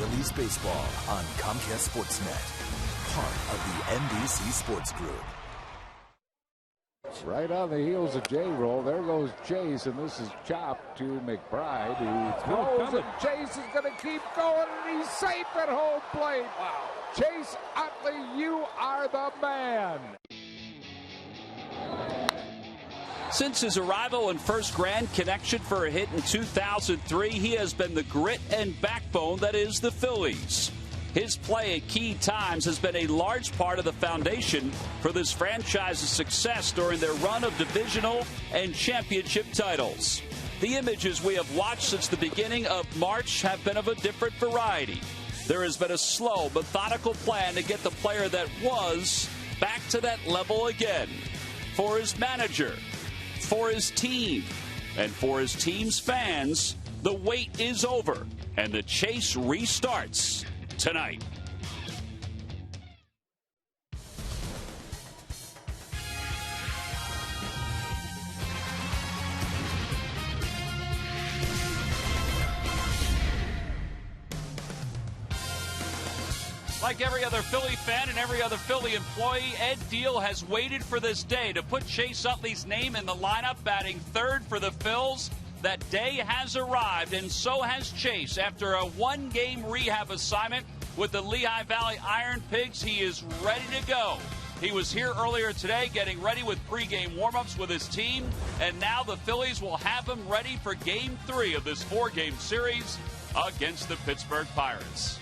Phillies baseball on Comcast Sportsnet, part of the NBC Sports Group. Right on the heels of J-Roll, there goes Chase, and this is chopped to McBride, who throws, and Chase is going to keep going, and he's safe at home plate. Wow. Chase Utley, you are the man. Since his arrival and first grand connection for a hit in 2003, he has been the grit and backbone that is the Phillies. His play at key times has been a large part of the foundation for this franchise's success during their run of divisional and championship titles. The images we have watched since the beginning of March have been of a different variety. There has been a slow, methodical plan to get the player that was back to that level again. For his manager, for his team, and for his team's fans, the wait is over, and the chase restarts tonight. Like every other Philly fan and every other Philly employee, Ed Deal has waited for this day to put Chase Utley's name in the lineup, batting third for the Phils. That day has arrived, and so has Chase. After a one-game rehab assignment with the Lehigh Valley Iron Pigs, he is ready to go. He was here earlier today getting ready with pregame warm-ups with his team, and now the Phillies will have him ready for Game 3 of this four-game series against the Pittsburgh Pirates.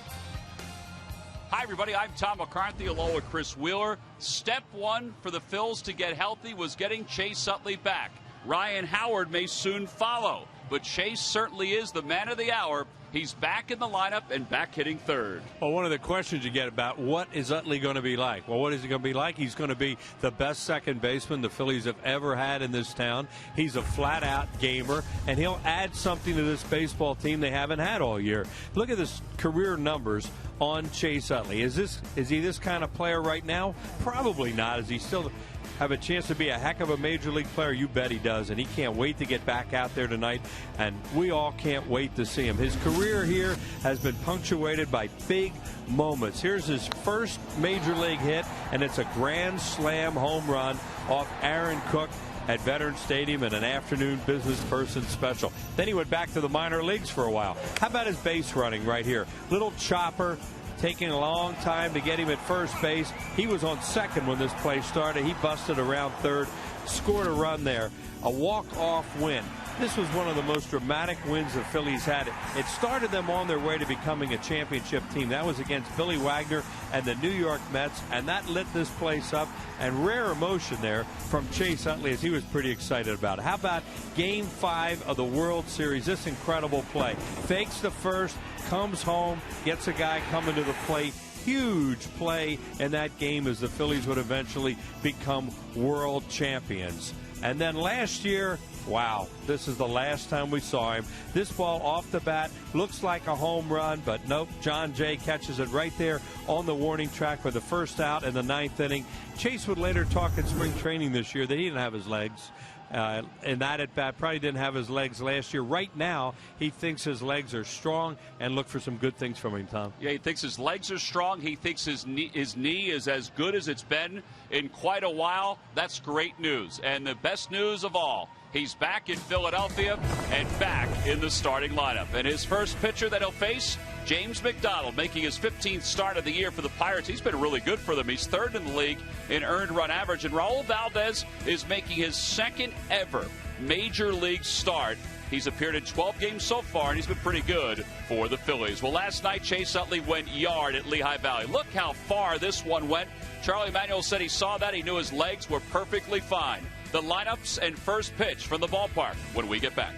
Hi, everybody. I'm Tom McCarthy along with Chris Wheeler. Step one for the Phils to get healthy was getting Chase Utley back. Ryan Howard may soon follow, but Chase certainly is the man of the hour. He's back in the lineup and back hitting third. Well, one of the questions you get about what is Utley going to be like? Well, what is he going to be like? He's going to be the best second baseman the Phillies have ever had in this town. He's a flat-out gamer, and he'll add something to this baseball team they haven't had all year. Look at this career numbers on Chase Utley. Is he this kind of player right now? Probably not. Is he still have a chance to be a heck of a major league player? You bet he does, and he can't wait to get back out there tonight, and we all can't wait to see him. His career here has been punctuated by big moments. Here's his first major league hit, and it's a grand slam home run off Aaron Cook at Veterans Stadium in an afternoon business person special. Then he went back to the minor leagues for a while. How about his base running right here? Little chopper, taking a long time to get him at first base. He was on second when this play started. He busted around third, scored a run there. A walk-off win. This was one of the most dramatic wins the Phillies had. It started them on their way to becoming a championship team. That was against Billy Wagner and the New York Mets, and that lit this place up. And rare emotion there from Chase Utley as he was pretty excited about it. How about Game 5 of the World Series? This incredible play. Fakes the first, comes home, gets a guy coming to the plate. Huge play in that game as the Phillies would eventually become world champions. And then last year, wow, this is the last time we saw him. This ball off the bat looks like a home run, but nope, John Jay catches it right there on the warning track for the first out in the ninth inning. Chase would later talk in spring training this year that he didn't have his legs. And that at bat probably didn't have his legs last year. Right now, he thinks his legs are strong, and look for some good things from him, Tom. Yeah, he thinks his legs are strong. He thinks his knee is as good as it's been in quite a while. That's great news. And the best news of all, he's back in Philadelphia and back in the starting lineup. And his first pitcher that he'll face, James McDonald, making his 15th start of the year for the Pirates. He's been really good for them. He's third in the league in earned run average. And Raul Valdez is making his second ever major league start. He's appeared in 12 games so far, and he's been pretty good for the Phillies. Well, last night, Chase Utley went yard at Lehigh Valley. Look how far this one went. Charlie Manuel said he saw that. He knew his legs were perfectly fine. The lineups and first pitch from the ballpark when we get back.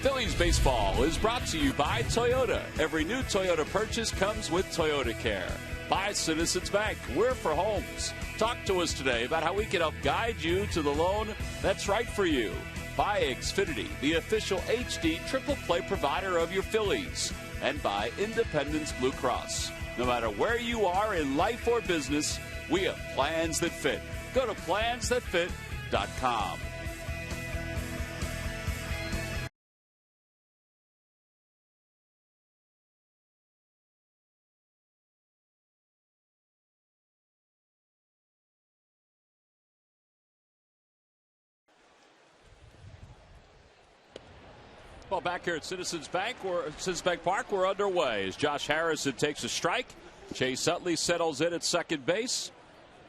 Phillies baseball is brought to you by Toyota. Every new Toyota purchase comes with Toyota Care. By Citizens Bank, we're for homes. Talk to us today about how we can help guide you to the loan that's right for you. By Xfinity, the official HD triple play provider of your Phillies. And by Independence Blue Cross. No matter where you are in life or business, we have plans that fit. Go to plansthatfit.com. Well, back here at Citizens Bank Park, we're underway as Josh Harrison takes a strike. Chase Utley settles in at second base.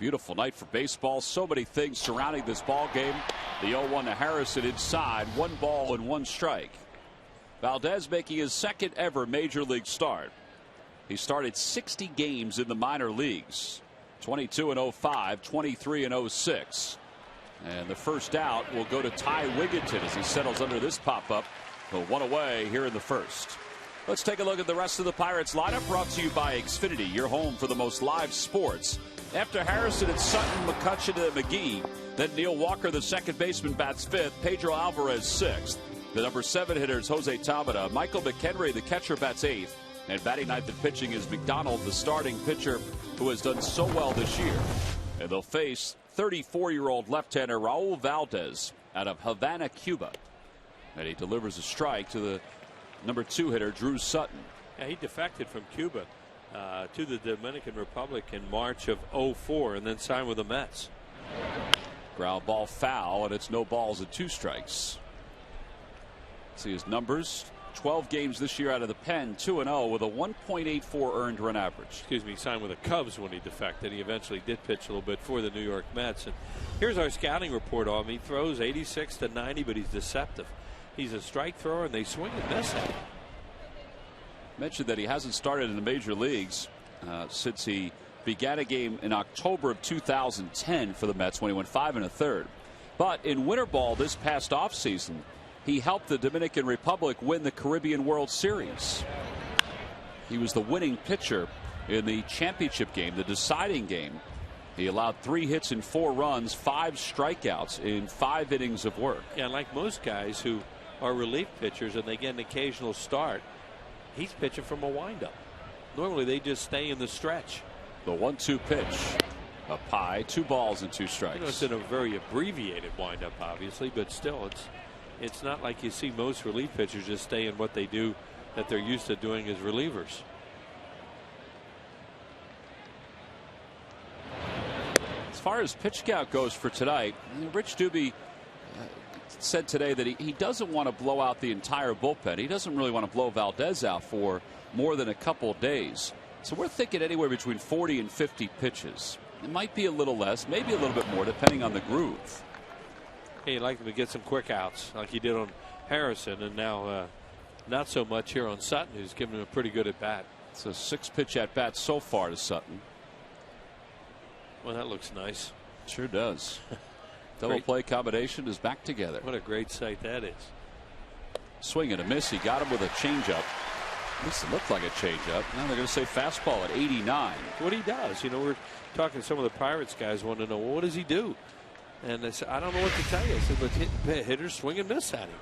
Beautiful night for baseball. So many things surrounding this ball game. The 0-1 to Harrison inside. 1 ball and 1 strike. Valdez making his second ever major league start. He started 60 games in the minor leagues. 22 in 05, 23 in 06. And the first out will go to Ty Wigginton as he settles under this pop-up. So 1 away here in the first. Let's take a look at the rest of the Pirates lineup, brought to you by Xfinity, your home for the most live sports. After Harrison and Sutton, McCutcheon and McGee, then Neil Walker, the second baseman, bats 5th. Pedro Alvarez 6th. The number 7 hitter is Jose Tabata. Michael McHenry, the catcher, bats 8th. And batting 9th and pitching is McDonald, the starting pitcher, who has done so well this year. And they'll face 34-year-old left-hander Raul Valdez out of Havana, Cuba. And he delivers a strike to the number 2 hitter, Drew Sutton. Yeah, he defected from Cuba to the Dominican Republic in March of 04 and then signed with the Mets. Ground ball foul, and it's no balls and 2 strikes. See his numbers. 12 games this year out of the pen, 2-0 with a 1.84 earned run average. Excuse me, he signed with the Cubs when he defected. He eventually did pitch a little bit for the New York Mets. And here's our scouting report on him. He throws 86 to 90, but he's deceptive. He's a strike thrower, and they swing and miss at him. Mentioned that he hasn't started in the major leagues since he began a game in October of 2010 for the Mets when he went 5 1/3. But in winter ball this past offseason, he helped the Dominican Republic win the Caribbean World Series. He was the winning pitcher in the championship game, the deciding game. He allowed 3 hits and 4 runs, 5 strikeouts in 5 innings of work. Yeah, like most guys who are relief pitchers and they get an occasional start, he's pitching from a windup. Normally they just stay in the stretch. The 1-2 pitch up high, 2 balls and 2 strikes. You know, it's in a very abbreviated windup, obviously, but still it's not like you see most relief pitchers just stay in what they do that they're used to doing as relievers. As far as pitch count goes for tonight, Rich Doobie said today that he doesn't want to blow out the entire bullpen. He doesn't really want to blow Valdez out for more than a couple days. So we're thinking anywhere between 40 and 50 pitches. It might be a little less, maybe a little bit more, depending on the groove. Hey, you'd like him to get some quick outs like he did on Harrison, and now not so much here on Sutton, who's given him a pretty good at bat. It's a 6-pitch at bat so far to Sutton. Well, that looks nice. Sure does. Double play combination is back together. What a great sight that is. Swing and a miss. He got him with a changeup. At least it looked like a changeup. Now they're going to say fastball at 89. What he does, you know, we're talking to some of the Pirates guys want to know, well, what does he do? And they said, I don't know what to tell you. I said, but hitters swing and miss at him.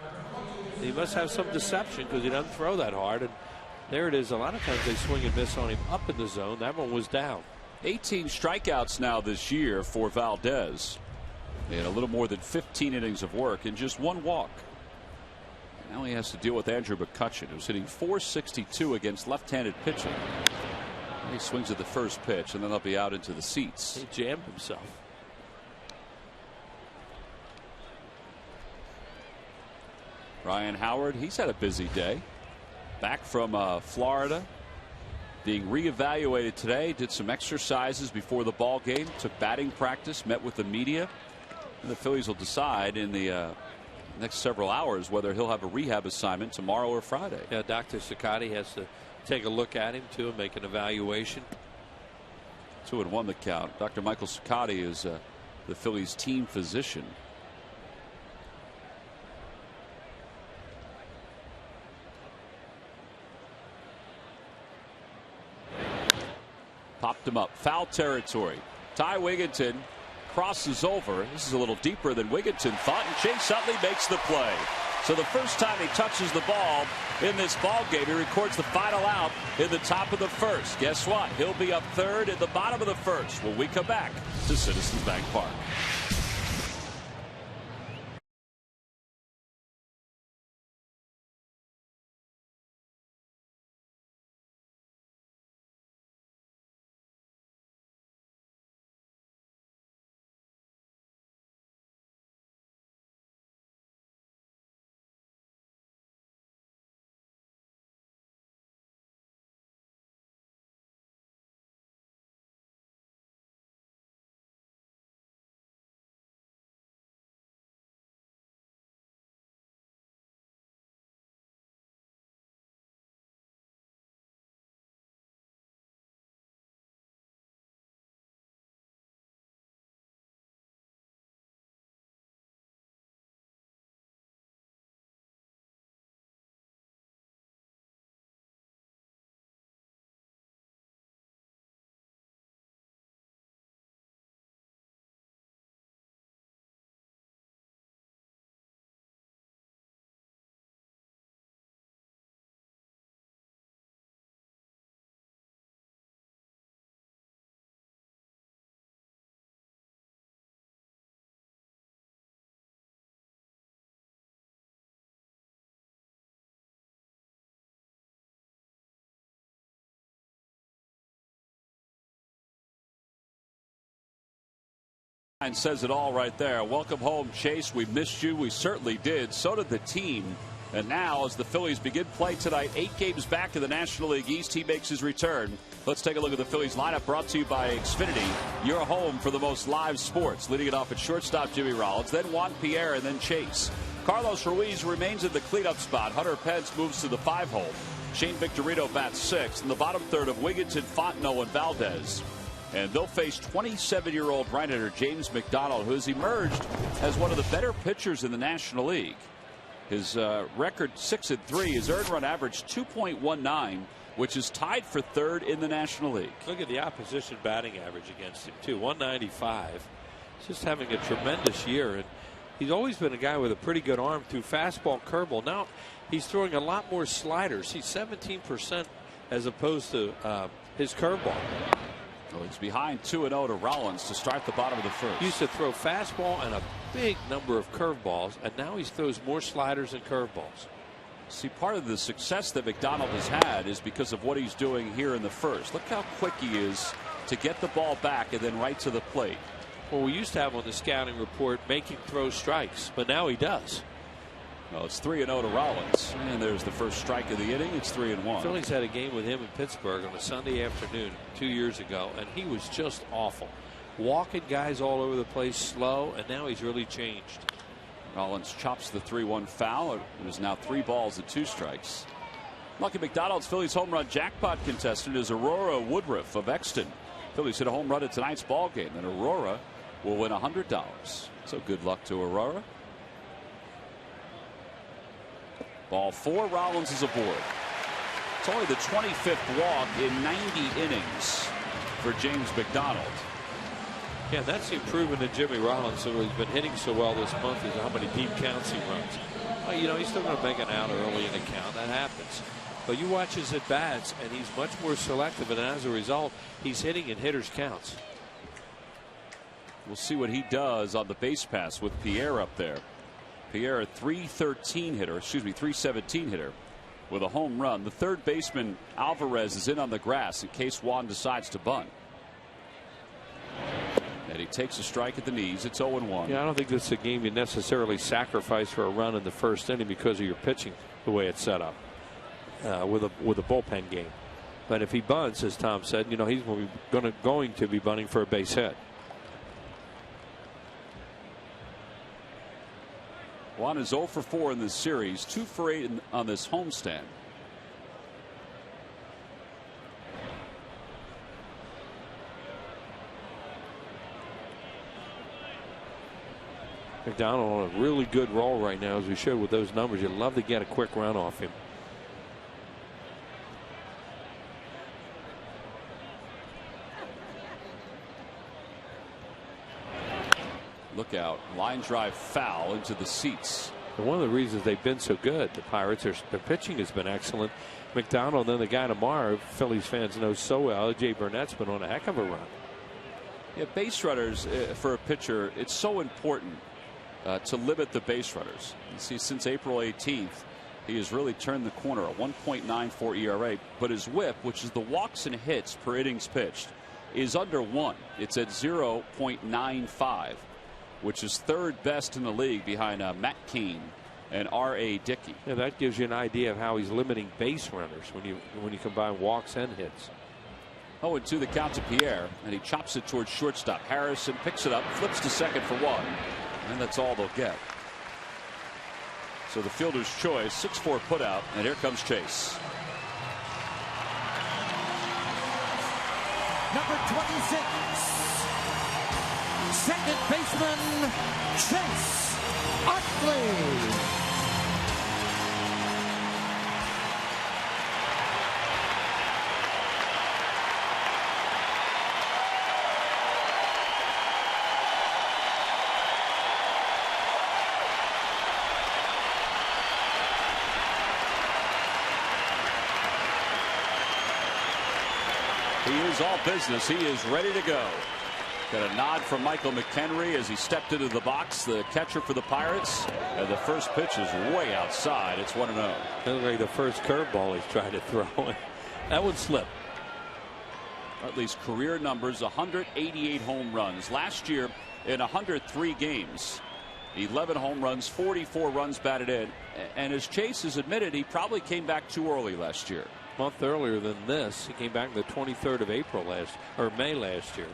He must have some deception because he doesn't throw that hard. And there it is. A lot of times they swing and miss on him up in the zone. That one was down. 18 strikeouts now this year for Valdez. And a little more than 15 innings of work and just 1 walk. Now he has to deal with Andrew McCutcheon, who's hitting .462 against left-handed pitching. He swings at the first pitch, and then they'll be out into the seats. He jammed himself. Ryan Howard, he's had a busy day. Back from Florida, being reevaluated today. Did some exercises before the ball game. Took batting practice. Met with the media. And the Phillies will decide in the next several hours whether he'll have a rehab assignment tomorrow or Friday. Yeah, Dr. Cicotti has to take a look at him too and make an evaluation. 2-1 the count. Dr. Michael Cicotti is the Phillies team physician. Popped him up. Foul territory. Ty Wigginton crosses over. This is a little deeper than Wigginton thought, and Chase Utley makes the play. So the first time he touches the ball in this ball game, he records the final out in the top of the first. Guess what? He'll be up third in the bottom of the first when we come back to Citizens Bank Park. And says it all right there. Welcome home, Chase. We missed you. We certainly did. So did the team. And now, as the Phillies begin play tonight, 8 games back in the National League East, he makes his return. Let's take a look at the Phillies lineup, brought to you by Xfinity, your home for the most live sports. Leading it off at shortstop, Jimmy Rollins, then Juan Pierre, and then Chase. Carlos Ruiz remains in the cleanup spot. Hunter Pence moves to the 5-hole. Shane Victorino bats 6th. In the bottom third of Wigginton, Fontenot, and Valdez. And they'll face 27-year-old right-hander James McDonald, who has emerged as one of the better pitchers in the National League. His record 6-3. His earned run average 2.19, which is tied for 3rd in the National League. Look at the opposition batting average against him, too. 195. He's just having a tremendous year. And he's always been a guy with a pretty good arm through fastball, curveball. Now he's throwing a lot more sliders. He's 17% as opposed to his curveball. Well, he's behind 2-0 to Rollins to start the bottom of the first. He used to throw fastball and a big number of curveballs, and now he throws more sliders and curveballs. See, part of the success that McDonald has had is because of what he's doing here in the first. Look how quick he is to get the ball back and then right to the plate. Well, we used to have on the scouting report making throw strikes, but now he does. Well, it's 3-0 to Rollins, and there's the first strike of the inning. It's 3-1. Phillies had a game with him in Pittsburgh on a Sunday afternoon 2 years ago, and he was just awful. Walking guys all over the place, slow, and now he's really changed. Rollins chops the 3-1 foul. It is now 3 balls and 2 strikes. Lucky McDonald's Phillies home run jackpot contestant is Aurora Woodruff of Exton. Phillies hit a home run at tonight's ball game, and Aurora will win $100. So good luck to Aurora. Ball 4. Rollins is aboard. It's only the 25th walk in 90 innings for James McDonald. Yeah, that's the improvement in Jimmy Rollins, who has been hitting so well this month, is how many deep counts he runs. Well, you know, he's still going to make an out early in the count. That happens. But you watch his at-bats, and he's much more selective, and as a result, he's hitting in hitters' counts. We'll see what he does on the base pass with Pierre up there. Pierre, a 317 hitter with a home run. The third baseman, Alvarez, is in on the grass in case Juan decides to bunt. And he takes a strike at the knees. It's 0-1. Yeah, I don't think this is a game you necessarily sacrifice for a run in the first inning because of your pitching, the way it's set up with a bullpen game. But if he bunts, as Tom said, you know, he's going to be bunting for a base hit. Juan is 0 for 4 in this series, 2 for 8 on this homestand. McDonald on a really good roll right now, as we showed with those numbers. You'd love to get a quick run off him. Look out. Line drive foul into the seats. And one of the reasons they've been so good, the Pirates, their pitching has been excellent. McDonald, then the guy tomorrow, Phillies fans know so well, Jay Burnett's been on a heck of a run. Yeah, base runners for a pitcher, it's so important to limit the base runners. You see, since April 18th, he has really turned the corner. A 1.94 ERA, but his WHIP, which is the walks and hits per innings pitched, is under 1. It's at 0.95. which is 3rd best in the league behind Matt Cain and R.A. Dickey. Yeah, that gives you an idea of how he's limiting base runners when you combine walks and hits. 0-2 the count to Pierre, and he chops it towards shortstop. Harrison picks it up, flips to second for 1, and that's all they'll get. So the fielder's choice, 6-4 putout, and here comes Chase. Number 26. Second baseman, Chase Utley. He is all business. He is ready to go. Got a nod from Michael McHenry as he stepped into the box, the catcher for the Pirates. And the first pitch is way outside. It's 1-0. Looks like the first curveball he's tried to throw. That would slip. Utley's career numbers, 188 home runs. Last year, in 103 games. 11 home runs, 44 runs batted in. And as Chase has admitted, he probably came back too early last year. A month earlier than this. He came back the 23rd of May last year.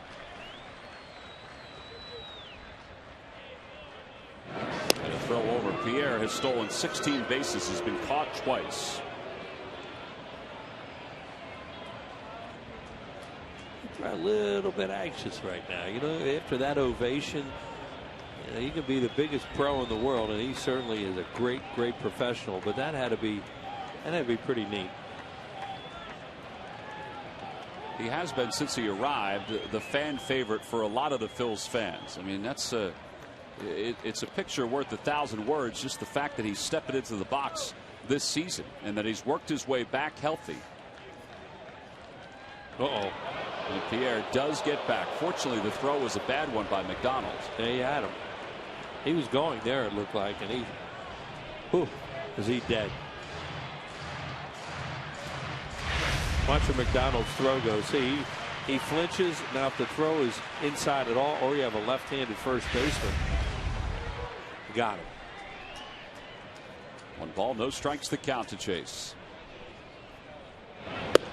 And a throw over. Pierre has stolen 16 bases, has been caught twice. A little bit anxious right now. You know, after that ovation, you know, he could be the biggest pro in the world, and he certainly is a great professional. But that had to be pretty neat. He has been since he arrived the fan favorite for a lot of the Phils fans. I mean, that's it's a picture worth 1,000 words. Just the fact that he's stepping into the box this season and that he's worked his way back healthy. Uh-oh. And Pierre does get back. Fortunately, the throw was a bad one by McDonald. There you had him. He was going there, it looked like, and is he dead? Watch where McDonald's throw goes. See, he flinches. Now, if the throw is inside at all, or you have a left-handed first baseman, you got him. 1 ball, no strikes, the count to Chase.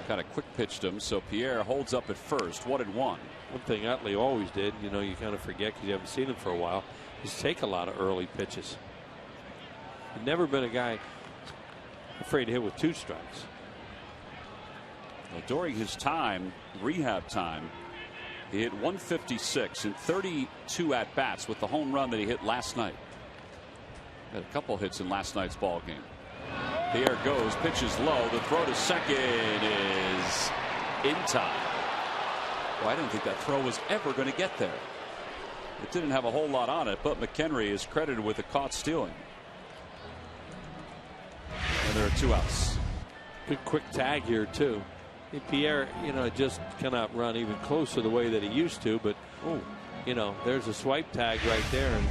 Kind of quick pitched him, so Pierre holds up at first, 1-1. One thing Utley always did, you know, you kind of forget because you haven't seen him for a while, is take a lot of early pitches. He's never been a guy afraid to hit with 2 strikes. Well, during his time, rehab time, he hit 156 in 32 at bats with the home run that he hit last night. Had a couple hits in last night's ball game. Pierre goes, pitches low. The throw to second is in time. Well, I didn't think that throw was ever going to get there. It didn't have a whole lot on it, but McHenry is credited with a caught stealing. And there are 2 outs. Good quick tag here too. Pierre, you know, just cannot run even close to the way that he used to, but you know, there's a swipe tag right there, and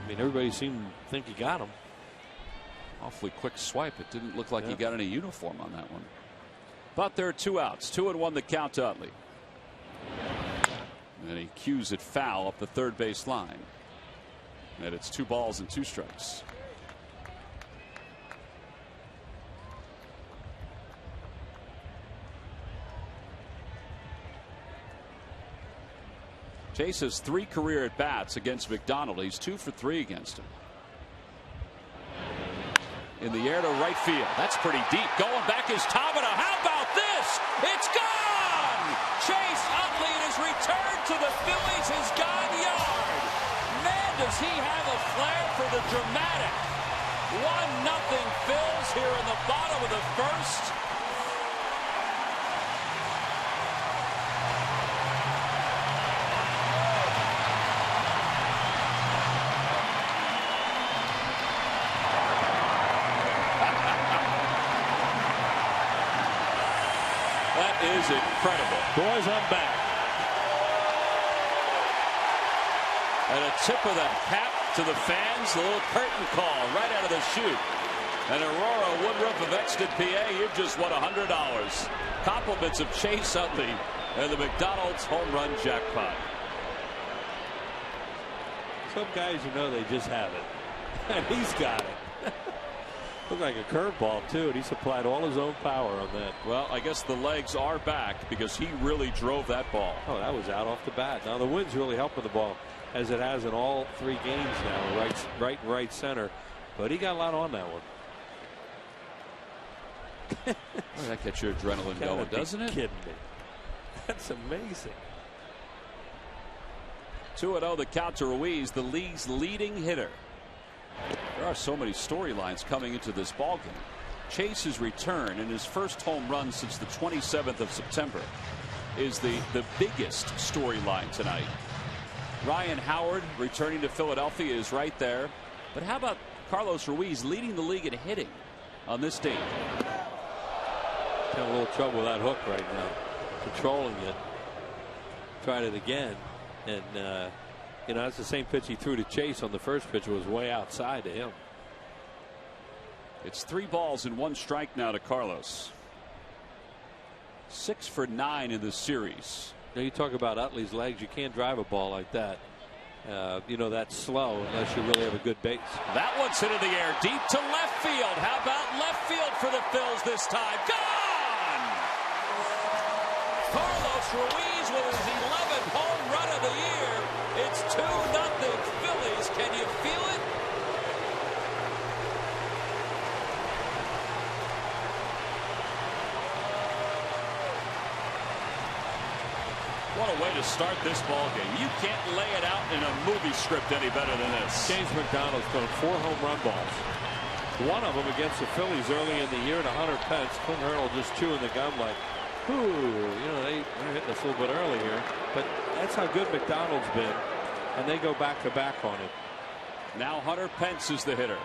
I mean, everybody seemed to think he got him. Awfully quick swipe. It didn't look like he got any uniform on that one. But there are 2 outs. 2-1 the count to Utley. And he cues it foul up the third base line. And it's 2 balls and 2 strikes. Chase has 3 career at bats against McDonald. He's 2 for 3 against him. In the air to right field. That's pretty deep. Going back is Tabata. How about this? It's gone! Chase Utley in his return to the Phillies has gone yard. Man, does he have a flair for the dramatic. 1-0 Phils here in the bottom of the first. Is incredible. Boys, I'm back. And a tip of the cap to the fans. A little curtain call right out of the chute. And Aurora Woodruff of Exton, PA, you've just won $100. Compliments of Chase Utley and the McDonald's home run jackpot. Some guys, you know, they just have it. And he's got it. Looked like a curveball, too, and he supplied all his own power on that. Well, I guess the legs are back because he really drove that ball. Oh, that was out off the bat. Now, the wind's really helping the ball, as it has in all 3 games now, right and right center. But he got a lot on that one. Well, that gets your adrenaline going, doesn't it? Kidding me. That's amazing. 2-0 the count to Ruiz, the league's leading hitter. There are so many storylines coming into this ballgame. Chase's return and his first home run since the 27th of September is the biggest storyline tonight. Ryan Howard returning to Philadelphia is right there. But how about Carlos Ruiz leading the league in hitting on this date? Got a little trouble with that hook right now. Controlling it. Tried it again. And you know, that's the same pitch he threw to Chase on the first pitch. It was way outside to him. It's 3 balls and 1 strike now to Carlos. 6 for 9 in this series. Now you talk about Utley's legs. You can't drive a ball like that. You know, that's slow unless you really have a good base. That one's hit in the air deep to left field. How about left field for the Phils this time? Gone! Carlos Ruiz with his 11th home run of the year. It's 2-0 Phillies. Can you feel it? What a way to start this ball game. You can't lay it out in a movie script any better than this. James McDonald's thrown 4 home run balls. One of them against the Phillies early in the year to Hunter Pence. Clint Hurdle just chewing the gum like, ooh, you know, they're hitting us a little bit early here. But that's how good McDonald's been. And they go back to back on it. Now Hunter Pence is the hitter.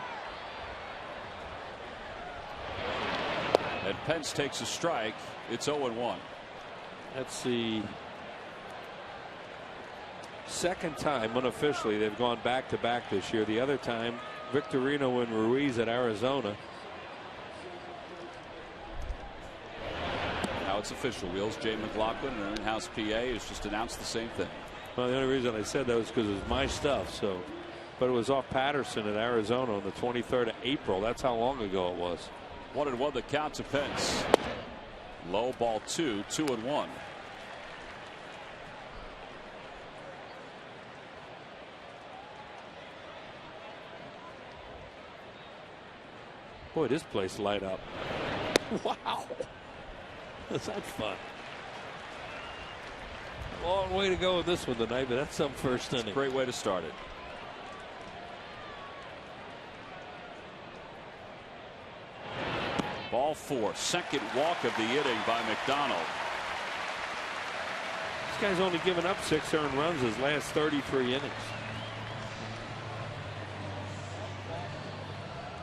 And Pence takes a strike. It's 0-1. That's the second time unofficially they've gone back to back this year. The other time, Victorino and Ruiz at Arizona. Now it's official. Wheels Jay McLaughlin and our in-house PA has just announced the same thing. Well, the only reason I said that was because it was my stuff. So, but it was off Patterson at Arizona on the 23rd of April. That's how long ago it was. 1-1 the count to Pence. Low ball 2, 2-1. Boy, this place light up. Wow. Is that fun? Long way to go with this one tonight, but that's some first inning. Great way to start it. Ball 4, second walk of the inning by McDonald. This guy's only given up 6 earned runs his last 33 innings.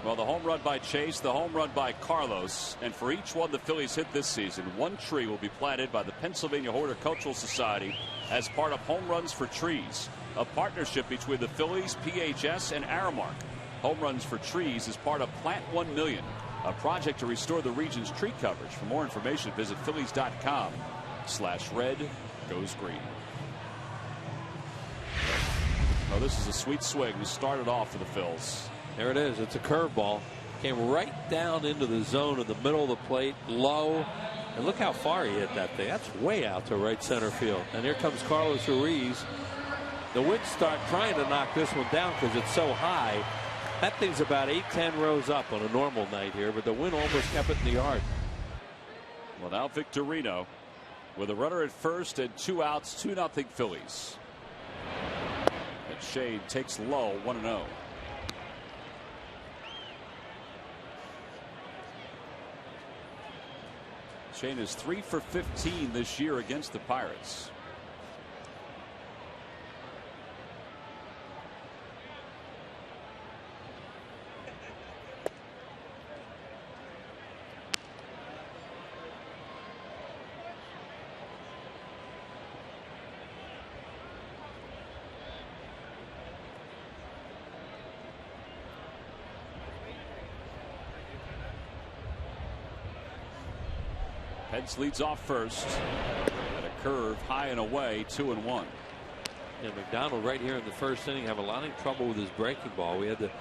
Well, the home run by Chase, the home run by Carlos, and for each one the Phillies hit this season, 1 tree will be planted by the Pennsylvania Horticultural Society as part of Home Runs for Trees, a partnership between the Phillies, PHS, and Aramark. Home Runs for Trees is part of Plant 1 Million, a project to restore the region's tree coverage. For more information, visit phillies.com/red-goes-green. Oh, this is a sweet swing to start it off for the Phils. There it is. It's a curveball. Came right down into the zone in the middle of the plate, low. And look how far he hit that thing. That's way out to right center field. And here comes Carlos Ruiz. The Wits start trying to knock this one down because it's so high. That thing's about 8-10 rows up on a normal night here, but the wind almost kept it in the yard. Well, now Victorino with a runner at first and 2 outs, 2-0 Phillies. And Shade takes low, 1-0. Shane is 3 for 15 this year against the Pirates. Pence leads off first. At a curve high and away, 2-1. And McDonald right here in the first inning have a lot of trouble with his breaking ball. We had the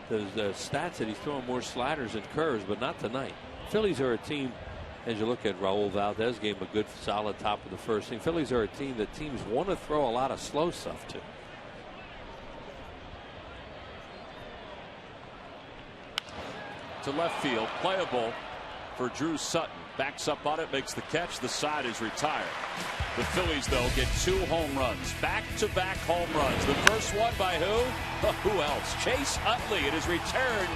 stats that he's throwing more sliders and curves, but not tonight. Phillies are a team, as you look at Raul Valdez gave him a good solid top of the first inning. Phillies are a team that teams want to throw a lot of slow stuff to. To left field, playable for Drew Sutton. Backs up on it, makes the catch. The side is retired. The Phillies, though, get 2 home runs. Back-to-back home runs. The first one by who? Who else? Chase Utley in his return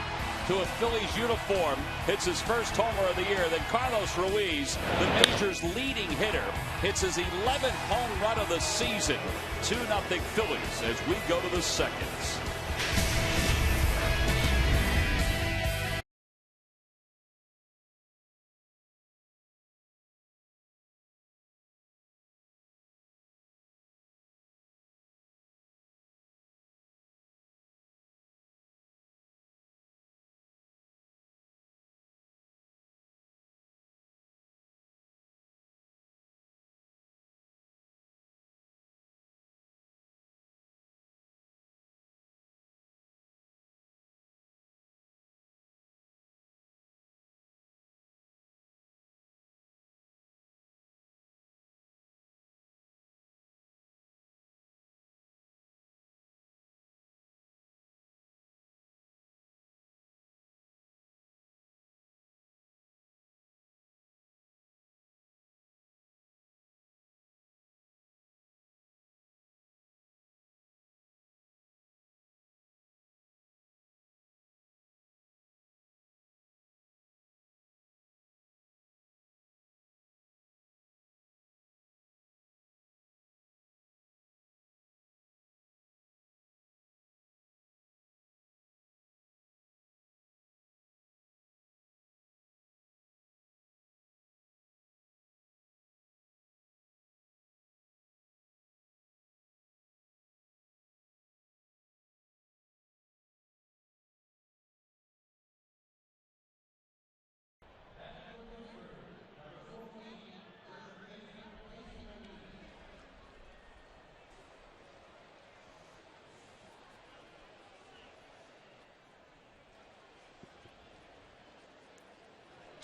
to a Phillies uniform. Hits his first homer of the year. Then Carlos Ruiz, the major's leading hitter, hits his 11th home run of the season. 2-0 Phillies as we go to the seconds.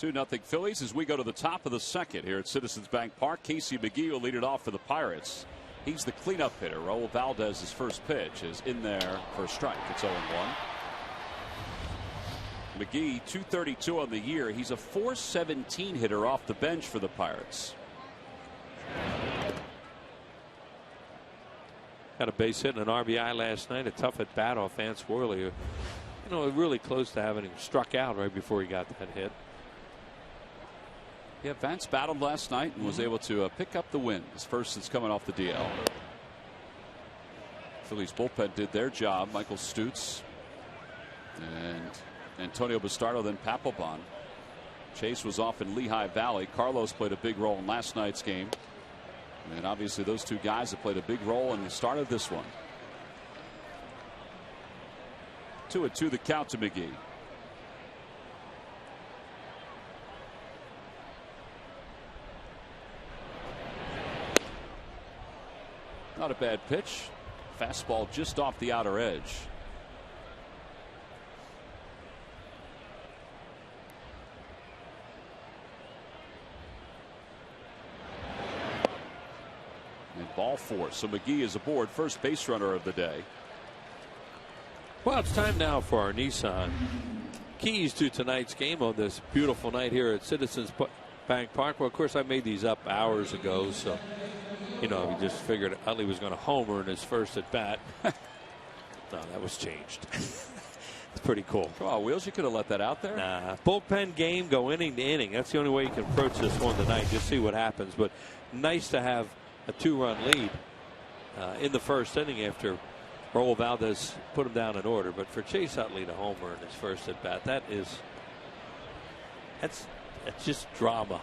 2-0 Phillies as we go to the top of the second here at Citizens Bank Park. Casey McGee will lead it off for the Pirates. He's the cleanup hitter. Raul Valdez's first pitch is in there for a strike. It's 0-1. McGee, 232 on the year. He's a .417 hitter off the bench for the Pirates. Got a base hit and an RBI last night. A tough at bat off Vance Worley. You know, really close to having him struck out right before he got that hit. Yeah, Vance battled last night and was able to pick up the win. His first since coming off the DL. Phillies bullpen did their job. Michael Stutz and Antonio Bastardo, then Papelbon. Chase was off in Lehigh Valley. Carlos played a big role in last night's game. And obviously those two guys have played a big role in the start of this one. 2-2 the count to McGee. Not a bad pitch. Fastball just off the outer edge. And ball four. So McGee is aboard, first base runner of the day. Well, it's time now for our Nissan keys to tonight's game on this beautiful night here at Citizens Bank Park. Well, of course, I made these up hours ago, so you know, we just figured Utley was going to homer in his first at bat. No, that was changed. It's pretty cool. Come on, Wheels, you could have let that out there. Nah, bullpen game, go inning to inning. That's the only way you can approach this one tonight. Just see what happens. But nice to have a 2-run lead in the first inning after Raul Valdez put him down in order. But for Chase Utley to homer in his first at bat, that's just drama.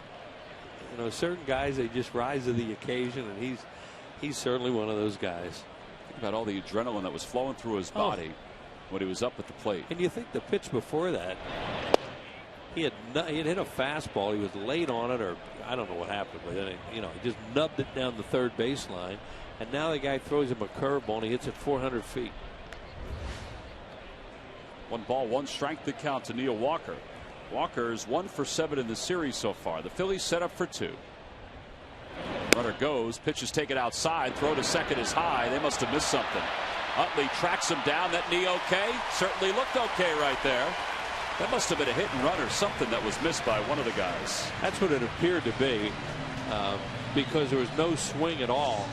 You know, certain guys, they just rise to the occasion, and he's certainly one of those guys. Think about all the adrenaline that was flowing through his body when he was up at the plate. And you think the pitch before that, he had hit a fastball. He was late on it, or I don't know what happened with it. You know, he just nubbed it down the third baseline, and now the guy throws him a curveball, and he hits it 400 feet. 1 ball, 1 strike the count to Neil Walker. Walker's 1 for 7 in the series so far. The Phillies set up for 2. Runner goes, pitch is taken outside, throw to second is high. They must have missed something. Utley tracks him down. That knee okay? Certainly looked okay right there. That must have been a hit and run or something that was missed by one of the guys. That's what it appeared to be, because there was no swing at all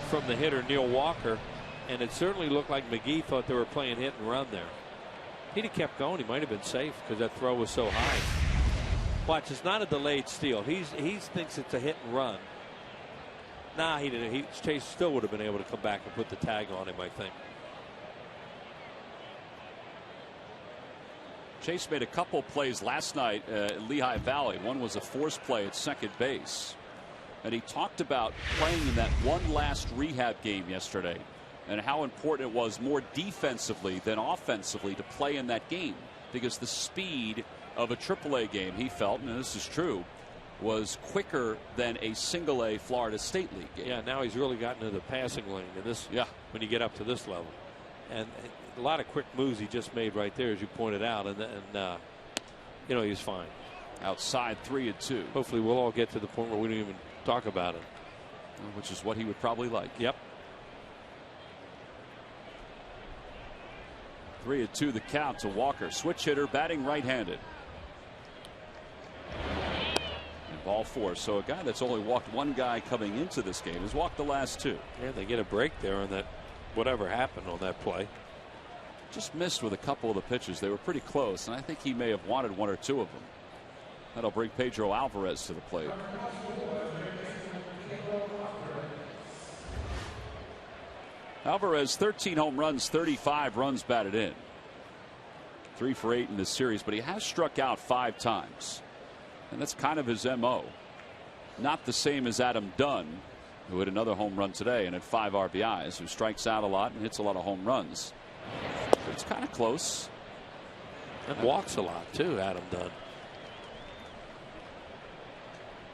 from the hitter Neil Walker, and it certainly looked like McGee thought they were playing hit and run there. He'd have kept going. He might have been safe because that throw was so high. Watch, it's not a delayed steal. He thinks it's a hit and run. Nah, he didn't. Chase still would have been able to come back and put the tag on him, I think. Chase made a couple plays last night at Lehigh Valley. One was a forced play at second base. And he talked about playing in that one last rehab game yesterday, and how important it was more defensively than offensively to play in that game, because the speed of a AAA game, he felt, and this is true, was quicker than a single-A Florida State League game. Yeah, now he's really gotten into the passing lane in this. Yeah, when you get up to this level, and a lot of quick moves he just made right there, as you pointed out, and you know, he's fine. Outside 3-2. Hopefully, we'll all get to the point where we don't even talk about it, which is what he would probably like. Yep. 3-2 the count to Walker. Switch hitter, batting right-handed. And ball 4. So a guy that's only walked 1 guy coming into this game has walked the last 2. Yeah, they get a break there on that. Whatever happened on that play. Just missed with a couple of the pitches. They were pretty close, and I think he may have wanted 1 or 2 of them. That'll bring Pedro Alvarez to the plate. Alvarez, 13 home runs, 35 runs batted in. 3 for 8 in this series, but he has struck out 5 times. And that's kind of his MO. Not the same as Adam Dunn, who hit another home run today and had 5 RBIs, who strikes out a lot and hits a lot of home runs. But it's kind of close. And walks a lot, too, Adam Dunn.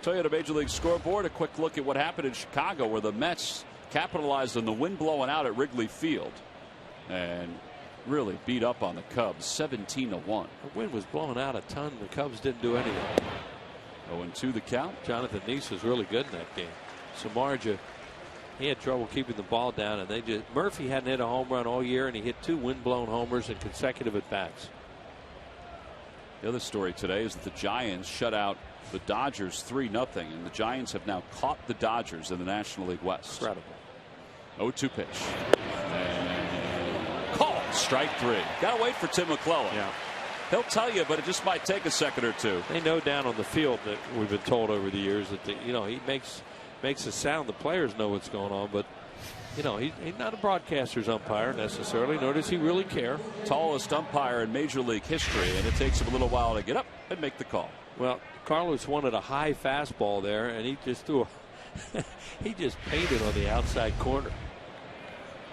Toyota Major League Scoreboard, a quick look at what happened in Chicago, where the Mets capitalized on the wind blowing out at Wrigley Field. And really beat up on the Cubs 17-1. The wind was blowing out a ton. The Cubs didn't do anything. 0-2 the count. Jonathan Neese was really good in that game. Samardzija, he had trouble keeping the ball down, and Murphy hadn't hit a home run all year, and he hit 2 wind-blown homers in consecutive at-bats. The other story today is that the Giants shut out the Dodgers 3-0, and the Giants have now caught the Dodgers in the National League West. Incredible. 0-2 pitch. And call. Strike 3. Gotta wait for Tim McClellan. Yeah. He'll tell you, but it just might take a second or two. They know down on the field that we've been told over the years that he makes a sound. The players know what's going on, but he's not a broadcaster's umpire necessarily, nor does he really care. Tallest umpire in Major League history, and it takes him a little while to get up and make the call. Well, Carlos wanted a high fastball there, and he just threw he just painted on the outside corner.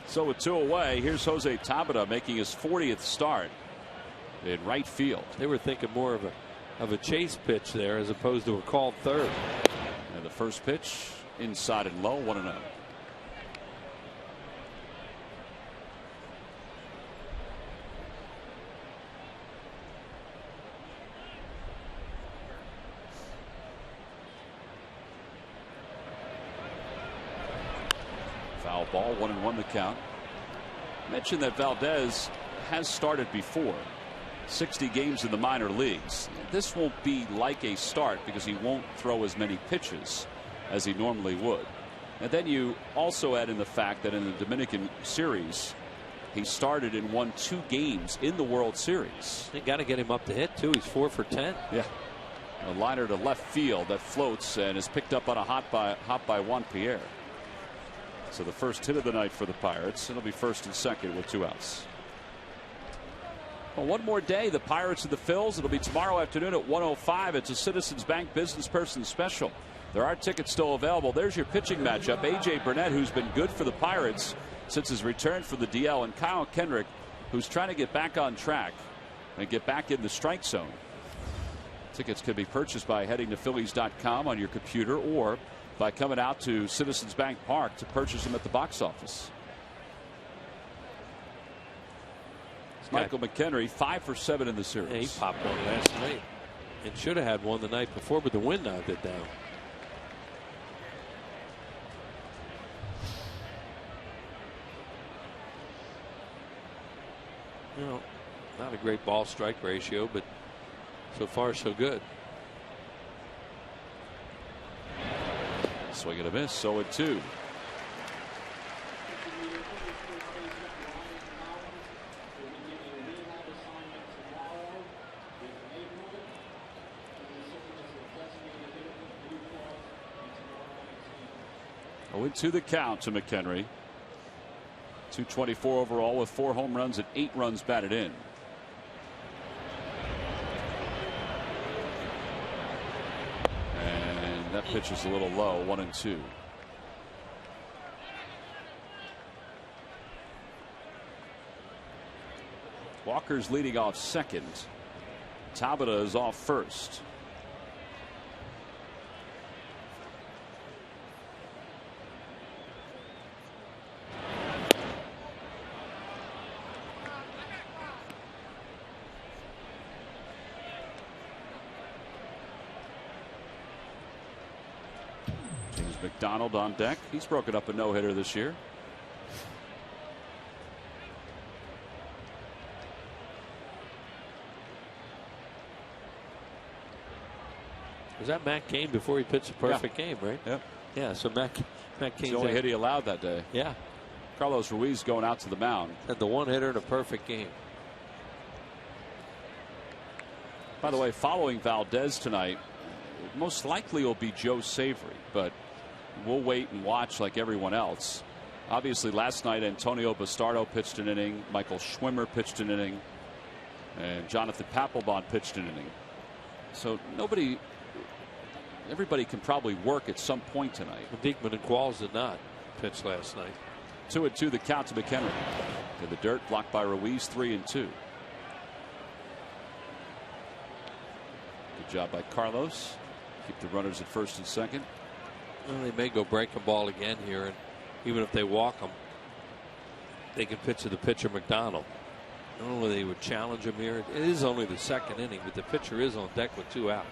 So with 2 away, here's Jose Tabata making his 40th start in right field. They were thinking more of a chase pitch there as opposed to a called third. And the first pitch inside and low, 1-0. Foul ball, 1-1 the count. Mentioned that Valdez has started before. 60 games in the minor leagues. This won't be like a start because he won't throw as many pitches as he normally would. And then you also add in the fact that in the Dominican series, he started and won 2 games in the World Series. They got to get him up to hit too. He's 4 for 10. Yeah. A liner to left field that floats and is picked up on a hop by Juan Pierre. So the first hit of the night for the Pirates. It'll be first and second with 2 outs. Well, one more day, the Pirates and the Phils. It'll be tomorrow afternoon at 1:05. It's a Citizens Bank Business Person Special. There are tickets still available. There's your pitching matchup. A.J. Burnett, who's been good for the Pirates since his return from the DL, and Kyle Kendrick, who's trying to get back on track and get back in the strike zone. Tickets can be purchased by heading to Phillies.com on your computer or by coming out to Citizens Bank Park to purchase them at the box office. Michael McHenry 5 for 7 in the series. Yeah, he popped one last night and should have had one the night before, but the wind knocked it down. Not a great ball strike ratio, but so far so good. Swing and a miss. 0-2. To the count to McHenry. 224 overall with 4 home runs and 8 runs batted in. And that pitch is a little low. 1-2. Walker's leading off second. Tabata is off first. McDonald on deck. He's broken up a no-hitter this year. Was that Matt Cain before he pitched a perfect game, right? Yep. Yeah, so Matt Cain's the only hit he allowed that day. Yeah. Carlos Ruiz going out to the mound. Had the one hitter in a perfect game. By the way, following Valdez tonight, most likely will be Joe Savory, but we'll wait and watch like everyone else. Obviously, last night Antonio Bastardo pitched an inning, Michael Schwimmer pitched an inning, and Jonathan Papelbon pitched an inning. So everybody can probably work at some point tonight. Diekman and Qualls did not pitch last night. 2-2 the count to McHenry. In the dirt, blocked by Ruiz. 3-2. Good job by Carlos. Keep the runners at first and second. Well, they may go breaking ball again here, and even if they walk them, they can pitch to the pitcher McDonald. I don't know whether they would challenge him here. It is only the second inning, but the pitcher is on deck with 2 outs.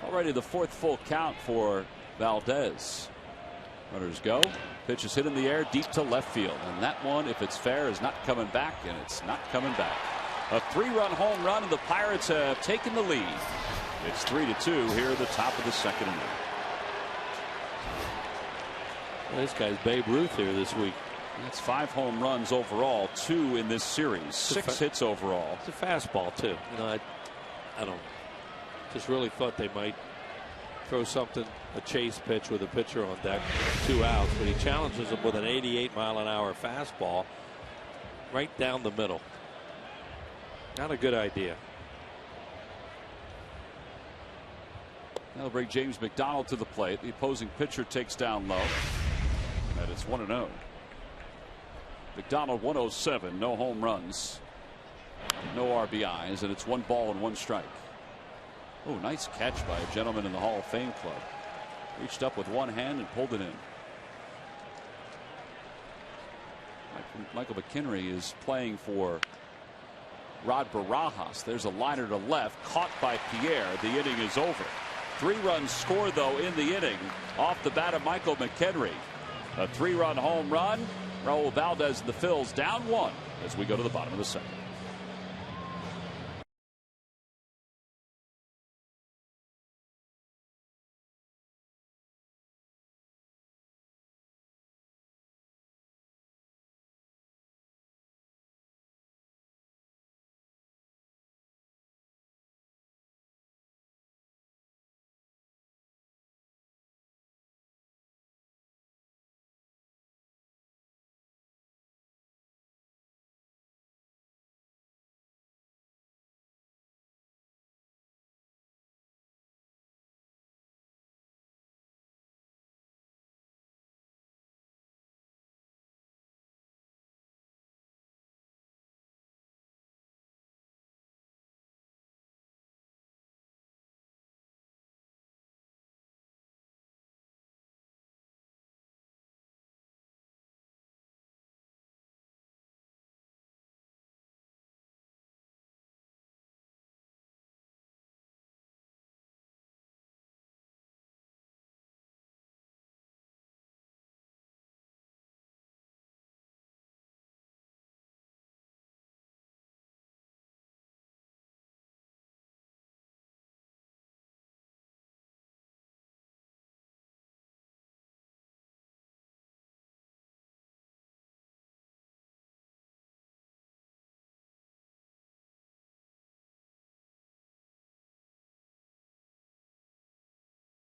Already the 4th full count for Valdez. Runners go. Pitch is hit in the air deep to left field. And that one, if it's fair, is not coming back, and it's not coming back. A 3-run home run, and the Pirates have taken the lead. It's 3-2 here at the top of the second inning. Well, this guy's Babe Ruth here this week. That's 5 home runs overall, 2 in this series, 6 hits overall. It's a fastball too. You know, I don't just really thought they might throw something, a chase pitch with a pitcher on deck, 2 outs, but he challenges him with an 88-mile-an-hour fastball right down the middle. Not a good idea. That'll bring James McDonald to the plate. The opposing pitcher takes down low, and it's 1-0. McDonald 107, no home runs, no RBIs, and it's 1 ball and 1 strike. Oh, nice catch by a gentleman in the Hall of Fame club. Reached up with one hand and pulled it in. Michael McKinry is playing for Rod Barajas. There's a liner to left, caught by Pierre. The inning is over. 3 runs scored, though, in the inning off the bat of Michael McKinry. A 3-run home run. Raul Valdez and the Phils down 1 as we go to the bottom of the second.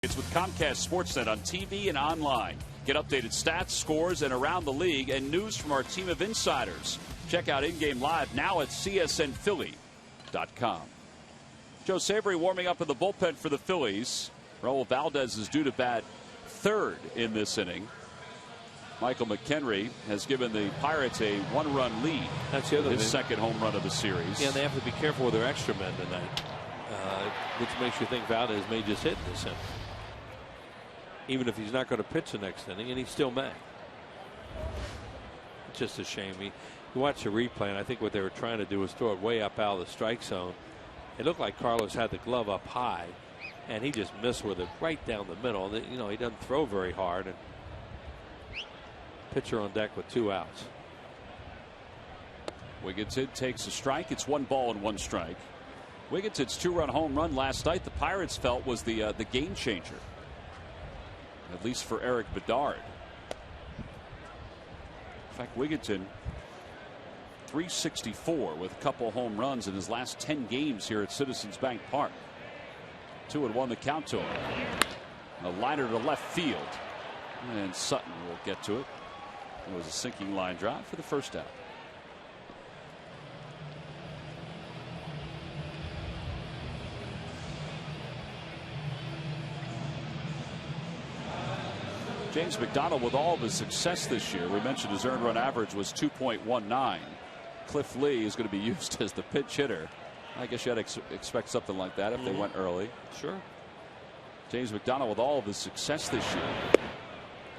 It's with Comcast Sportsnet on TV and online. Get updated stats, scores, and around the league, and news from our team of insiders. Check out In-Game Live now at csnphilly.com. Joe Savory warming up in the bullpen for the Phillies. Raul Valdez is due to bat 3rd in this inning. Michael McKinry has given the Pirates a 1-run lead. That's the other his thing. 2nd home run of the series. Yeah, and they have to be careful with their extra men tonight, which makes you think Valdez may just hit in this inning. Even if he's not going to pitch the next inning, and he still may. It's just a shame. You watch the replay, and I think what they were trying to do was throw it way up out of the strike zone. It looked like Carlos had the glove up high, and he just missed with it right down the middle. You know, he doesn't throw very hard, and pitcher on deck with 2 outs. Wigginton takes a strike. It's 1 ball and 1 strike. Wigginton's 2-run home run last night, the Pirates felt, was the game changer. At least for Eric Bedard. In fact, Wigginton, 364 with a couple home runs in his last 10 games here at Citizens Bank Park. 2-1 the count to him. A liner to left field. And Sutton will get to it. It was a sinking line drive for the first out. James McDonald, with all of his success this year, we mentioned his earned run average was 2.19. Cliff Lee is going to be used as the pinch hitter. I guess you had to expect something like that if they went early. Sure. James McDonald, with all of his success this year,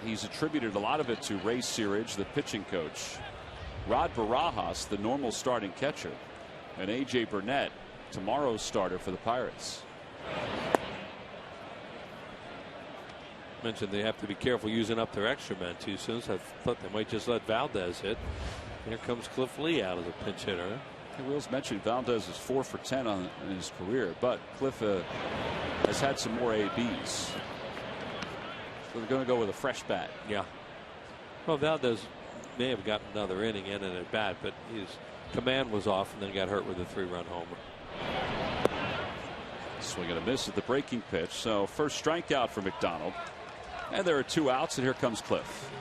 he's attributed a lot of it to Ray Searage, the pitching coach. Rod Barajas, the normal starting catcher, and A.J. Burnett, tomorrow's starter for the Pirates. Mentioned they have to be careful using up their extra men too soon, so I thought they might just let Valdez hit. Here comes Cliff Lee out as a pinch hitter. Will's mentioned Valdez is 4 for 10 in his career, but Cliff has had some more ABs. So they're going to go with a fresh bat. Yeah. Well, Valdez may have gotten another inning in and at bat, but his command was off and then got hurt with a 3-run homer. Swing and a miss at the breaking pitch. So first strikeout for McDonald. And there are 2 outs, and here comes Cliff.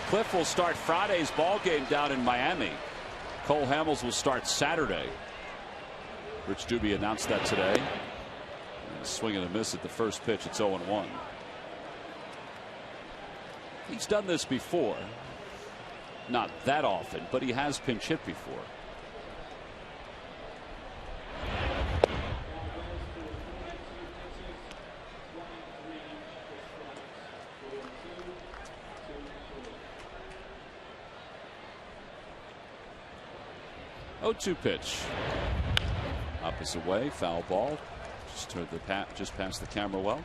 Cliff will start Friday's ball game down in Miami. Cole Hamels will start Saturday. Rich Doobie announced that today. And swing and a miss at the first pitch. It's 0-1. He's done this before. Not that often, but he has pinch hit before. Oh-2 pitch. Opposite way, foul ball. Just past the camera well.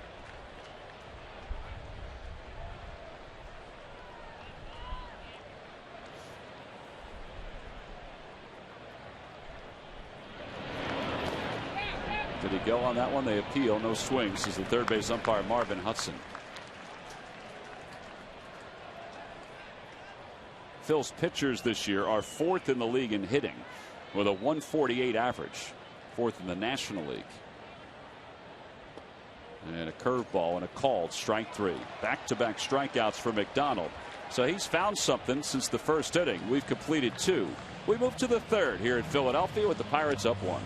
Did he go on that one? They appeal. No swing, says the third base umpire Marvin Hudson. Phil's pitchers this year are 4th in the league in hitting with a 148 average. 4th in the National League. And a curveball and a called strike 3. Back-to-back strikeouts for McDonald. So he's found something since the first inning. We've completed 2. We move to the 3rd here in Philadelphia with the Pirates up 1.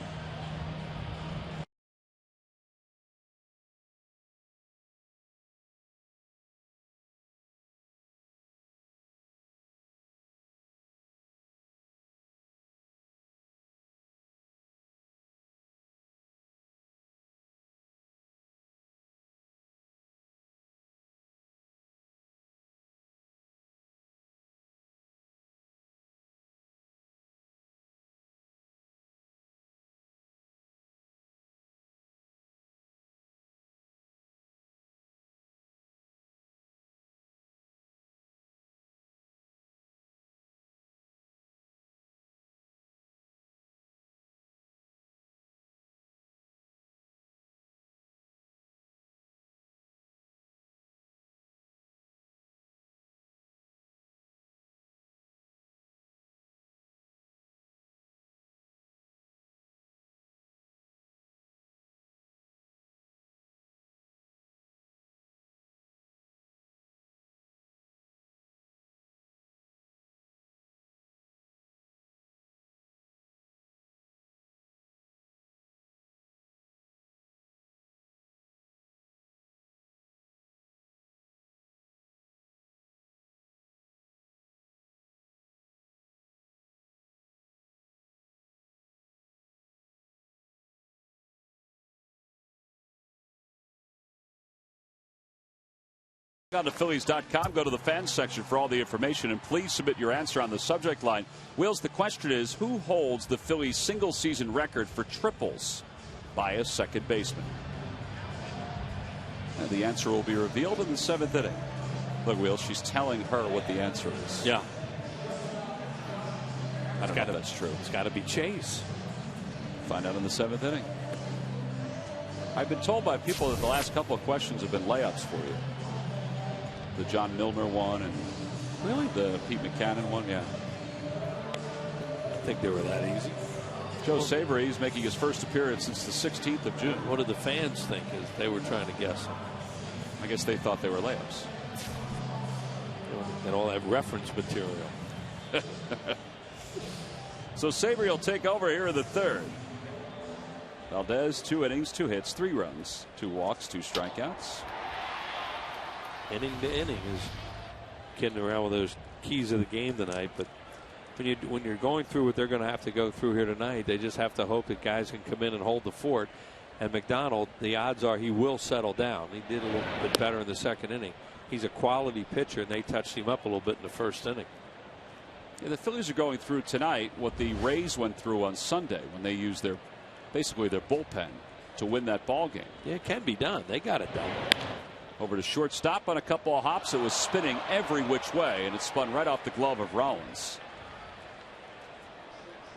On to Phillies.com, go to the fans section for all the information, and please submit your answer on the subject line. Wills, the question is, who holds the Phillies single season record for triples by a second baseman? And the answer will be revealed in the 7th inning. Look, Wills, she's telling her what the answer is. Yeah. I don't know if that's true. It's got to be Chase. Find out in the 7th inning. I've been told by people that the last couple of questions have been layups for you. The John Milner one and really the Pete McCannon one. Yeah, I think they were that easy. Joe Savery is making his first appearance since the 16th of June. What did the fans think as they were trying to guess? I guess they thought they were layups. And all that reference material. So Savery will take over here in the 3rd. Valdez, 2 innings, 2 hits, 3 runs, 2 walks, 2 strikeouts. Inning to inning is kidding around with those keys of the game tonight, but when you're going through what they're going to have to go through here tonight, they just have to hope that guys can come in and hold the fort. And McDonald, the odds are he will settle down. He did a little bit better in the second inning. He's a quality pitcher, and they touched him up a little bit in the first inning. Yeah, the Phillies are going through tonight what the Rays went through on Sunday when they used basically their bullpen to win that ball game. Yeah, it can be done. They got it done. Over to shortstop on a couple of hops. It was spinning every which way, and it spun right off the glove of Rollins.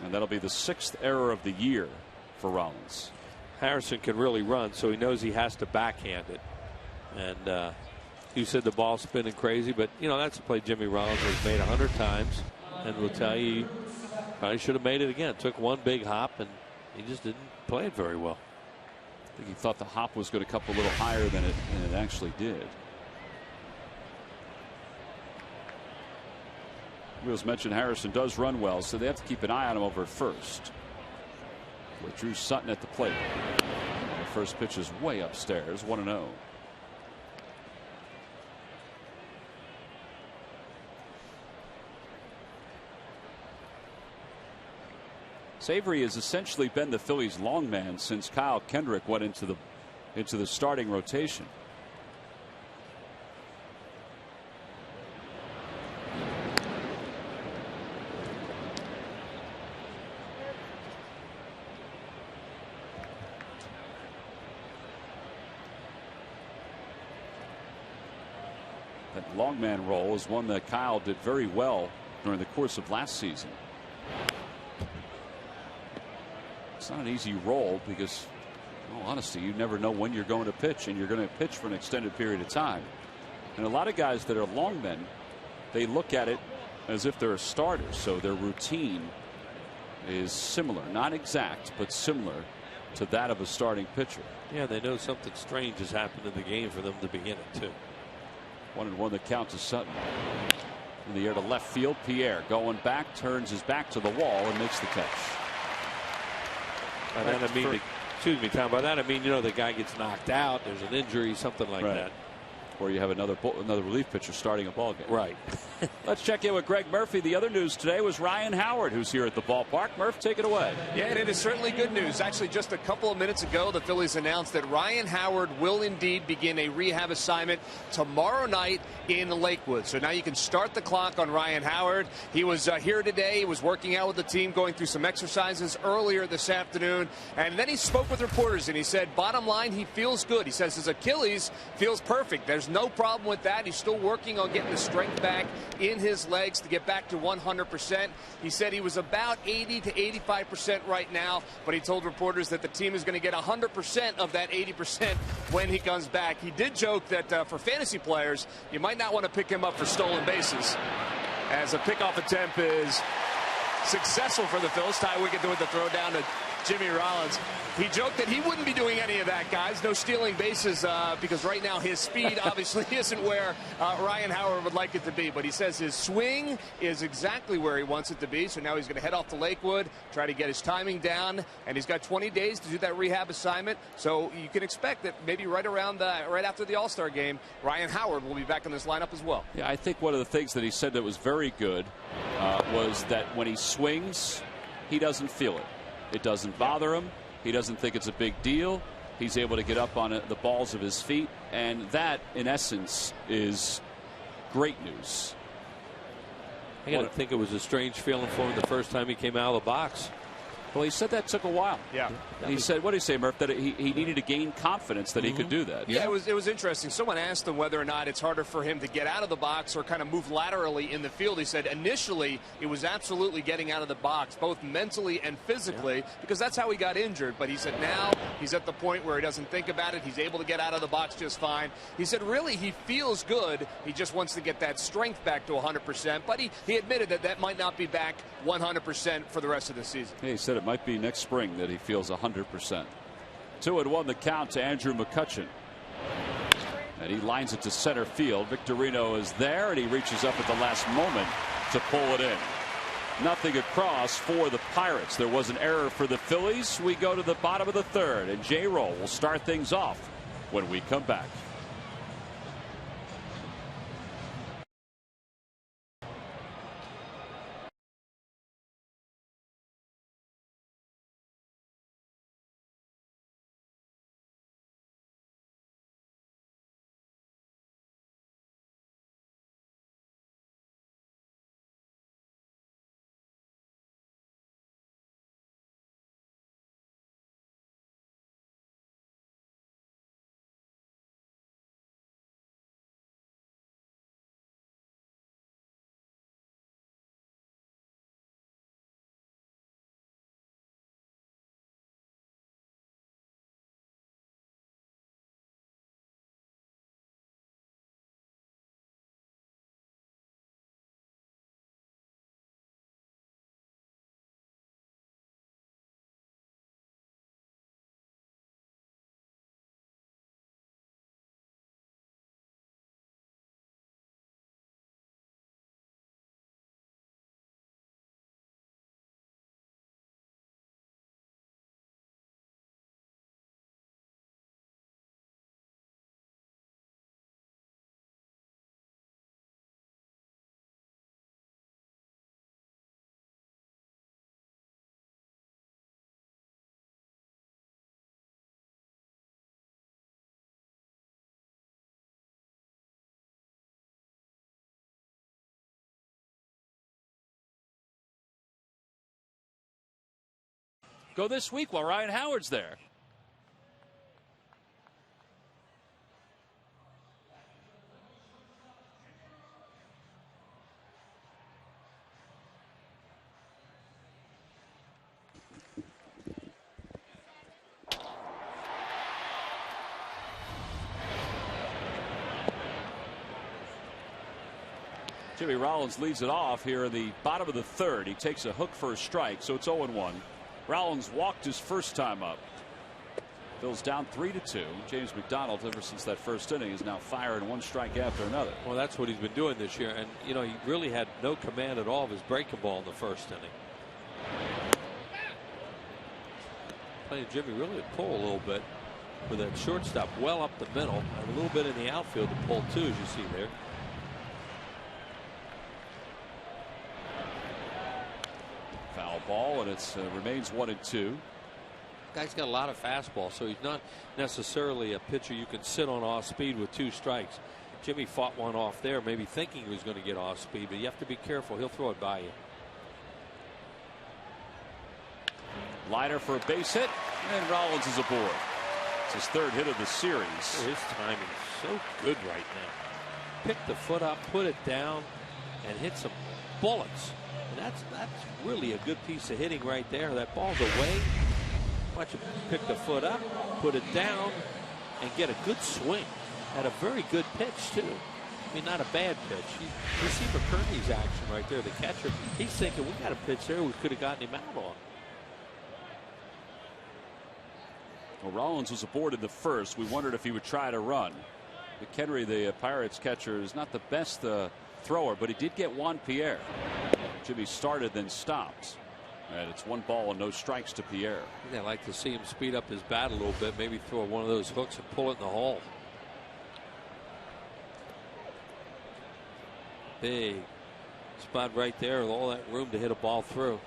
And that'll be the 6th error of the year for Rollins. Harrison can really run, so he knows he has to backhand it. And you said the ball's spinning crazy, but you know that's a play Jimmy Rollins has made 100 times, and will tell you he probably should have made it again. Took one big hop, and he just didn't play it very well. I think he thought the hop was going to come a little higher than it actually did. Wheels mentioned Harrison does run well, so they have to keep an eye on him over at first. With Drew Sutton at the plate. The first pitch is way upstairs, 1-0. Savory has essentially been the Phillies' long man since Kyle Kendrick went into the starting rotation. That long man role is one that Kyle did very well during the course of last season. It's not an easy role because, in all honesty, you never know when you're going to pitch, and you're going to pitch for an extended period of time. And a lot of guys that are long men, they look at it as if they're a starter, so their routine is similar, not exact, but similar to that of a starting pitcher. Yeah, they know something strange has happened in the game for them to begin it, too. 1-1 the count to Sutton. In the air to left field, Pierre going back, turns his back to the wall and makes the catch. By that I mean, excuse me, Tom. By that I mean, you know, the guy gets knocked out. There's an injury, something like that. Or you have another relief pitcher starting a ball game. Right. Let's check in with Greg Murphy. The other news today was Ryan Howard, who's here at the ballpark. Murph, take it away. Yeah, and it is certainly good news. Actually, just a couple of minutes ago, the Phillies announced that Ryan Howard will indeed begin a rehab assignment tomorrow night in Lakewood. So now you can start the clock on Ryan Howard. He was here today. He was working out with the team, going through some exercises earlier this afternoon. And then he spoke with reporters, and he said, bottom line, he feels good. He says his Achilles feels perfect. There's no problem with that. He's still working on getting the strength back in his legs to get back to 100%. He said he was about 80 to 85% right now, but he told reporters that the team is going to get 100% of that 80% when he comes back. He did joke that for fantasy players, you might not want to pick him up for stolen bases, as a pickoff attempt is successful for the Phillies. Ty Wickett doing the throw down to Jimmy Rollins. He joked that he wouldn't be doing any of that, guys. No stealing bases because right now his speed obviously isn't where Ryan Howard would like it to be. But he says his swing is exactly where he wants it to be. So now he's going to head off to Lakewood, try to get his timing down. And he's got 20 days to do that rehab assignment. So you can expect that maybe right after the All-Star game, Ryan Howard will be back in this lineup as well. Yeah, I think one of the things that he said that was very good was that when he swings, he doesn't feel it. It doesn't bother him. He doesn't think it's a big deal. He's able to get up on the balls of his feet. And that, in essence, is great news. I got to think it was a strange feeling for him the first time he came out of the box. Well, he said that took a while. Yeah. He said, what did he say, Murph? That he needed to gain confidence that he could do that. Yeah, it was interesting. Someone asked him whether or not it's harder for him to get out of the box or kind of move laterally in the field. He said initially it was absolutely getting out of the box, both mentally and physically, because that's how he got injured. But he said now he's at the point where he doesn't think about it. He's able to get out of the box just fine. He said really he feels good. He just wants to get that strength back to 100%. But he admitted that might not be back 100% for the rest of the season. Yeah, he said it might be next spring that he feels 100%. 2-1 the count to Andrew McCutchen. And he lines it to center field. Victorino is there, and he reaches up at the last moment to pull it in. Nothing across for the Pirates. There was an error for the Phillies. We go to the bottom of the third, and J-Roll will start things off when we come back. go this week while Ryan Howard's there. Jimmy Rollins leads it off here in the bottom of the third. He takes a hook for a strike, so it's 0-1. Rollins walked his first time up. Phil's down 3-2. James McDonald, ever since that first inning, is now firing one strike after another. Well, that's what he's been doing this year. And, you know, he really had no command at all of his breaking ball in the first inning. Playing Jimmy really to pull a little bit with that shortstop well up the middle and a little bit in the outfield to pull too, as you see there. Foul ball, and it remains 1-2. Guy's got a lot of fastball, so he's not necessarily a pitcher you can sit on off speed with 2 strikes. Jimmy fought one off there, maybe thinking he was going to get off speed, but you have to be careful. He'll throw it by you. Liner for a base hit, and Rollins is aboard. It's his 3rd hit of the series. Oh, his timing is so good right now. Pick the foot up, put it down, and hit some bullets. And that's really a good piece of hitting right there. That ball's away. Watch him pick the foot up, put it down, and get a good swing. Had a very good pitch, too. I mean, not a bad pitch. You see McCurney's action right there, the catcher. He's thinking, we got a pitch there we could have gotten him out on. Well, Rollins was aboard in the first. We wondered if he would try to run. McHenry, the Pirates catcher, is not the best thrower, but he did get Juan Pierre. Jimmy started, then stopped. And it's 1 ball and no strikes to Pierre. I'd like to see him speed up his bat a little bit, maybe throw one of those hooks and pull it in the hole. Big spot right there with all that room to hit a ball through.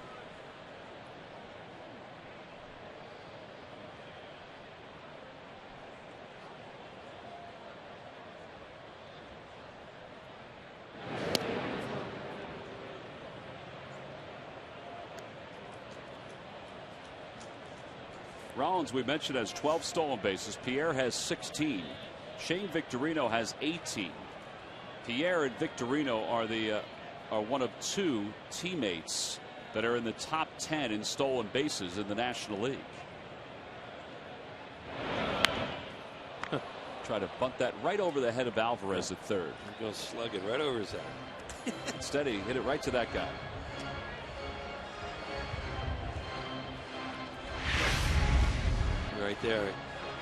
Rollins, we mentioned, has 12 stolen bases. Pierre has 16. Shane Victorino has 18. Pierre and Victorino are one of 2 teammates that are in the top 10 in stolen bases in the National League. Try to bunt that right over the head of Alvarez at third. He's going to slug it right over his head. Instead, he hit it right to that guy. Right there.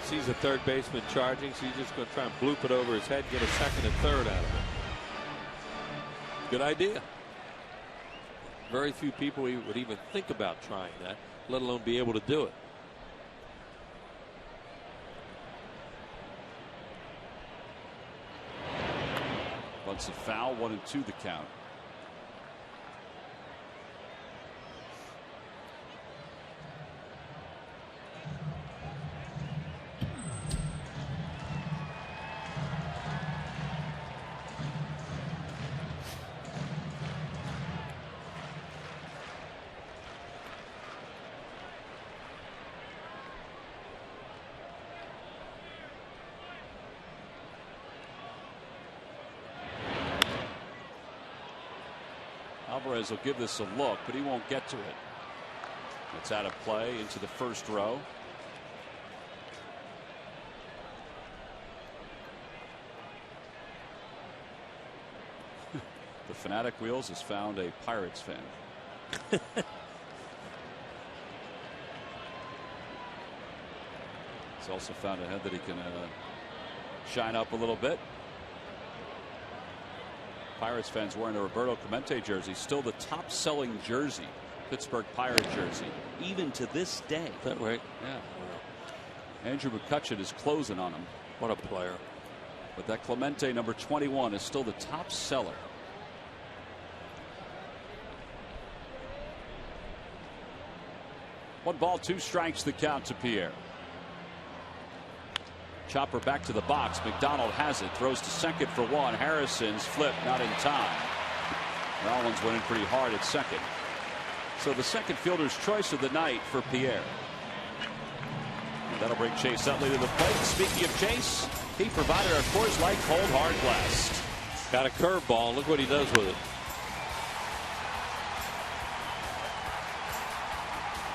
Sees the third baseman charging, so he's just going to try and bloop it over his head, get a second and third out of it. Good idea. Very few people would even think about trying that, let alone be able to do it. Bunts of foul, 1-2 the count. Alvarez will give this a look, but he won't get to it. It's out of play into the first row. The Fanatic Wheels has found a Pirates fan. He's also found a head that he can shine up a little bit. Pirates fans wearing a Roberto Clemente jersey, still the top selling jersey, Pittsburgh Pirate jersey, even to this day. Is that right? Yeah. Andrew McCutcheon is closing on him. What a player. But that Clemente number 21 is still the top seller. One ball, 2 strikes, the count to Pierre. Chopper back to the box. McDonald has it. Throws to second for 1. Harrison's flip not in time. Rollins went in pretty hard at second. So the second fielder's choice of the night for Pierre. And that'll bring Chase Utley to the plate. Speaking of Chase, he provided a Coors Light cold hard blast. Got a curveball. Look what he does with it.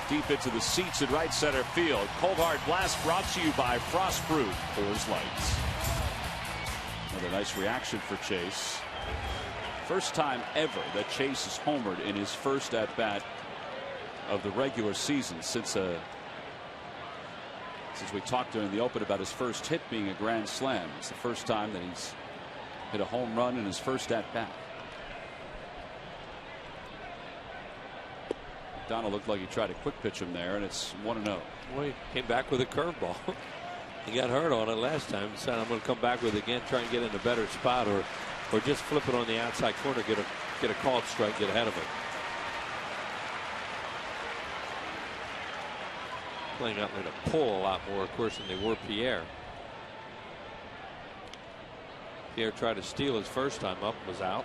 Deep into the seats in right center field. Cold hard blast brought to you by Frostproof Coors Light. Another nice reaction for Chase. First time ever that Chase has homered in his first at bat of the regular season since we talked during the open about his first hit being a grand slam. It's the first time that he's hit a home run in his first at bat. Donald looked like he tried to quick pitch him there, and it's 1-0. Well, he came back with a curveball. He got hurt on it last time. He said, I'm going to come back with it again, try and get in a better spot, or just flip it on the outside corner, get a called strike, get ahead of it. Playing Utley to pull a lot more, of course, than they were Pierre. Pierre tried to steal his first time up, was out.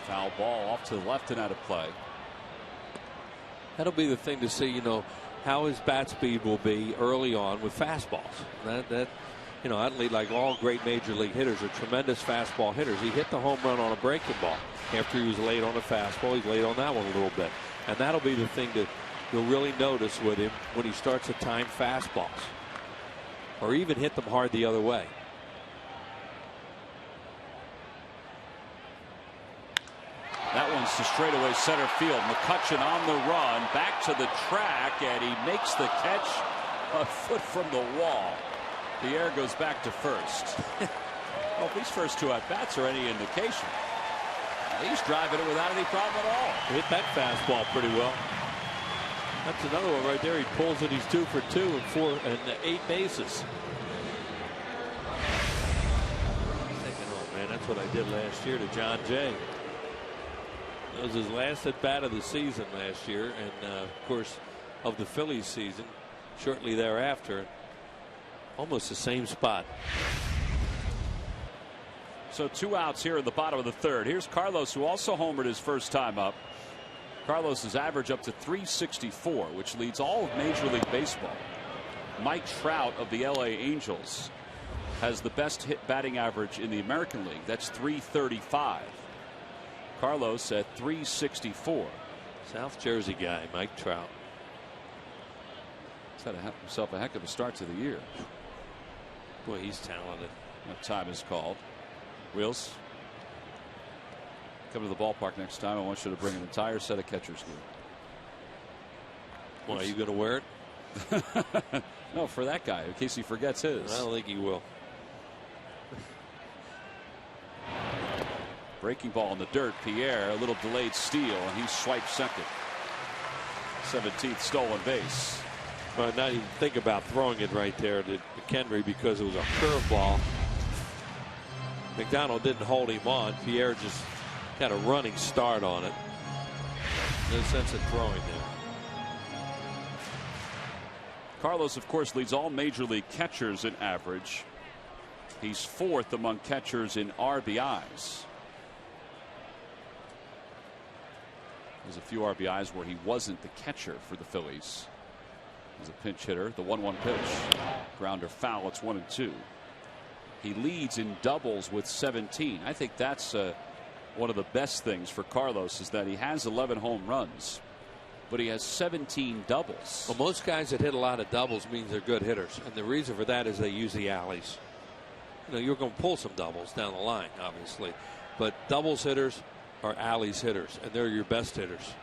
Foul ball off to the left and out of play. That'll be the thing to see, you know, how his bat speed will be early on with fastballs. That you know, Utley, like all great major league hitters, are tremendous fastball hitters. He hit the home run on a breaking ball after he was late on a fastball. He's late on that one a little bit, and that'll be the thing that you'll really notice with him when he starts to time fastballs, or even hit them hard the other way. That one's to straightaway center field. McCutchen on the run, back to the track, and he makes the catch a foot from the wall. Pierre goes back to first. Well, if these first two at-bats are any indication, he's driving it without any problem at all. Hit that fastball pretty well. That's another one right there. He pulls it. He's 2 for 2 and 8 bases. Thinking, oh man, that's what I did last year to John Jay. It was his last at bat of the season last year, and of course of the Phillies season shortly thereafter. Almost the same spot. So 2 outs here in the bottom of the third. Here's Carlos, who also homered his first time up. Carlos's average up to 364, which leads all of Major League Baseball. Mike Trout of the LA Angels has the best hit batting average in the American League. That's 335. Carlos at 364. South Jersey guy, Mike Trout. He's had himself a heck of a start to the year. Boy, he's talented. That time is called. Wheels, come to the ballpark next time. I want you to bring an entire set of catcher's gear. Well, are you going to wear it? No, for that guy, in case he forgets his. I don't think he will. Breaking ball in the dirt. Pierre, a little delayed steal, and he swipes second. 17th stolen base. Well, not even think about throwing it right there to McHenry because it was a curveball. McDonald didn't hold him on. Pierre just got a running start on it. No sense in throwing there. Carlos, of course, leads all Major League catchers in average. He's 4th among catchers in RBIs. There's a few RBIs where he wasn't the catcher for the Phillies. He's a pinch hitter. The 1-1 pitch. Grounder foul. It's 1-2. He leads in doubles with 17. I think that's one of the best things for Carlos is that he has 11 home runs, but he has 17 doubles. Well, most guys that hit a lot of doubles means they're good hitters, and the reason for that is they use the alleys. You know, you're going to pull some doubles down the line, obviously, but doubles hitters are alleys hitters, and they're your best hitters.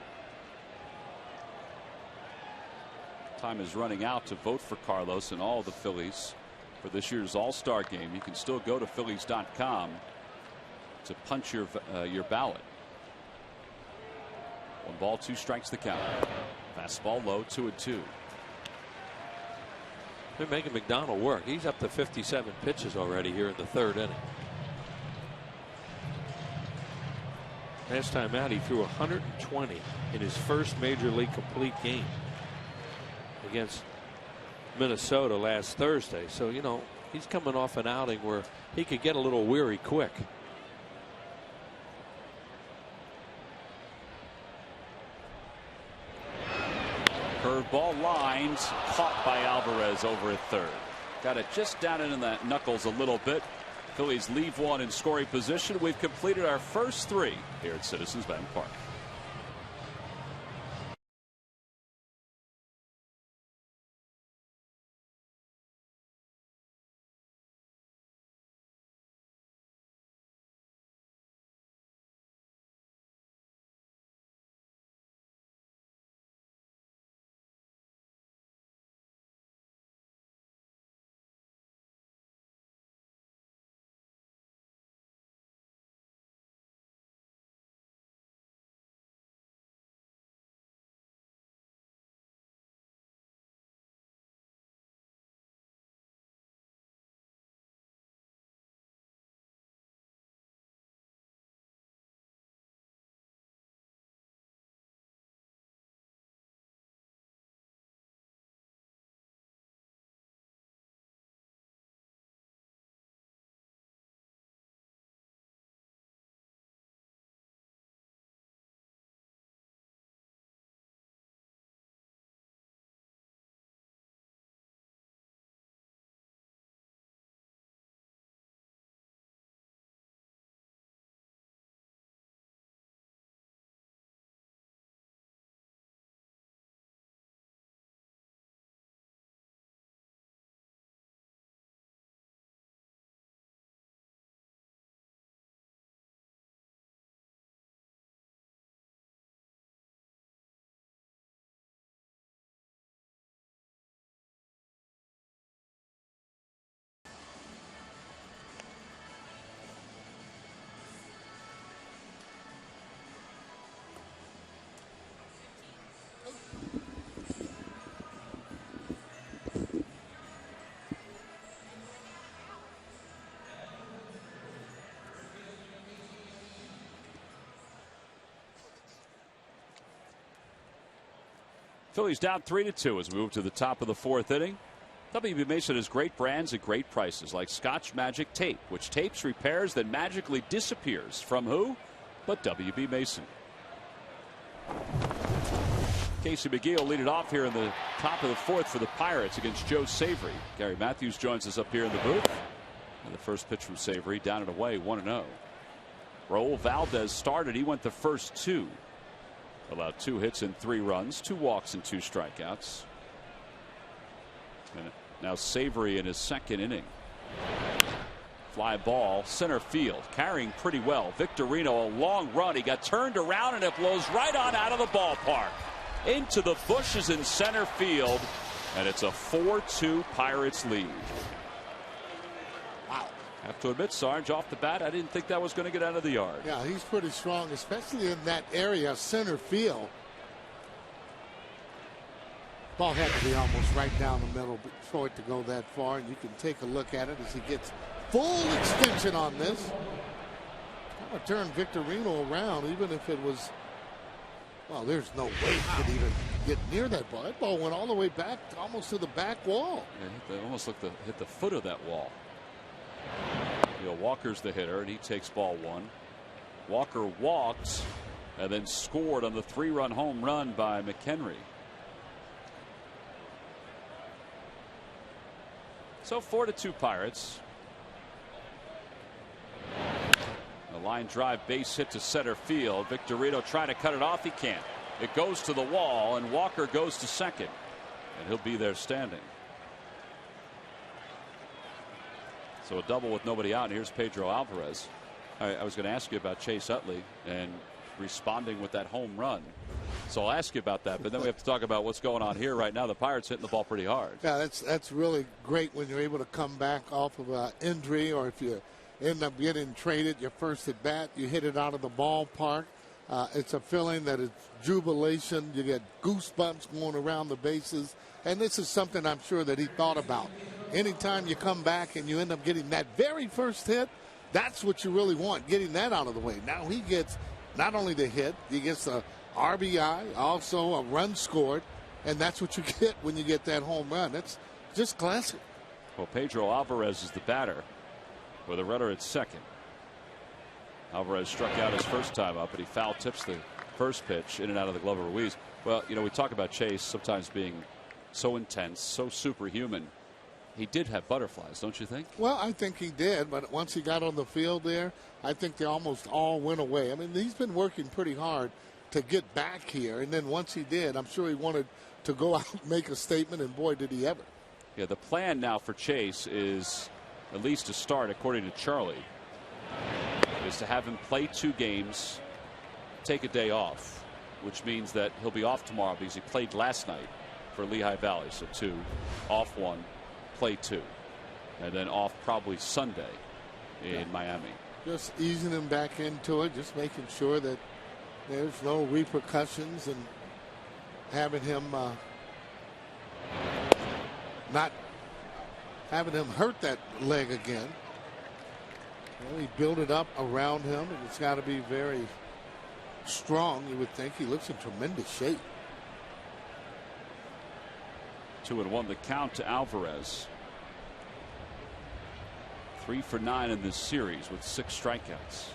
Time is running out to vote for Carlos and all the Phillies for this year's All-Star game. You can still go to Phillies.com to punch your ballot. 1 ball, 2 strikes the count. Fastball low, 2-2. They're making McDonald work. He's up to 57 pitches already here in the 3rd inning. Last time out, he threw 120 in his first major league complete game against Minnesota last Thursday. So, you know, he's coming off an outing where he could get a little weary quick. Curveball lines, caught by Alvarez over at third. Got it just down into that knuckles a little bit. Phillies leave one in scoring position. We've completed our first 3 here at Citizens Bank Park. Phillies down 3-2 as we move to the top of the 4th inning. WB Mason has great brands at great prices like Scotch Magic Tape, which tapes repairs then magically disappears. From who? But WB Mason. Casey McGee will lead it off here in the top of the 4th for the Pirates against Joe Savory. Gary Matthews joins us up here in the booth. And the first pitch from Savory down and away, 1-0. Raul Valdez started. He went the first 2. Allowed 2 hits and 3 runs, 2 walks and 2 strikeouts. And now Savory in his 2nd inning. Fly ball, center field, carrying pretty well. Victorino, a long run. He got turned around and it blows right on out of the ballpark. Into the bushes in center field. And it's a 4-2 Pirates lead. Wow. I have to admit, Sarge, off the bat, I didn't think that was going to get out of the yard. Yeah, he's pretty strong, especially in that area, center field. Ball had to be almost right down the middle for it to go that far. And you can take a look at it as he gets full extension on this. Trying to turn Victorino around, even if it was, well, there's no way he could even get near that ball. That ball went all the way back, almost to the back wall. Yeah, it almost looked to hit the foot of that wall. You know, Walker's the hitter, and he takes ball 1. Walker walked and then scored on the 3-run home run by McHenry. So 4-2 Pirates. A line drive base hit to center field. Victorino trying to cut it off. He can't. It goes to the wall, and Walker goes to second. And he'll be there standing. So a double with nobody out. And here's Pedro Alvarez. I was going to ask you about Chase Utley and responding with that home run. So I'll ask you about that, but then we have to talk about what's going on here right now. The Pirates hitting the ball pretty hard. Yeah, that's really great when you're able to come back off of an injury, or if you end up getting traded your first at bat, you hit it out of the ballpark. It's a feeling that it's jubilation. You get goosebumps going around the bases, and this is something I'm sure that he thought about. Anytime you come back and you end up getting that very first hit, that's what you really want, getting that out of the way. Now he gets not only the hit, he gets the RBI, also a run scored, and that's what you get when you get that home run. That's just classic. Well, Pedro Alvarez is the batter with a runner at second. Alvarez struck out his first time up, but he foul tips the first pitch in and out of the glove of Ruiz. Well, you know, we talk about Chase sometimes being so intense, so superhuman. He did have butterflies, don't you think? Well, I think he did, but once he got on the field there, I think they almost all went away. I mean, he's been working pretty hard to get back here, and then once he did, I'm sure he wanted to go out and make a statement, and boy, did he ever. Yeah, the plan now for Chase is, at least to start, according to Charlie, is to have him play 2 games, take a day off, which means that he'll be off tomorrow because he played last night for Lehigh Valley. So 2, off 1, play 2, and then off probably Sunday in Miami. Just easing him back into it, just making sure that there's no repercussions, and having him not having him hurt that leg again. Well, he built it up around him, and it's got to be very strong, you would think. He looks in tremendous shape. 2-1 the count to Alvarez. 3 for 9 in this series with 6 strikeouts.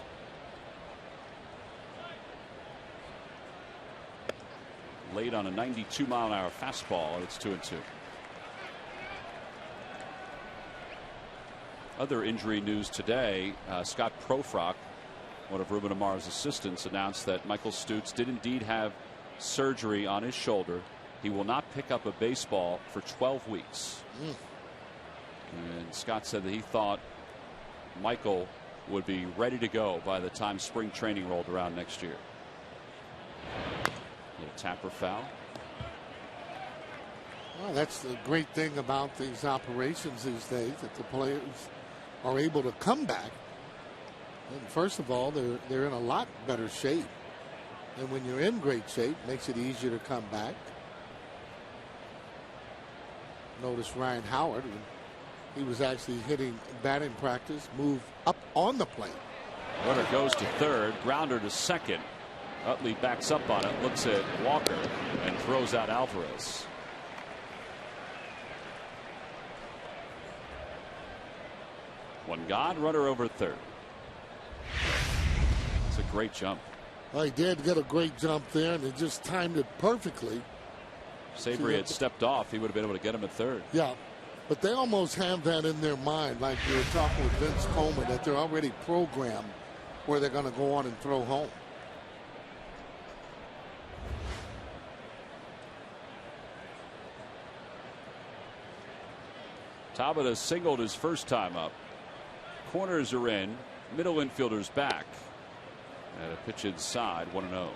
Late on a 92-mile-an-hour fastball, and it's 2-2. Other injury news today, Scott Profrock, one of Ruben Amar's assistants, announced that Michael Stutz did indeed have surgery on his shoulder. He will not pick up a baseball for 12 weeks. And Scott said that he thought Michael would be ready to go by the time spring training rolled around next year. A tapper foul. Well, that's the great thing about these operations these days, that the players are able to come back. And first of all, they're in a lot better shape. And when you're in great shape, it makes it easier to come back. Notice Ryan Howard, when he was actually hitting batting practice, moved up on the plate. Runner goes to third, grounder to second. Utley backs up on it, looks at Walker, and throws out Alvarez. One gone, runner over third. It's a great jump. Well, he did get a great jump there, and he just timed it perfectly. Savory had stepped off. He would have been able to get him at third. Yeah, but they almost have that in their mind, like we were talking with Vince Coleman, that they're already programmed where they're going to go on and throw home. Tabata singled his first time up. Corners are in. Middle infielder's back. And a pitch inside, 1-0.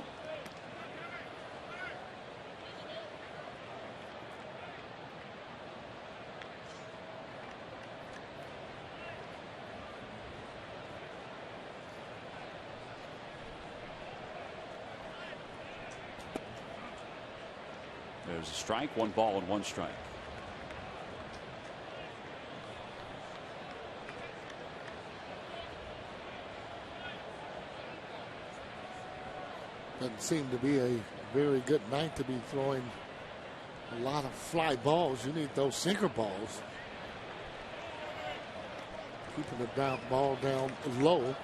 There's a strike, 1 ball and 1 strike. Doesn't seem to be a very good night to be throwing a lot of fly balls. You need those sinker balls. Keeping the ball down low. And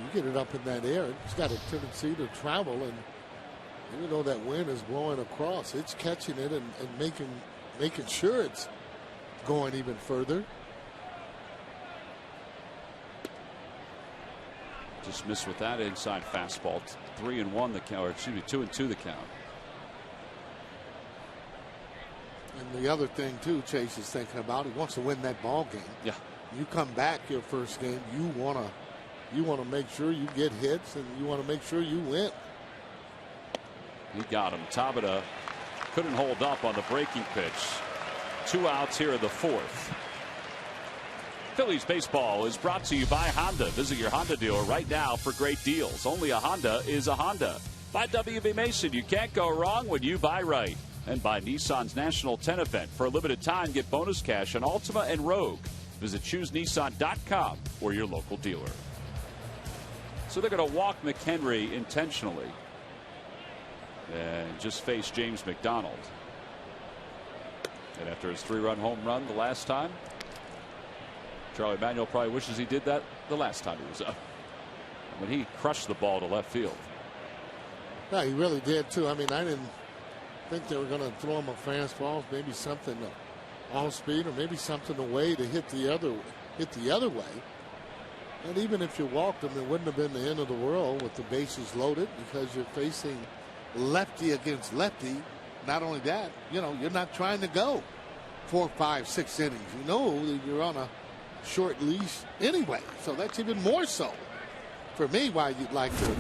you get it up in that air, it's got a tendency to travel, and even though that wind is blowing across, it's catching it and making sure it's going even further. Just missed with that inside fastball. 3-1 the count, or excuse me, 2-2 the count. And the other thing too, Chase is thinking about, he wants to win that ball game. Yeah. You come back your first game, you want to make sure you get hits, and you want to make sure you win. He got him. Tabata couldn't hold up on the breaking pitch. 2 outs here in the 4th. Phillies baseball is brought to you by Honda. Visit your Honda dealer right now for great deals. Only a Honda is a Honda. By W.B. Mason, you can't go wrong when you buy right. And by Nissan's National 10 event. For a limited time, get bonus cash on Altima and Rogue. Visit ChooseNissan.com or your local dealer. So they're going to walk McHenry intentionally and just face James McDonald. And after his 3-run home run the last time, Charlie Manuel probably wishes he did that the last time he was up. When he crushed the ball to left field. Yeah, he really did too. I mean, I didn't think they were going to throw him a fastball, maybe something off speed, or maybe something away to hit the other way. And even if you walked him, it wouldn't have been the end of the world with the bases loaded, because you're facing lefty against lefty. Not only that, you're not trying to go 4, 5, 6 innings. You know that you're on a short leash anyway, so that's even more so for me why you'd like to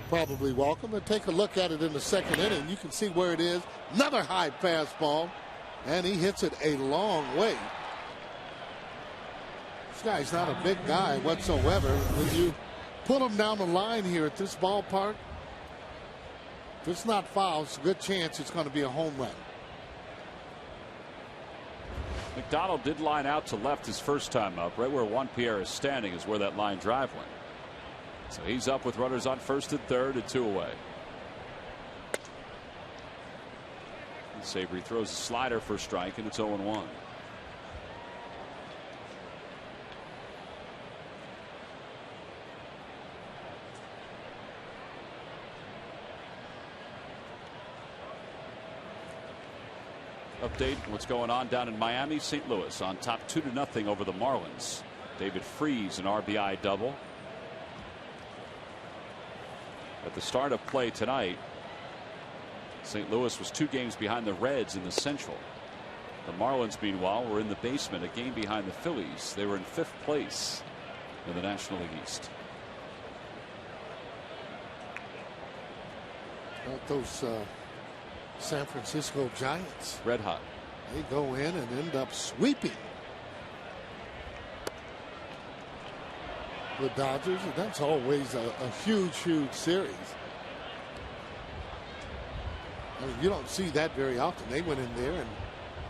probably walk him. And take a look at it in the second inning. You can see where it is. Another high fastball, and he hits it a long way. This guy's not a big guy whatsoever. When you put him down the line here at this ballpark, if it's not foul, it's a good chance it's going to be a home run. McDonald did line out to left his first time up. Right where Juan Pierre is standing is where that line drive went. So he's up with runners on first and third and 2 away. And Sabry throws a slider for a strike, and it's 0-1. Update what's going on down in Miami. St. Louis on top 2-0 over the Marlins. David Freese an RBI double. At the start of play tonight, St. Louis was 2 games behind the Reds in the Central. The Marlins, meanwhile, were in the basement, a game behind the Phillies. They were in 5th place in the National League East. Those San Francisco Giants, red hot. They go in and end up sweeping the Dodgers. That's always a huge series. I mean, you don't see that very often. They went in there and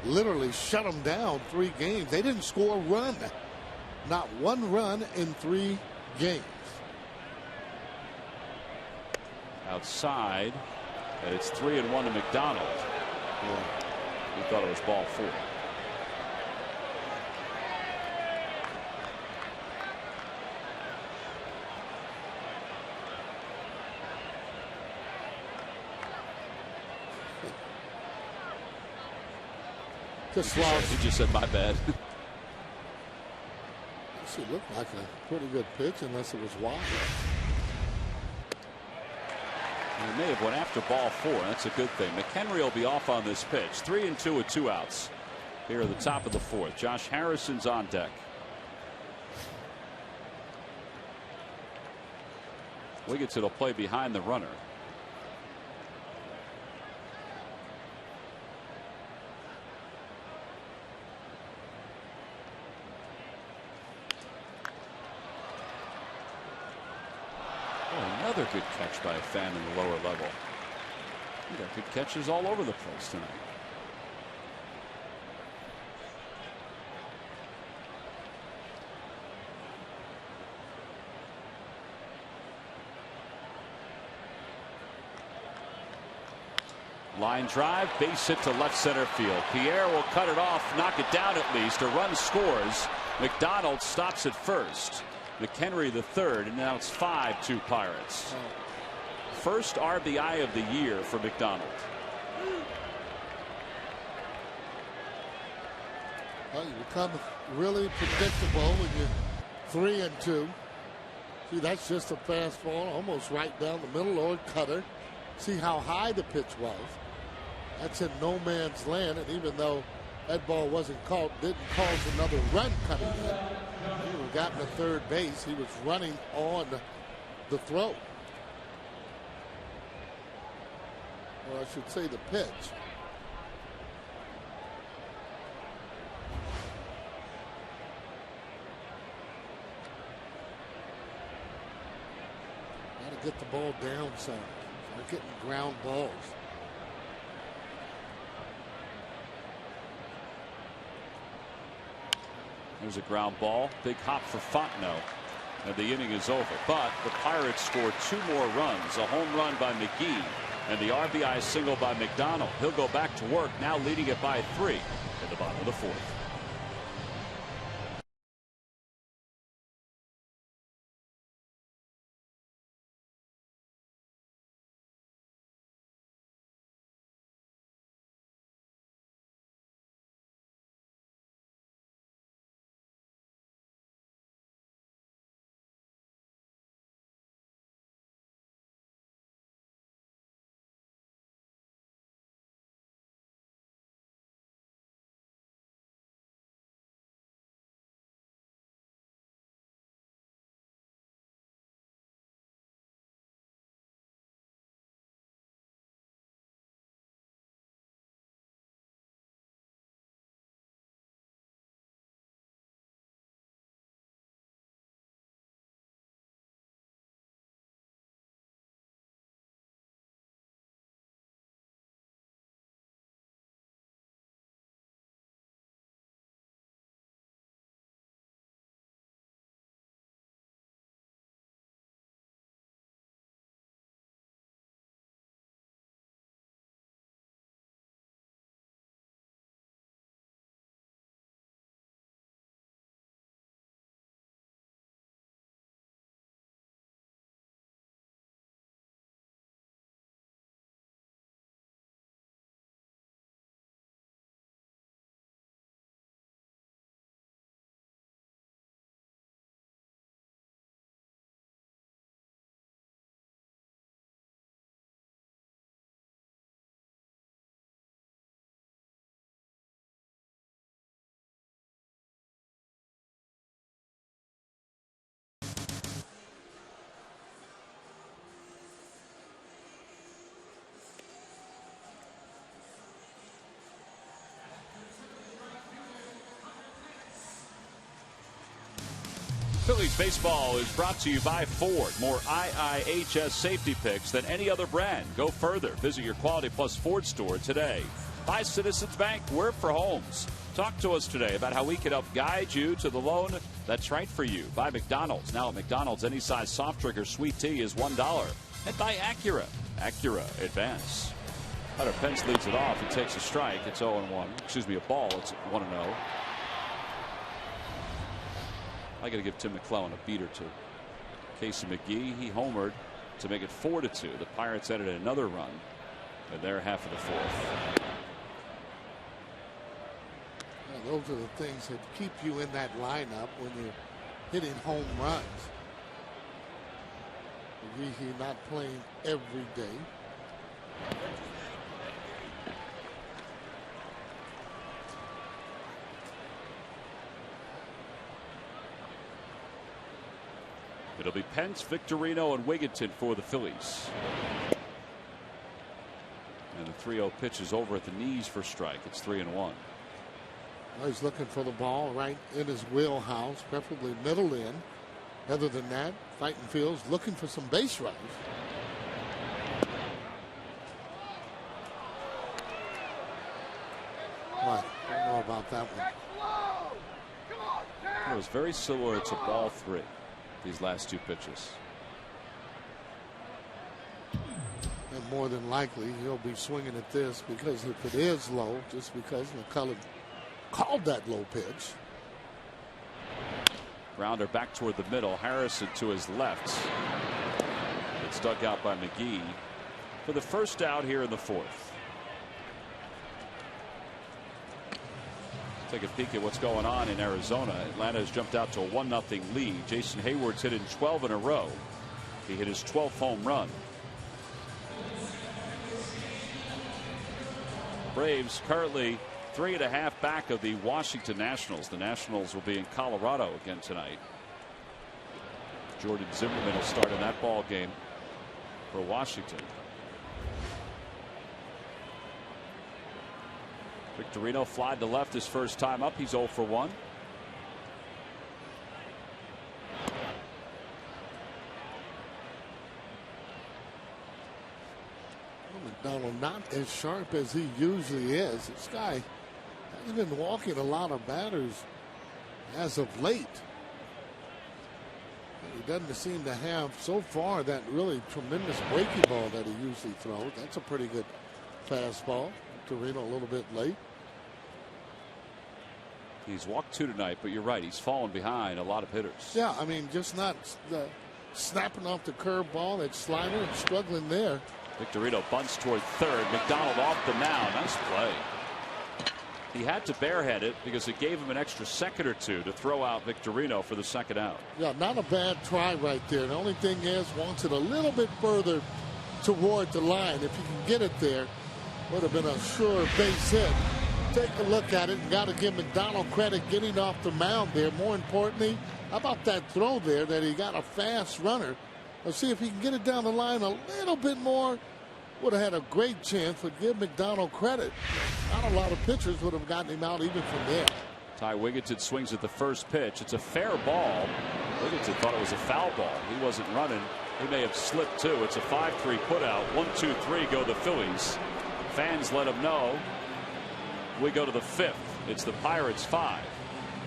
literally shut them down 3 games. They didn't score a run, not 1 run in 3 games. Outside, and it's 3-1 to McDonald. He thought it was ball 4. He just said, my bad. It looked like a pretty good pitch unless it was wide. He may have went after ball 4. That's a good thing. McHenry will be off on this pitch. 3-2 with 2 outs. Here at the top of the 4th. Josh Harrison's on deck. Wiggins will play behind the runner. Another good catch by a fan in the lower level. You got good catches all over the place tonight. Line drive, base hit to left center field. Pierre will cut it off, knock it down at least. A run scores. McDonald stops at first. McHenry the third, and now it's 5-2 Pirates. First RBI of the year for McDonald. Well, you become really predictable when you're 3-2. See, that's just a fastball, almost right down the middle, or cutter. See how high the pitch was. That's in no man's land, and even though that ball wasn't caught, didn't cause another run coming in. He would have gotten to third base. He was running on the throw. Or I should say the pitch. Got to get the ball down some. They're getting ground balls. There's a ground ball. Big hop for Fontenot. and the inning is over. But the Pirates scored 2 more runs, a home run by McGee and the RBI single by McDonald. He'll go back to work, now leading it by 3 in the bottom of the 4th. Phillies baseball is brought to you by Ford. More IIHS safety picks than any other brand. Go further. Visit your Quality Plus Ford store today. By Citizens Bank, we're for homes. Talk to us today about how we can help guide you to the loan that's right for you. By McDonald's. Now at McDonald's, any size soft drink or sweet tea is $1. And by Acura. Acura Advance. Hunter Pence leads it off. He takes a strike. It's 0-1. Excuse me, a ball. It's 1-0. I got to give Tim McClellan a beat or two. Casey McGee, he homered to make it 4-2. The Pirates added another run in their half of the 4th. Yeah, those are the things that keep you in that lineup when you're hitting home runs. McGee not playing every day. It'll be Pence, Victorino, and Wigginton for the Phillies. And the 3-0 pitch is over at the knees for strike. It's 3-1. Well, he's looking for the ball right in his wheelhouse, preferably middle in. Other than that, fighting fields, looking for some base runners. What? I don't know about that one. It was very similar to ball 3. These last 2 pitches. And more than likely he'll be swinging at this, because if it is low, just because McCullough called that low pitch. Grounder back toward the middle. Harrison to his left. It's dug out by McGee for the first out here in the 4th. Take a peek at what's going on in Arizona. Atlanta has jumped out to a 1-0 lead. Jason Hayward's hit in 12 in a row. He hit his 12th home run. Braves currently 3.5 back of the Washington Nationals. The Nationals will be in Colorado again tonight. Jordan Zimmerman will start in that ball game for Washington. Victorino flied to left his first time up. He's 0 for 1. McDonald not as sharp as he usually is. This guy has been walking a lot of batters as of late. He doesn't seem to have so far that really tremendous breaking ball that he usually throws. That's a pretty good fastball. Torino a little bit late. He's walked 2 tonight, but you're right. He's fallen behind a lot of hitters. Yeah, I mean, just not snapping off the curve ball. That slider and struggling there. Victorino bunts toward third. McDonald off the mound. Nice play. He had to barehead it because it gave him an extra second or two to throw out Victorino for the second out. Yeah, not a bad try right there. The only thing is, wants it a little bit further toward the line. If you can get it there, would have been a sure base hit. Take a look at it and got to give McDonald credit getting off the mound there. More importantly, how about that throw there that he got a fast runner? Let's see if he can get it down the line a little bit more. Would have had a great chance, but give McDonald credit. Not a lot of pitchers would have gotten him out even from there. Ty Wigginton swings at the first pitch. It's a fair ball. Wigginton thought it was a foul ball. He wasn't running. He may have slipped too. It's a 5-3 putout. 1-2-3 go the Phillies. Fans let him know. We go to the 5th. It's the Pirates 5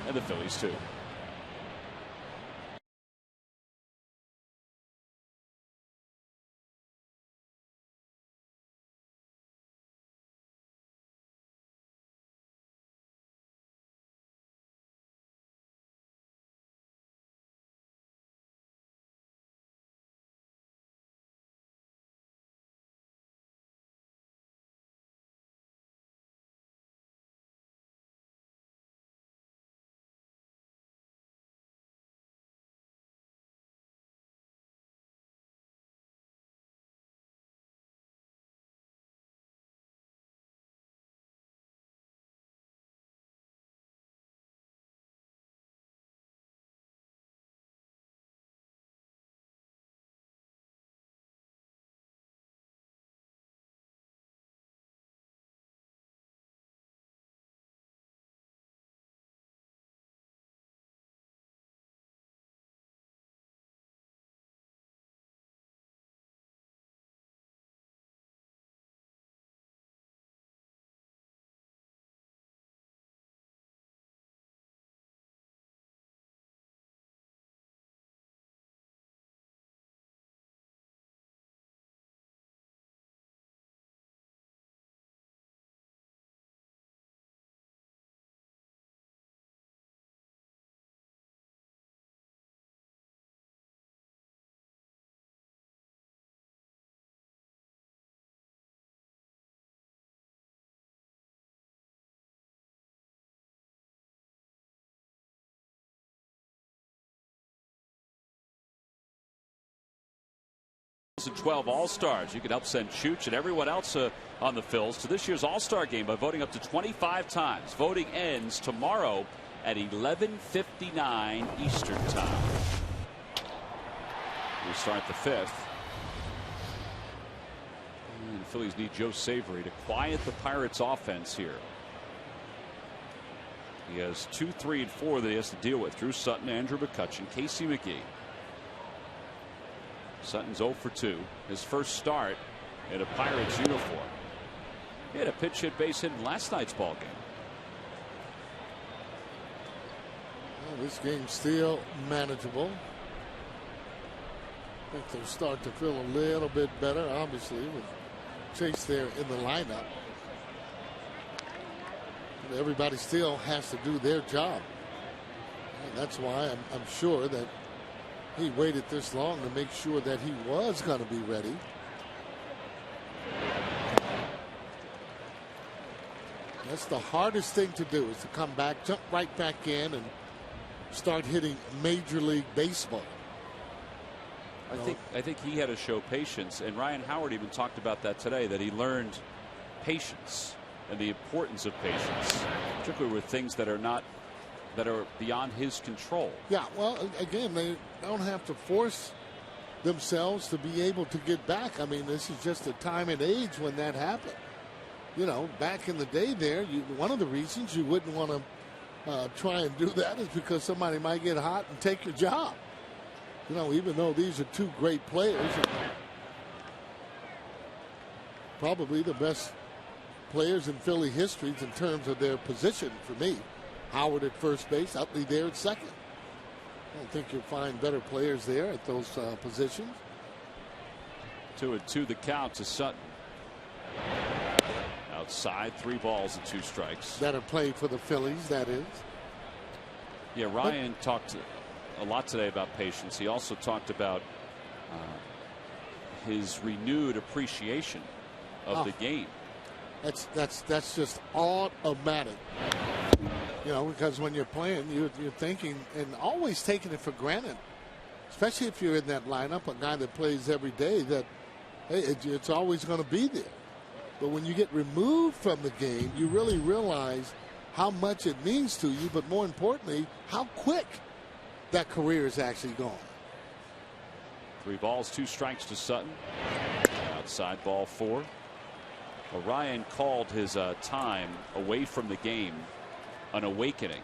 and the Phillies 2. And 12 All-Stars. You can help send Chooch and everyone else on the Phils to this year's All-Star game by voting up to 25 times. Voting ends tomorrow at 11:59 Eastern Time. We start the 5th. And the Phillies need Joe Savory to quiet the Pirates' offense here. He has 2, 3, and 4 that he has to deal with. Drew Sutton, Andrew McCutchen, Casey McGee. Sutton's 0 for 2. His first start in a Pirates uniform. He had a pitch hit base hit in last night's ball game. Well, this game's still manageable. I think they'll start to feel a little bit better, obviously, with Chase there in the lineup. But everybody still has to do their job. And that's why I'm sure that he waited this long to make sure that he was going to be ready. That's the hardest thing to do, is to come back, jump right back in, and start hitting Major League Baseball. I think he had to show patience, and Ryan Howard even talked about that today, that he learned patience and the importance of patience, particularly with things that are beyond his control. Yeah, well, again, they don't have to force themselves to be able to get back. I mean, this is just a time and age when that happened. You know, back in the day there, one of the reasons you wouldn't want to try and do that is because somebody might get hot and take your job. You know, even though these are two great players, probably the best players in Philly history in terms of their position for me. Howard at first base, Utley there at second. I don't think you'll find better players there at those positions. 2-2 the count to Sutton. Outside, 3 balls and 2 strikes. Better play for the Phillies, that is. Yeah, Ryan talked a lot today about patience. He also talked about his renewed appreciation of the game. That's just automatic. You know, because when you're playing, you're thinking and always taking it for granted, especially if you're in that lineup, a guy that plays every day, that hey, it's always going to be there. But when you get removed from the game, you really realize how much it means to you, but more importantly, how quick that career is actually going. 3 balls, 2 strikes to Sutton. Outside, ball 4. Well, Ryan called his time away from the game an awakening.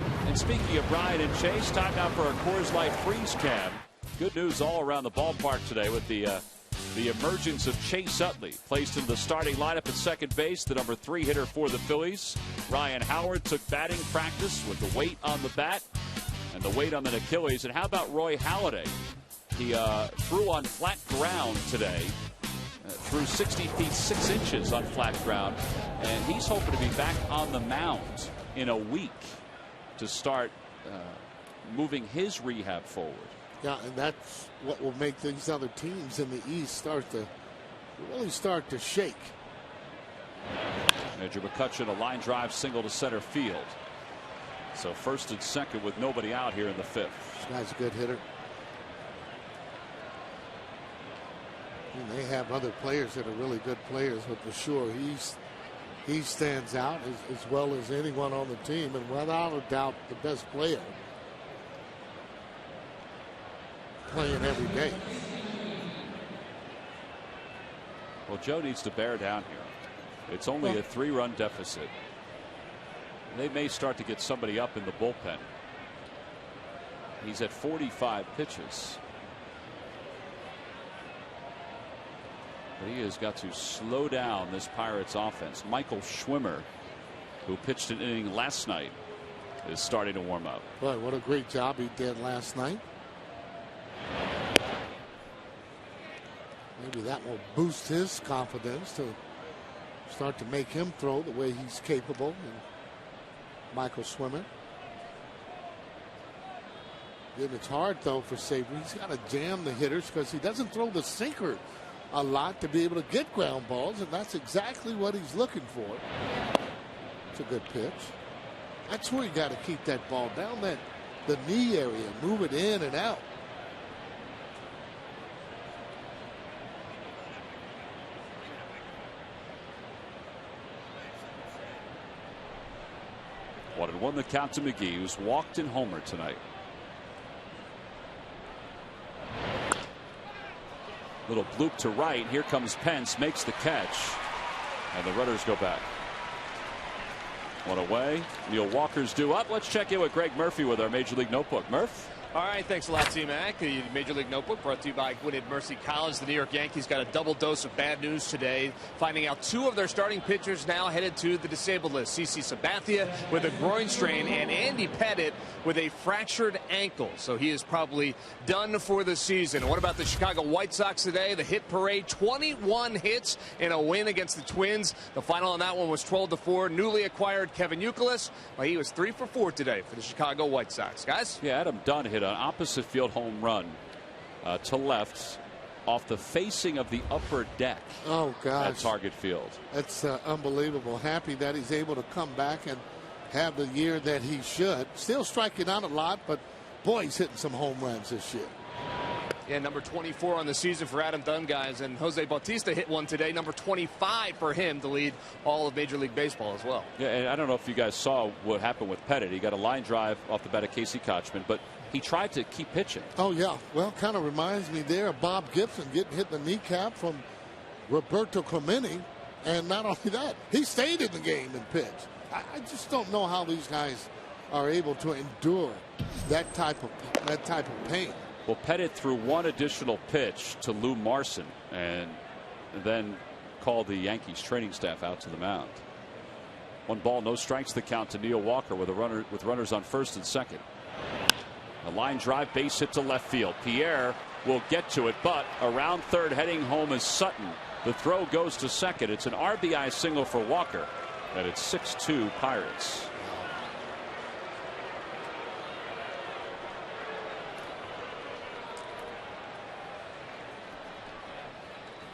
And speaking of Ryan and Chase, time now for a Coors Light freeze cam. Good news all around the ballpark today with the emergence of Chase Utley, placed in the starting lineup at second base, the number 3 hitter for the Phillies. Ryan Howard took batting practice with the weight on the bat and the weight on the Achilles. And how about Roy Halladay? He threw on flat ground today. Threw 60 feet 6 inches on flat ground, and he's hoping to be back on the mound in a week to start moving his rehab forward. Yeah, and that's what will make these other teams in the East really start to shake. Major McCutcheon, a line drive single to center field. So first and second with nobody out here in the 5th. This guy's a good hitter. And they have other players that are really good players, but for sure he stands out as well as anyone on the team, and without a doubt the best player playing every day. Well, Joe needs to bear down here. It's only a 3-run deficit. They may start to get somebody up in the bullpen. He's at 45 pitches. But he has got to slow down this Pirates offense. Michael Schwimmer, who pitched an inning last night, is starting to warm up. Boy, what a great job he did last night. Maybe that will boost his confidence to start to make him throw the way he's capable. And Michael Schwimmer. And it's hard, though, for Savory. He's got to jam the hitters because he doesn't throw the sinker a lot to be able to get ground balls, and that's exactly what he's looking for. It's a good pitch. That's where you got to keep that ball down the knee area, move it in and out. One and one the count to McGee, who's walked and homered tonight. Little bloop to right. Here comes Pence, makes the catch, and the runners go back. One away. Neil Walker's due up. Let's check in with Greg Murphy with our Major League Notebook. Murph? All right, thanks a lot, T-Mac. The Major League Notebook brought to you by Gwinnett Mercy College. The New York Yankees got a double dose of bad news today, finding out 2 of their starting pitchers now headed to the disabled list. CC Sabathia with a groin strain and Andy Pettitte with a fractured ankle. So he is probably done for the season. What about the Chicago White Sox today? The hit parade, 21 hits in a win against the Twins. The final on that one was 12-4. Newly acquired Kevin Youkilis. Well, he was 3 for 4 today for the Chicago White Sox. Guys? Yeah, Adam Dunn hit an opposite field home run to left off the facing of the upper deck. Oh, gosh. At Target Field. That's unbelievable. Happy that he's able to come back and have the year that he should. Still striking out a lot, but boy, he's hitting some home runs this year. Yeah, number 24 on the season for Adam Dunn, guys, and Jose Bautista hit one today, number 25 for him to lead all of Major League Baseball as well. Yeah, and I don't know if you guys saw what happened with Pettitte. He got a line drive off the bat of Casey Kochman, but he tried to keep pitching. Oh, yeah. Well, kind of reminds me there of Bob Gibson getting hit in the kneecap from Roberto Clemente, and not only that, he stayed in the game and pitched. I just don't know how these guys are able to endure that type of pain. Well, Pettitte threw one additional pitch to Lou Marson and then called the Yankees training staff out to the mound. 1 ball, no strikes, the count to Neil Walker with runners on first and second. A line drive, base hit to left field. Pierre will get to it, but around third, heading home is Sutton. The throw goes to second. It's an RBI single for Walker, and it's 6-2 Pirates.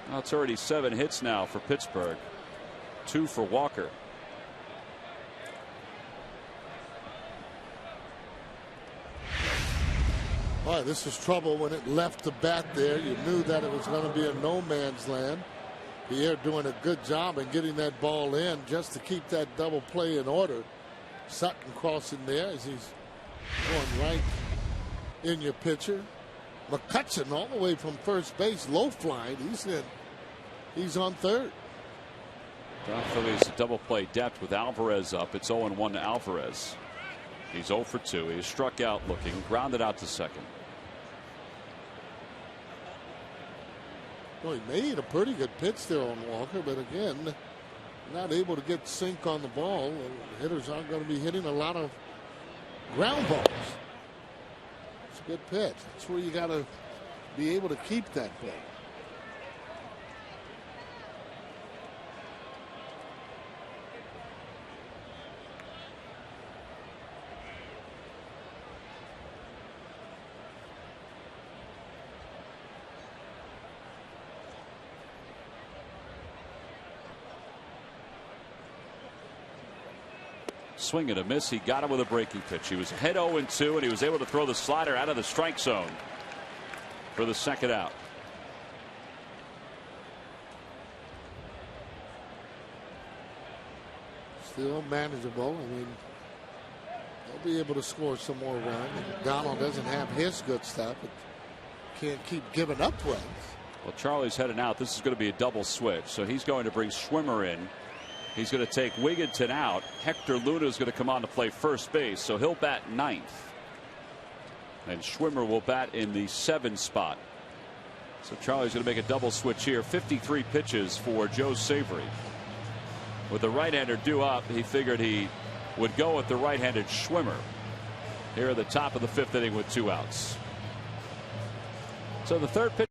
Well, it's already 7 hits now for Pittsburgh, 2 for Walker. Boy, this is trouble when it left the bat there. You knew that it was going to be a no man's land. Pierre doing a good job in getting that ball in just to keep that double play in order. Sutton crossing there as he's going right in your pitcher. McCutcheon all the way from first base, low flying. He's on third. The Phillies double play depth with Alvarez up. It's 0-1 to Alvarez. He's 0 for 2. He struck out looking, grounded out to second. Well, he made a pretty good pitch there on Walker, but again, not able to get sync on the ball. Hitters aren't going to be hitting a lot of ground balls. It's a good pitch. That's where you got to be able to keep that ball. Swing and a miss. He got him with a breaking pitch. He was ahead 0-2, and he was able to throw the slider out of the strike zone for the second out. Still manageable. I mean, they'll be able to score some more runs. Donald doesn't have his good stuff, but can't keep giving up runs. Well, Charlie's heading out. This is going to be a double switch, so he's going to bring Schwimmer in. He's going to take Wigginton out. Hector Luna is going to come on to play first base, so he'll bat 9th. And Schwimmer will bat in the 7 spot. So Charlie's going to make a double switch here. 53 pitches for Joe Savory. With the right-hander due up, he figured he would go with the right-handed Schwimmer here at the top of the 5th inning with 2 outs. So the third pitch.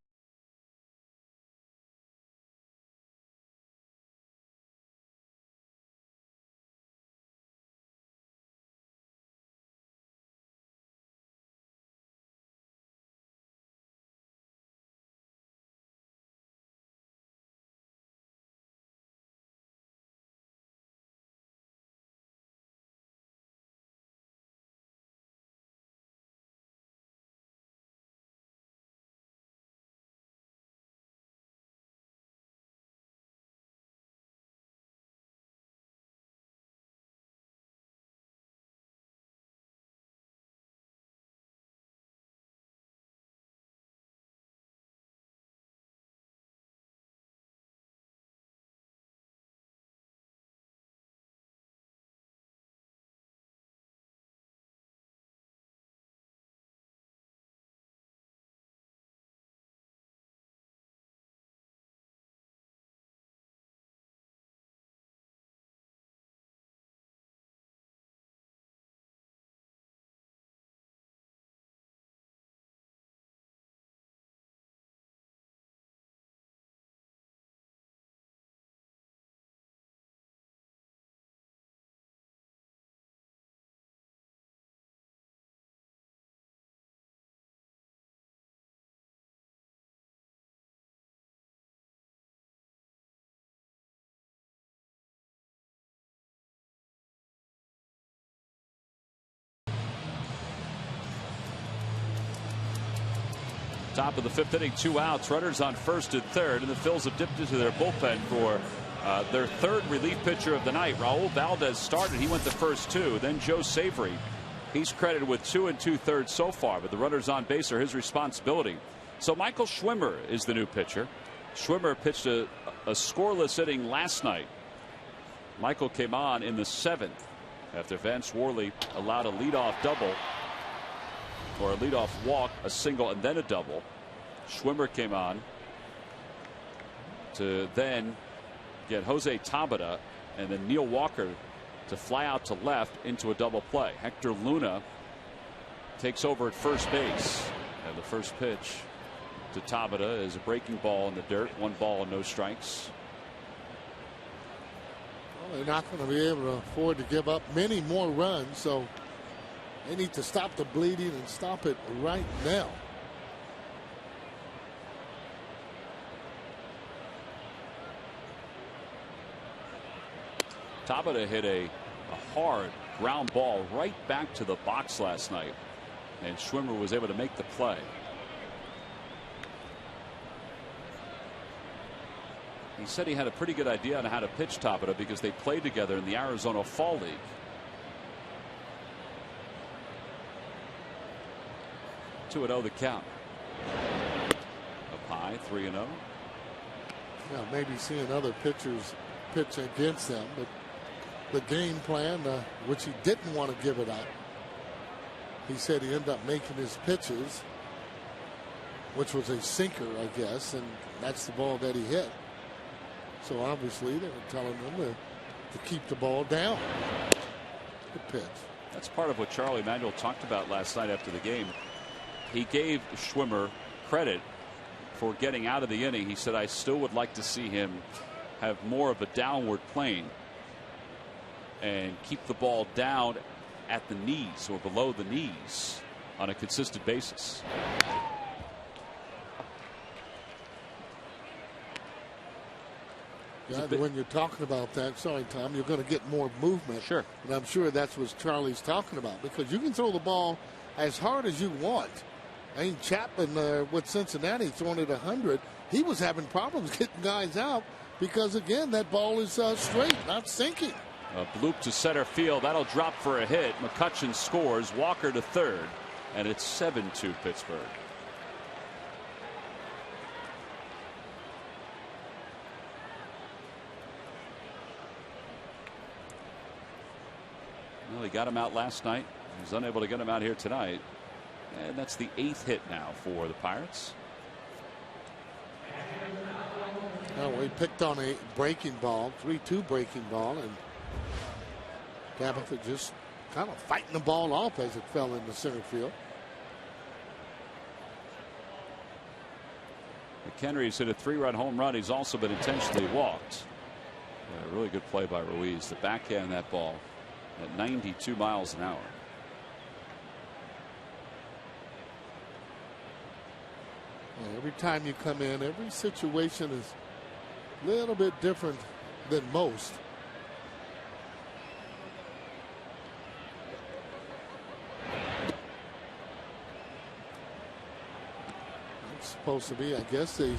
Top of the 5th inning, 2 outs, runners on first and third, and the Phils have dipped into their bullpen for their 3rd relief pitcher of the night. Raul Valdez started. He went the first 2. Then Joe Savory. He's credited with 2 2/3 so far, but the runners on base are his responsibility. So Michael Schwimmer is the new pitcher. Schwimmer pitched a scoreless inning last night. Michael came on in the 7th after Vance Worley allowed a leadoff double, or a leadoff walk, a single, and then a double. Schwimmer came on to then get Jose Tabata and then Neil Walker to fly out to left into a double play. Hector Luna takes over at first base. And the first pitch to Tabata is a breaking ball in the dirt. 1 ball and no strikes. Well, they're not going to be able to afford to give up many more runs, so they need to stop the bleeding and stop it right now. Tabata hit a hard ground ball right back to the box last night, and Schwimmer was able to make the play. He said he had a pretty good idea on how to pitch Tabata because they played together in the Arizona Fall League. Two and 0 the count. Up high, 3-0. Yeah, maybe seeing other pitchers pitch against them, but the game plan, which he didn't want to give it up, he said he ended up making his pitches, which was a sinker, I guess, and that's the ball that he hit. So obviously they were telling him to keep the ball down. Good pitch. That's part of what Charlie Manuel talked about last night after the game. He gave Schwimmer credit for getting out of the inning. He said, I still would like to see him have more of a downward plane and keep the ball down at the knees or below the knees on a consistent basis. Yeah, when you're talking about that, sorry, Tom, you're going to get more movement. Sure. And I'm sure that's what Charlie's talking about, because you can throw the ball as hard as you want. I mean, Chapman with Cincinnati throwing it 100, he was having problems getting guys out because, again, that ball is straight, not sinking. A bloop to center field. That'll drop for a hit. McCutchen scores. Walker to third. And it's 7-2 Pittsburgh. Well, he got him out last night. He was unable to get him out here tonight. And that's the 8th hit now for the Pirates. Well, we picked on a breaking ball, 3-2 breaking ball, and Tabitha just kind of fighting the ball off as it fell into center field. McHenry's hit a 3-run home run. He's also been intentionally walked. Yeah, a really good play by Ruiz. The backhand of that ball at 92 miles an hour. Well, every time you come in, every situation is a little bit different than most. Supposed to be, I guess, I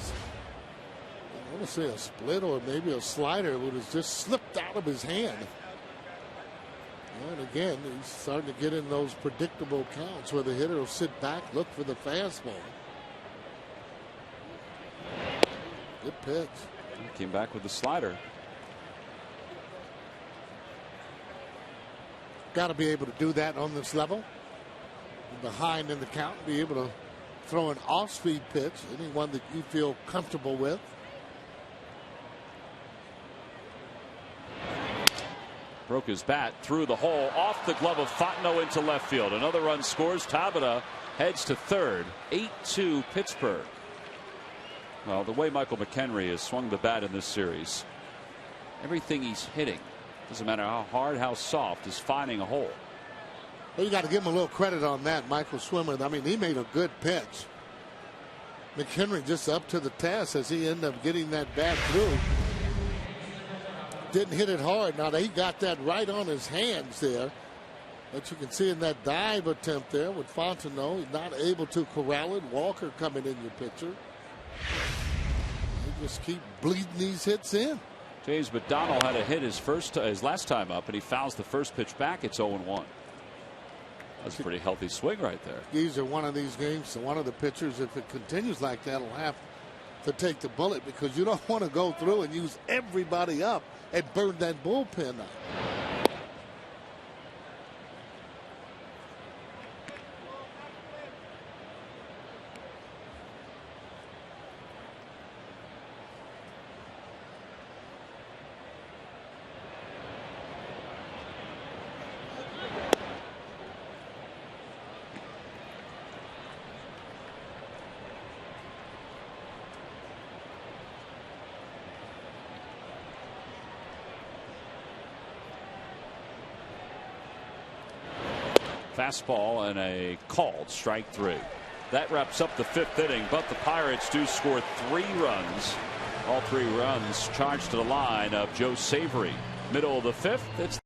want to say a split or maybe a slider would have just slipped out of his hand. And again, he's starting to get in those predictable counts where the hitter will sit back, look for the fastball. Good pitch. He came back with the slider. Got to be able to do that on this level. Behind in the count, be able to throw an off-speed pitch, anyone that you feel comfortable with. Broke his bat through the hole, off the glove of Fontenot into left field. Another run scores. Tabata heads to third. 8-2 Pittsburgh. Well, the way Michael McHenry has swung the bat in this series, everything he's hitting, doesn't matter how hard, how soft, is finding a hole. Well, you got to give him a little credit on that, Michael Schwimmer. I mean, he made a good pitch. McHenry just up to the task as he ended up getting that bat through. Didn't hit it hard. Now, he got that right on his hands there. But you can see in that dive attempt there with Fontenot, he's not able to corral it. Walker coming in your pitcher. They just keep bleeding these hits in. James McDonald had a hit his last time up, and he fouls the first pitch back. It's 0-1. That's a pretty healthy swing right there. These are one of these games. So one of the pitchers, if it continues like that, will have to take the bullet because you don't want to go through and use everybody up and burn that bullpen up. Fastball and a called strike 3. That wraps up the 5th inning, but the Pirates do score 3 runs. All 3 runs charged to the line of Joe Savory. Middle of the 5th. It's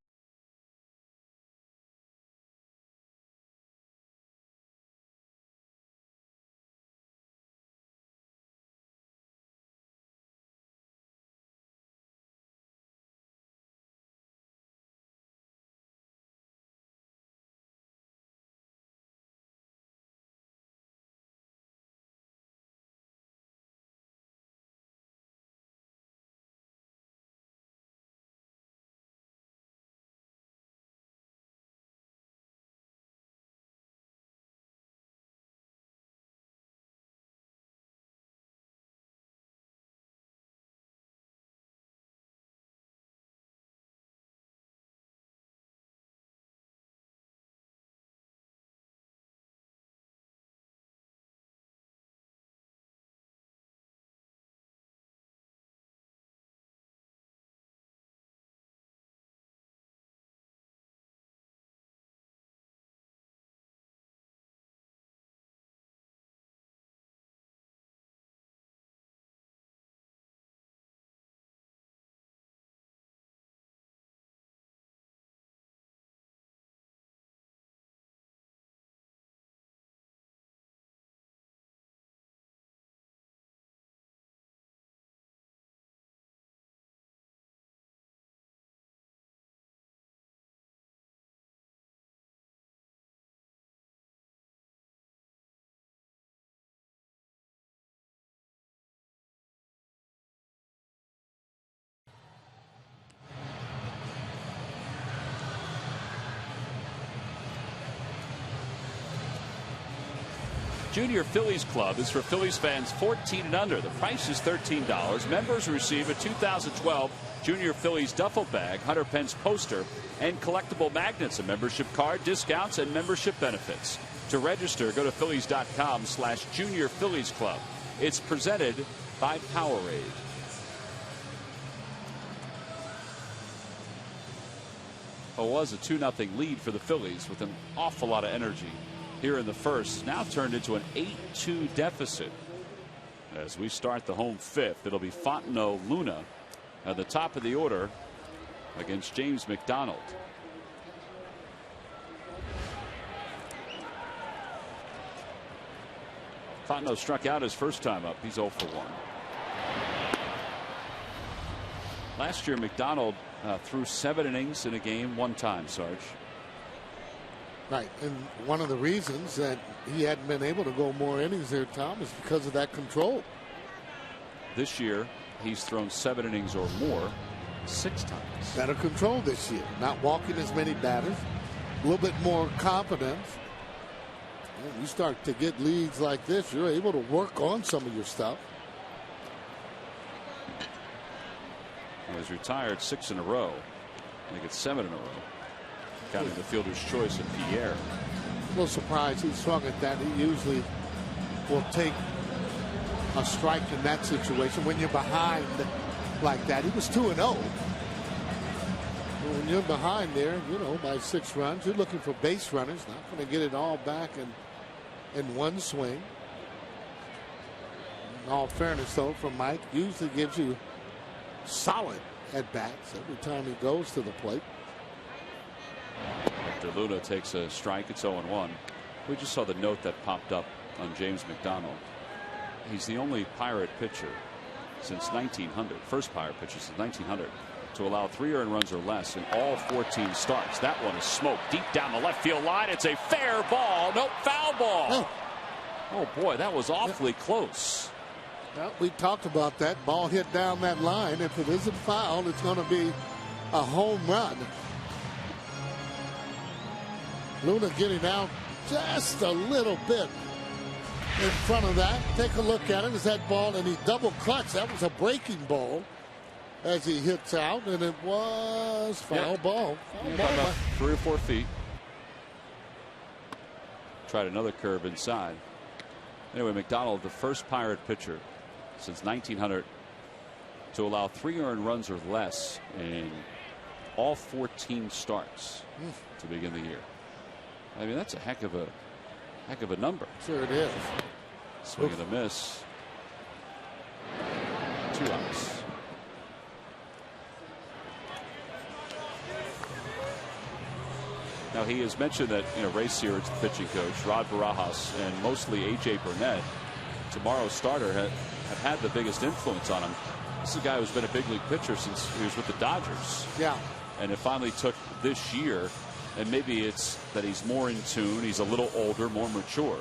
Junior Phillies Club is for Phillies fans 14 and under. The price is $13. Members receive a 2012 Junior Phillies duffel bag, Hunter Pence poster, and collectible magnets, a membership card, discounts, and membership benefits. To register, go to Phillies.com/Junior Phillies Club. It's presented by Powerade. It was a 2-0 lead for the Phillies with an awful lot of energy here in the first. Now turned into an 8-2 deficit. As we start the home 5th, it'll be Fontenot Luna at the top of the order against James McDonald. Fontenot struck out his first time up. He's 0 for 1. Last year, McDonald threw 7 innings in a game 1 time, Sarge. Right, and one of the reasons that he hadn't been able to go more innings there, Tom, is because of that control. This year, he's thrown 7 innings or more 6 times. Better control this year, not walking as many batters, a little bit more confidence. When you start to get leads like this, you're able to work on some of your stuff. He was retired 6 in a row. I think it's 7 in a row, counting the fielder's choice of Pierre. A little surprised he swung at that. He usually will take a strike in that situation when you're behind like that. He was 2-0. When you're behind there, you know, by 6 runs, you're looking for base runners. Not going to get it all back in one swing. In all fairness, though, from Mike, usually gives you solid at bats every time he goes to the plate. After Luna takes a strike, it's 0-1. We just saw the note that popped up on James McDonald. He's the only Pirate pitcher since 1900, first Pirate pitcher since 1900, to allow 3 earned runs or less in all 14 starts. That one is smoked deep down the left field line. It's a fair ball. Nope, foul ball. Oh boy, that was awfully close. Well, we talked about that. Ball hit down that line. If it isn't fouled, it's going to be a home run. Luna getting out just a little bit in front of that. Take a look at it. Is that ball, and he double clutched. That was a breaking ball as he hits out, and it was foul ball. Foul ball. About 3 or 4 feet. Tried another curve inside. Anyway, McDonald, the first Pirate pitcher since 1900 to allow 3 earned runs or less in all 14 starts to begin the year. I mean, that's a heck of a number. Sure it is. Swing and a miss. 2 outs. Now he has mentioned that Ray Searage, the pitching coach, Rod Barajas, and mostly A.J. Burnett, tomorrow's starter, have had the biggest influence on him. This is a guy who's been a big league pitcher since he was with the Dodgers. Yeah. And it finally took this year, and maybe it's that he's more in tune, he's a little older, more mature.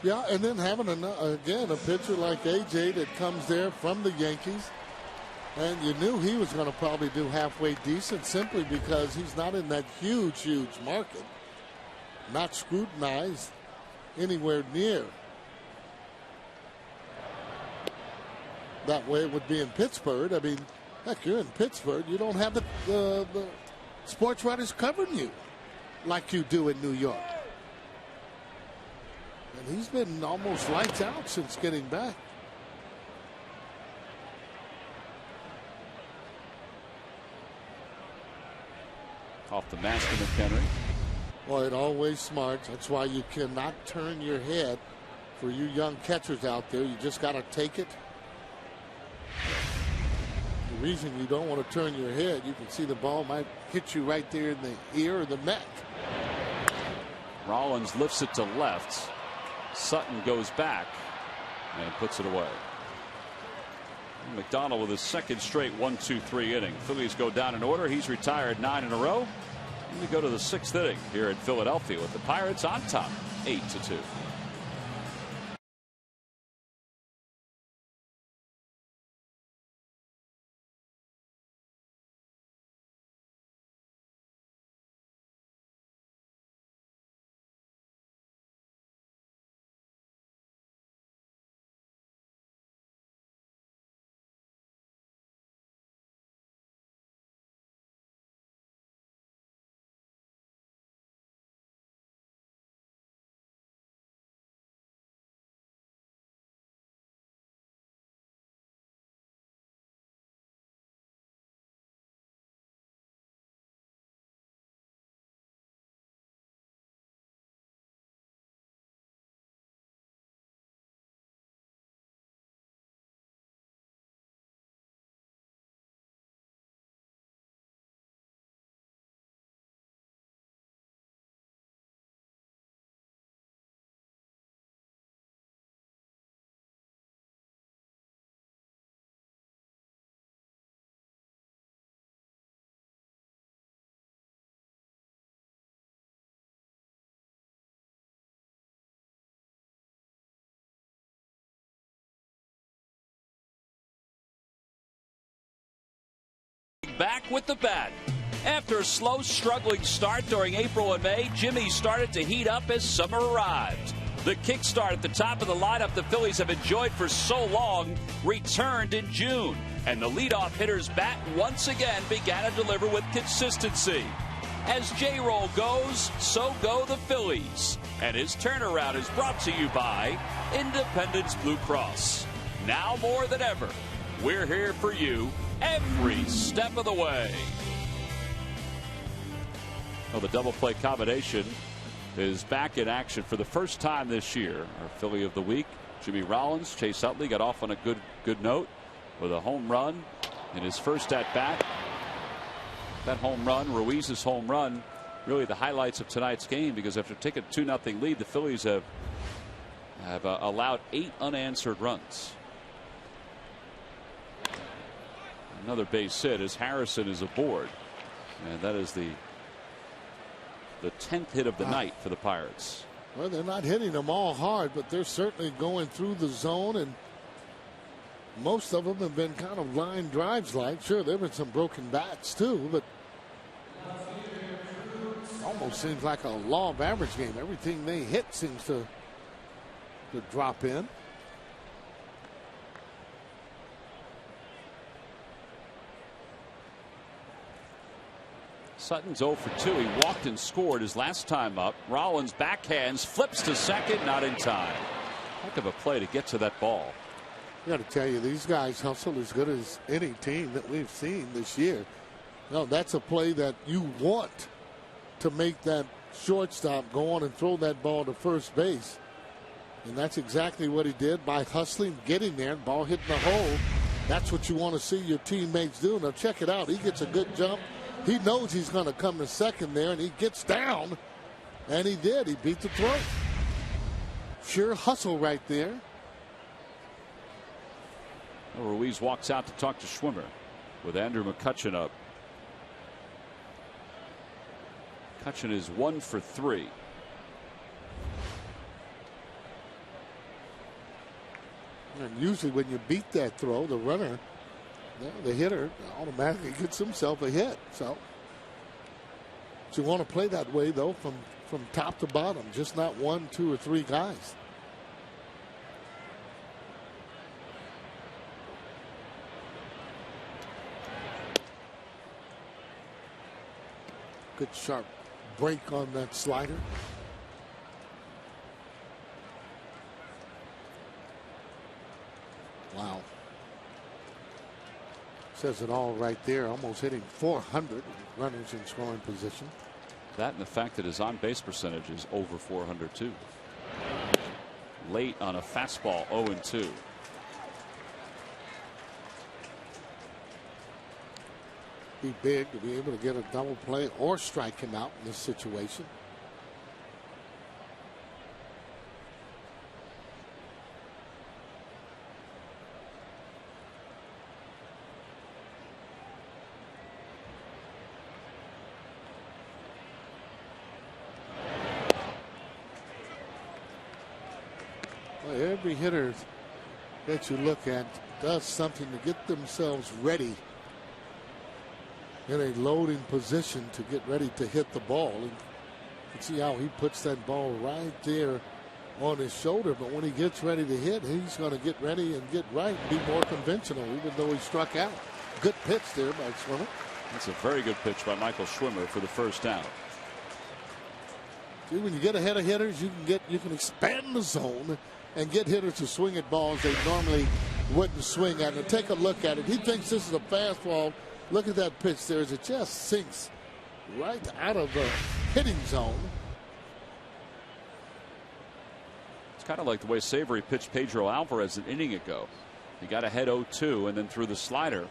Yeah, and then having again a pitcher like A.J. that comes there from the Yankees, and you knew he was going to probably do halfway decent simply because he's not in that huge market, not scrutinized anywhere near that way it would be in Pittsburgh. I mean, heck, you're in Pittsburgh, you don't have the sports writers covering you like you do in New York. And he's been almost lights out since getting back. Off the mask of McHenry. Well, it always smarts. That's why you cannot turn your head. For you young catchers out there, you just got to take it. The reason you don't want to turn your head, you can see the ball might hit you right there in the ear or the neck. Rollins lifts it to left. Sutton goes back and puts it away. McDonald with his second straight 1-2-3 inning. Phillies go down in order. He's retired 9 in a row. And we go to the 6th inning here in Philadelphia with the Pirates on top 8-2. Back with the bat. After a slow, struggling start during April and May, Jimmy started to heat up as summer arrived. The kickstart at the top of the lineup the Phillies have enjoyed for so long returned in June, and the leadoff hitter's bat once again began to deliver with consistency. As J-Roll goes, so go the Phillies. And his turnaround is brought to you by Independence Blue Cross. Now more than ever, we're here for you every step of the way. Well, the double play combination is back in action for the first time this year. Our Philly of the week, Jimmy Rollins. Chase Utley got off on a good note with a home run in his first at bat. That home run, Ruiz's home run, really the highlights of tonight's game, because after taking a 2-0 lead, the Phillies have allowed 8 unanswered runs. Another base hit as Harrison is aboard, and that is the 10th hit of the night for the Pirates. Well, they're not hitting them all hard, but they're certainly going through the zone, and most of them have been kind of line drives like. Sure, there have been some broken bats too, but it almost seems like a law of average game. Everything they hit seems to drop in. Sutton's 0 for 2. He walked and scored his last time up. Rollins backhands, flips to second, not in time. Heck of a play to get to that ball. I got to tell you, these guys hustle as good as any team that we've seen this year. No, that's a play that you want to make that shortstop, go on and throw that ball to first base. And that's exactly what he did by hustling, getting there, and ball hitting the hole. That's what you want to see your teammates do. Now check it out. He gets a good jump. He knows he's going to come to second there, and he gets down. And he did. He beat the throw. Sure hustle right there. Ruiz walks out to talk to Schwimmer with Andrew McCutchen up. McCutchen is 1 for 3. And usually when you beat that throw, the runner, the hitter, automatically gets himself a hit. So you want to play that way, though, from top to bottom, just not 1, 2, or 3 guys. Good sharp break on that slider. Wow. Says it all right there. Almost hitting 400 runners in scoring position. That and the fact that his on-base percentage is over 400 too. Late on a fastball, 0-2. Be big to be able to get a double play or strike him out in this situation. Every hitter that you look at does something to get themselves ready in a loading position to get ready to hit the ball. And you can see how he puts that ball right there on his shoulder. But when he gets ready to hit, he's going to get ready and get right and be more conventional, even though he struck out. Good pitch there by Schwimmer. That's a very good pitch by Michael Schwimmer for the first down. See, when you get ahead of hitters, you can expand the zone and get hitters to swing at balls they normally wouldn't swing at. And take a look at it. He thinks this is a fastball. Look at that pitch there as it just sinks right out of the hitting zone. It's kind of like the way Savory pitched Pedro Alvarez an inning ago. He got ahead 0-2 and then threw the slider,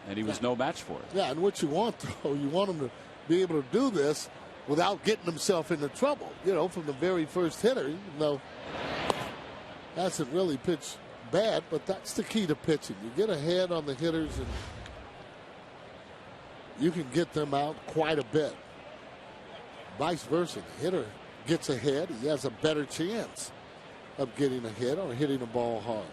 and he was no match for it. Yeah, and what you want, though, you want him to be able to do this without getting himself into trouble, from the very first hitter, even though hasn't really pitched bad, but that's the key to pitching. You get ahead on the hitters and you can get them out quite a bit. Vice versa, the hitter gets ahead, he has a better chance of getting a hit or hitting the ball hard.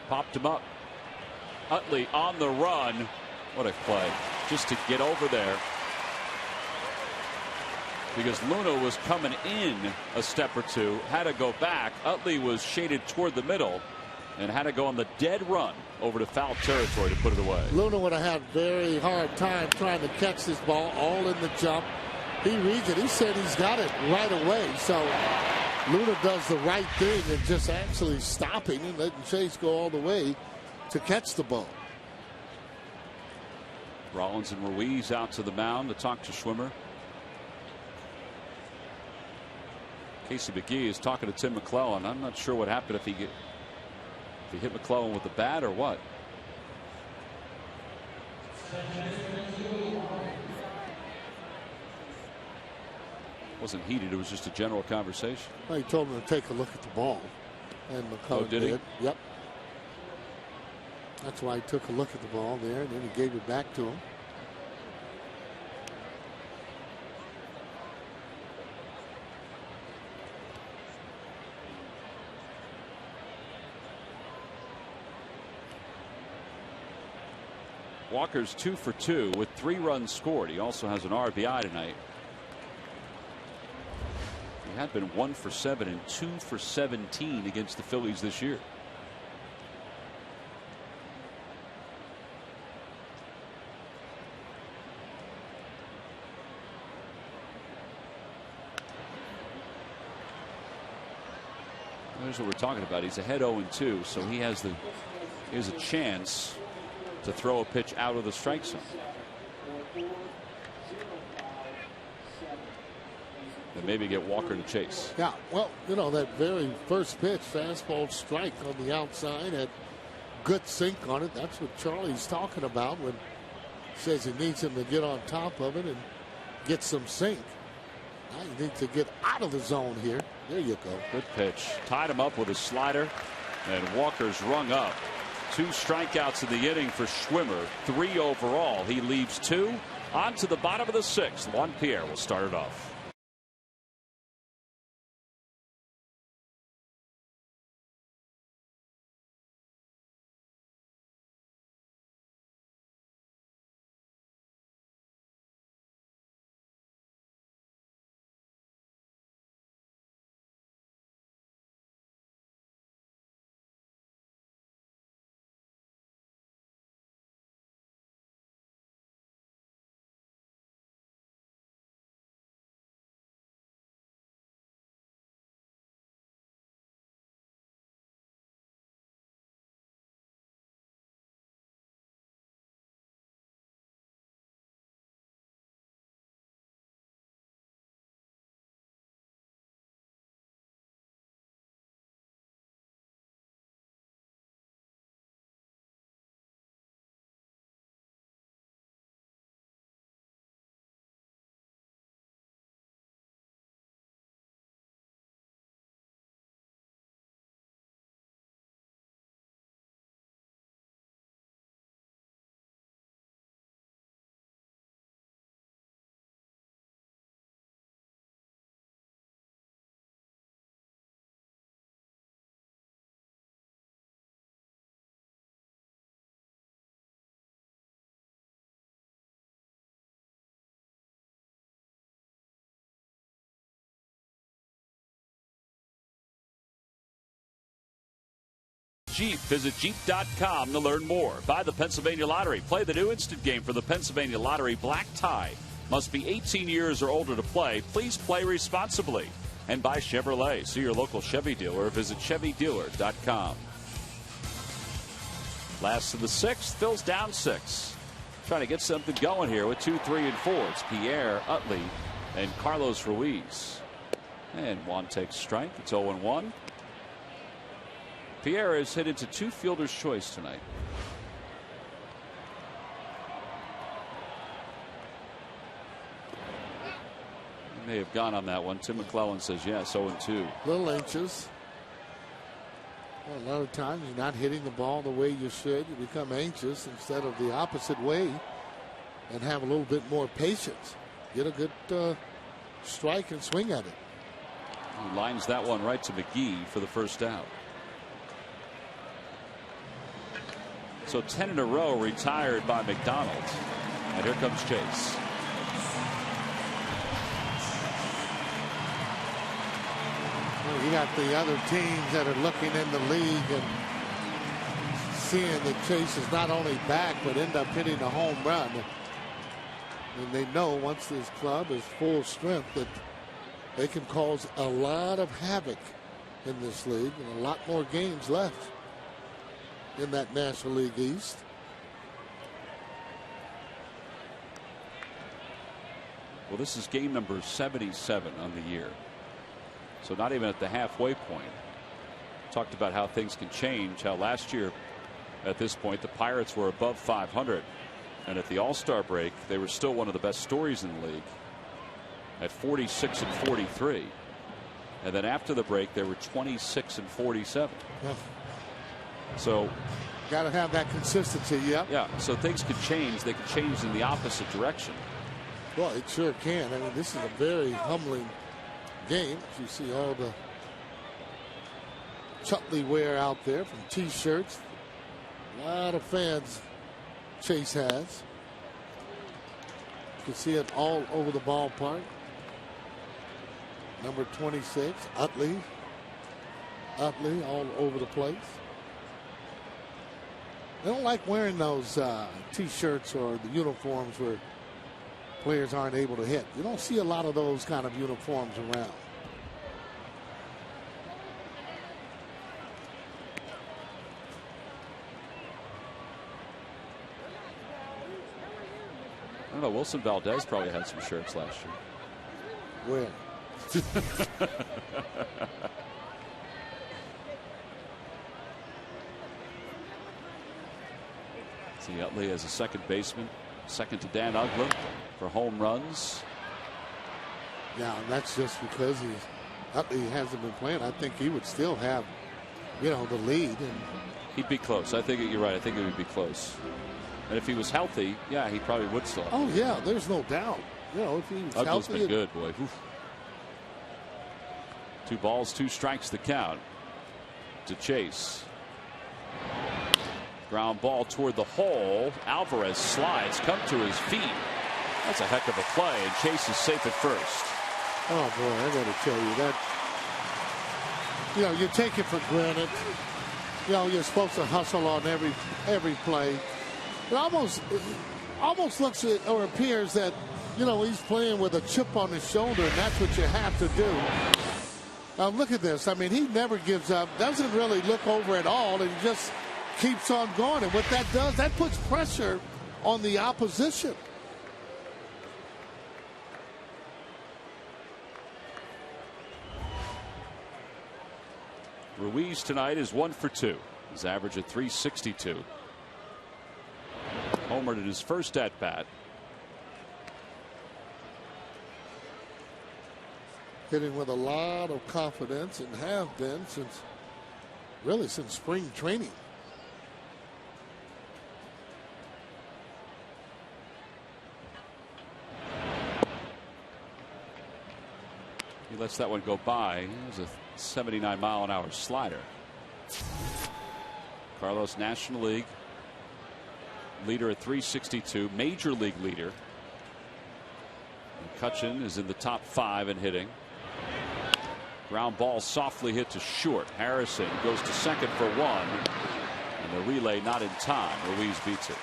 Popped him up. Utley on the run. What a play. Just to get over there. Because Luna was coming in a step or two. Had to go back. Utley was shaded toward the middle and had to go on the dead run over to foul territory to put it away. Luna would have had a very hard time trying to catch this ball all in the jump. He reads it. He said he's got it right away. So Luna does the right thing and just actually stopping and letting Chase go all the way to catch the ball. Rollins and Ruiz out to the mound to talk to Schwimmer. Casey McGee is talking to Tim McClellan. I'm not sure what happened if he hit McClellan with the bat or what. Wasn't heated. It was just a general conversation. Well, he told him to take a look at the ball, and McClellan did he? Yep. That's why he took a look at the ball there, and then he gave it back to him. Walker's 2 for 2 with 3 runs scored. He also has an RBI tonight. He had been 1 for 7 and 2 for 17 against the Phillies this year. Here's what we're talking about. He's ahead 0-2, so he has a chance to throw a pitch out of the strike zone. And maybe get Walker to chase. Yeah, well, you know, that very first pitch, fastball strike on the outside, had good sink on it. That's what Charlie's talking about when he says he needs him to get on top of it and get some sink. Now you need to get out of the zone here. There you go. Good pitch. Tied him up with a slider, and Walker's rung up. 2 strikeouts in the inning for Schwimmer. 3 overall. He leaves 2. On to the bottom of the 6th. Juan Pierre will start it off. Jeep. Visit Jeep.com to learn more. Buy the Pennsylvania Lottery. Play the new instant game for the Pennsylvania Lottery Black Tie. Must be 18 years or older to play. Please play responsibly. And buy Chevrolet. See your local Chevy dealer or visit ChevyDealer.com. Last of the 6th. Phil's down 6. Trying to get something going here with 2, 3, and 4. It's Pierre, Utley, and Carlos Ruiz. And Juan takes strike. It's 0-1. Pierre is hit into 2 fielders' choice tonight. He may have gone on that one. Tim McClellan says yes, 0-2. A little anxious. Well, a lot of times you're not hitting the ball the way you should. You become anxious instead of the opposite way and have a little bit more patience. Get a good strike and swing at it. He lines that one right to McGee for the first out. So 10 in a row retired by McDonald. And here comes Chase. Well, you got the other teams that are looking in the league and seeing that Chase is not only back but end up hitting a home run. And they know once this club is full strength that they can cause a lot of havoc in this league and a lot more games left in that National League East. Well, this is game number 77 on the year. So not even at the halfway point. Talked about how things can change, how last year at this point the Pirates were above 500. And at the All-Star break, they were still one of the best stories in the league at 46 and 43. And then after the break, they were 26 and 47. Yeah. So got to have that consistency. Yep. Yeah. So things could change. They could change in the opposite direction. Well, it sure can. I mean, this is a very humbling game. You see all the Utley wear out there from T-shirts. A lot of fans Chase has. You can see it all over the ballpark. Number 26, Utley. Utley all over the place. They don't like wearing those T-shirts or the uniforms where players aren't able to hit. You don't see a lot of those kind of uniforms around. I don't know. Wilson Valdez probably had some shirts last year. Where? See Utley as a second baseman, second to Dan Utley for home runs. Yeah, and that's just because Utley hasn't been playing. I think he would still have, the lead. And he'd be close. I think you're right. I think it would be close. And if he was healthy, yeah, he probably would still. Oh yeah, there's no doubt. If he was Utley's healthy, been good, boy. Oof. 2 balls, 2 strikes the count to Chase. Ground ball toward the hole. Alvarez slides, come to his feet. That's a heck of a play, and Chase is safe at first. Oh boy, I got to tell you that. You take it for granted. You're supposed to hustle on every play. It almost looks or appears that he's playing with a chip on his shoulder, and that's what you have to do. Look at this. I mean, he never gives up. Doesn't really look over at all, and just keeps on going. And what that does, that puts pressure on the opposition. Ruiz tonight is 1 for 2. His average at 362. Homered in his first at bat. Hitting with a lot of confidence and have been since spring training. He lets that one go by. It was a 79-mile-an-hour slider. Carlos, National League leader at 362, major league leader. McCutchen is in the top 5 in hitting. Ground ball softly hit to short. Harrison goes to second for 1. And the relay not in time. Ruiz beats it.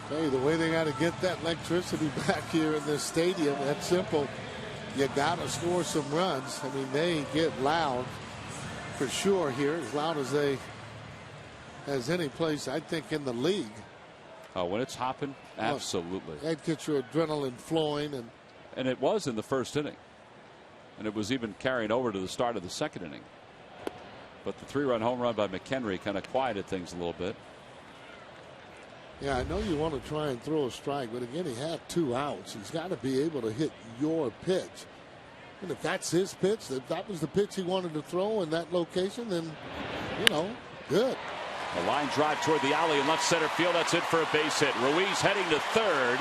Hey, the way they got to get that electricity back here in this stadium, that's simple. You got to score some runs. I mean, they get loud for sure here, as loud as any place, I think, in the league. Oh, when it's hopping, absolutely. That gets your adrenaline flowing. And it was in the first inning. And it was even carrying over to the start of the second inning. But the 3-run home run by McHenry kind of quieted things a little bit. Yeah, I know you want to try and throw a strike, but again, he had 2 outs. He's got to be able to hit your pitch. And if that's his pitch, if that was the pitch he wanted to throw in that location, then, good. A line drive toward the alley in left center field. That's it for a base hit. Ruiz heading to third.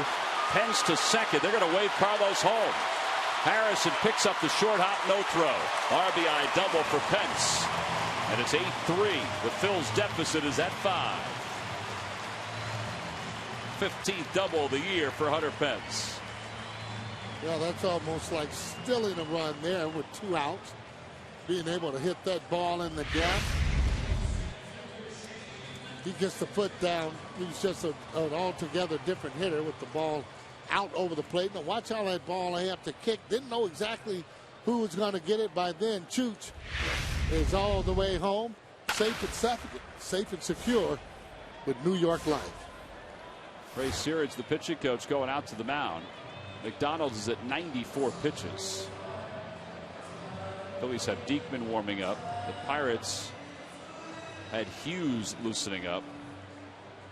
Pence to second. They're going to wave Carlos home. Harrison picks up the short hop, no throw. RBI double for Pence. And it's 8-3. The Phil's deficit is at 5. 15th double of the year for Hunter Pence. Yeah, that's almost like stealing a run there with 2 outs. Being able to hit that ball in the gap. He gets the foot down. He's just an altogether different hitter with the ball out over the plate. Now watch how that ball they have to kick. Didn't know exactly who was going to get it by then. Chooch is all the way home. Safe and secure with New York Life. Ray Searage, the pitching coach, going out to the mound. McDonald's is at 94 pitches. Phillies have Diekman warming up. The Pirates had Hughes loosening up.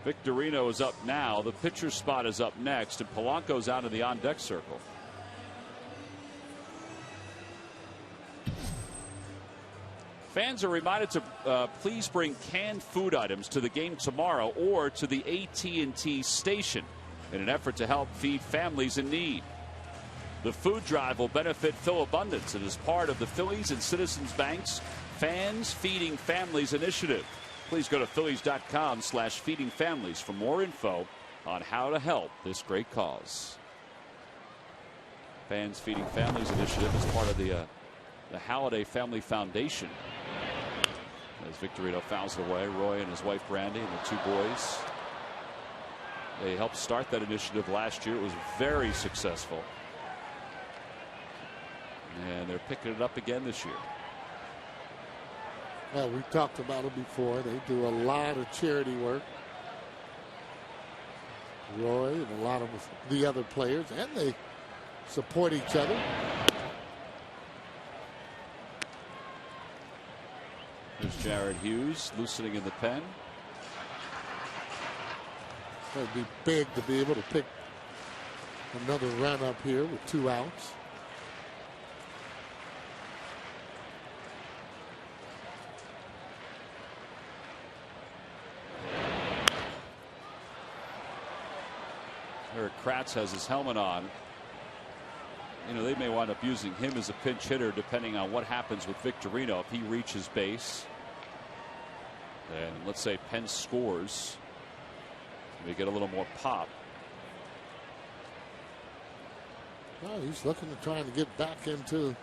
Victorino is up now. The pitcher spot is up next, and Polanco's out in the on-deck circle. Fans are reminded to please bring canned food items to the game tomorrow or to the AT&T station in an effort to help feed families in need. The food drive will benefit Phil Abundance and is part of the Phillies and Citizens Bank's Fans Feeding Families initiative. Please go to Phillies.com/feeding families for more info on how to help this great cause. Fans Feeding Families initiative is part of the Halliday Family Foundation. As Victorino fouls it away, Roy and his wife Brandy and the two boys. They helped start that initiative last year. It was very successful. And they're picking it up again this year. Well, we've talked about it before. They do a lot of charity work. Roy and a lot of the other players, and they support each other. There's Jared Hughes loosening in the pen. It would be big to be able to pick another run up here with 2 outs. Eric Kratz has his helmet on. You know, they may wind up using him as a pinch hitter depending on what happens with Victorino. If he reaches base and let's say Penn scores, we get a little more pop. Well, he's looking to try and get back into,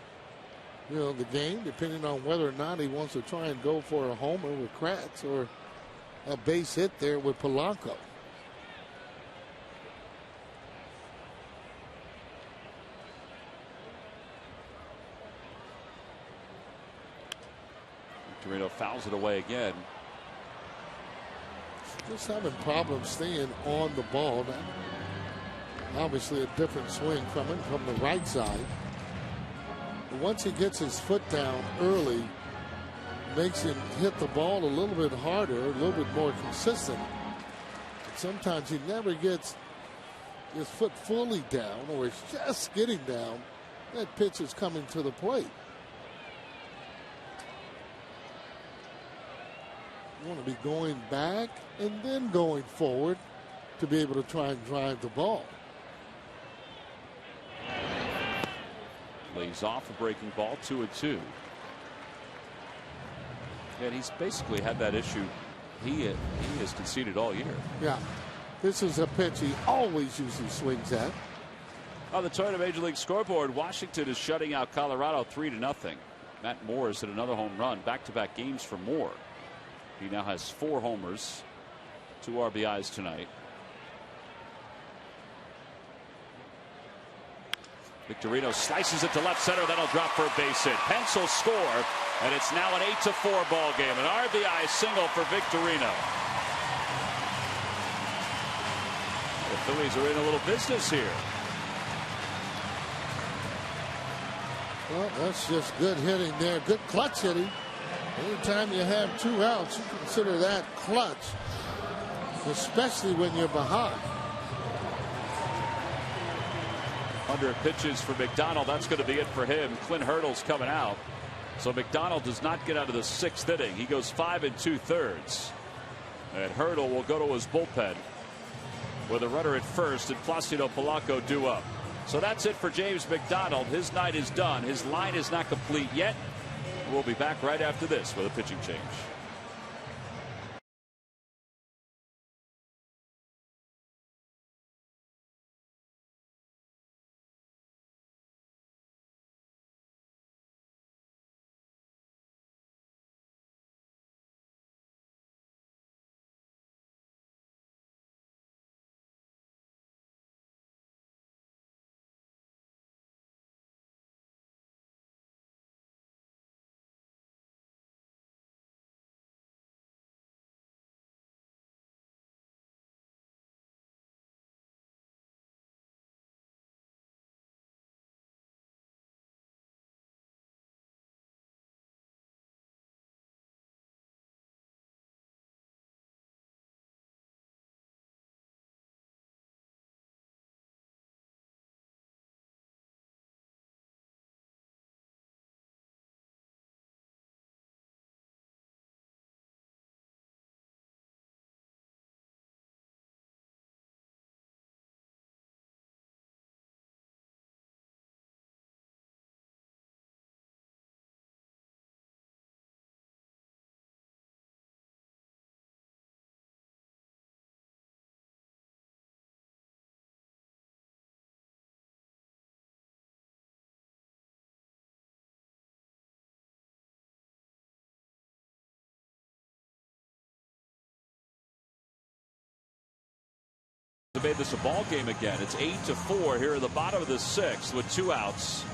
you know, the game, depending on whether or not he wants to try and go for a homer with Kratz or a base hit there with Polanco. Victorino fouls it away again. Just having problems staying on the ball. Now, obviously a different swing from him from the right side. But once he gets his foot down early, makes him hit the ball a little bit harder, a little bit more consistent. But sometimes he never gets his foot fully down, or it's just getting down. That pitch is coming to the plate. You want to be going back and then going forward to be able to try and drive the ball. Lays off a breaking ball, 2-2. And he's basically had that issue he has conceded all year. Yeah, this is a pitch he always usually swings at. On the Toyota Major League scoreboard, Washington is shutting out Colorado 3-0. Matt Moore has hit another home run, back-to-back games for Moore. He now has 4 homers, 2 RBIs tonight. Victorino slices it to left center. That'll drop for a base hit. Pence will score, and it's now an 8-4 ball game. An RBI single for Victorino. The Phillies are in a little business here. Well, that's just good hitting there. Good clutch hitting. Anytime you have 2 outs, you consider that clutch, especially when you're behind. 100 pitches for McDonald. That's going to be it for him. Clint Hurdle's coming out. So McDonald does not get out of the 6th inning. He goes 5 2/3. And Hurdle will go to his bullpen with a runner at first and Placido Polanco due up. So that's it for James McDonald. His night is done. His line is not complete yet. We'll be back right after this with a pitching change. have made this a ball game again. It's 8-4 here in the bottom of the 6th with 2 outs.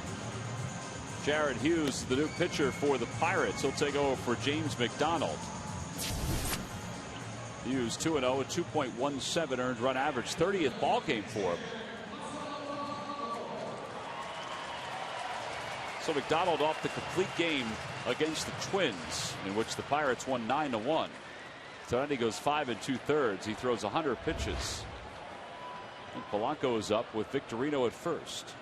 Jared Hughes, the new pitcher for the Pirates. He'll take over for James McDonald. Hughes 2-0 with 2.17 earned run average. 30th ball game for him. So McDonald off the complete game against the Twins, in which the Pirates won 9-1. So then he goes 5 2/3. He throws 100 pitches. And Polanco is up with Victorino at first.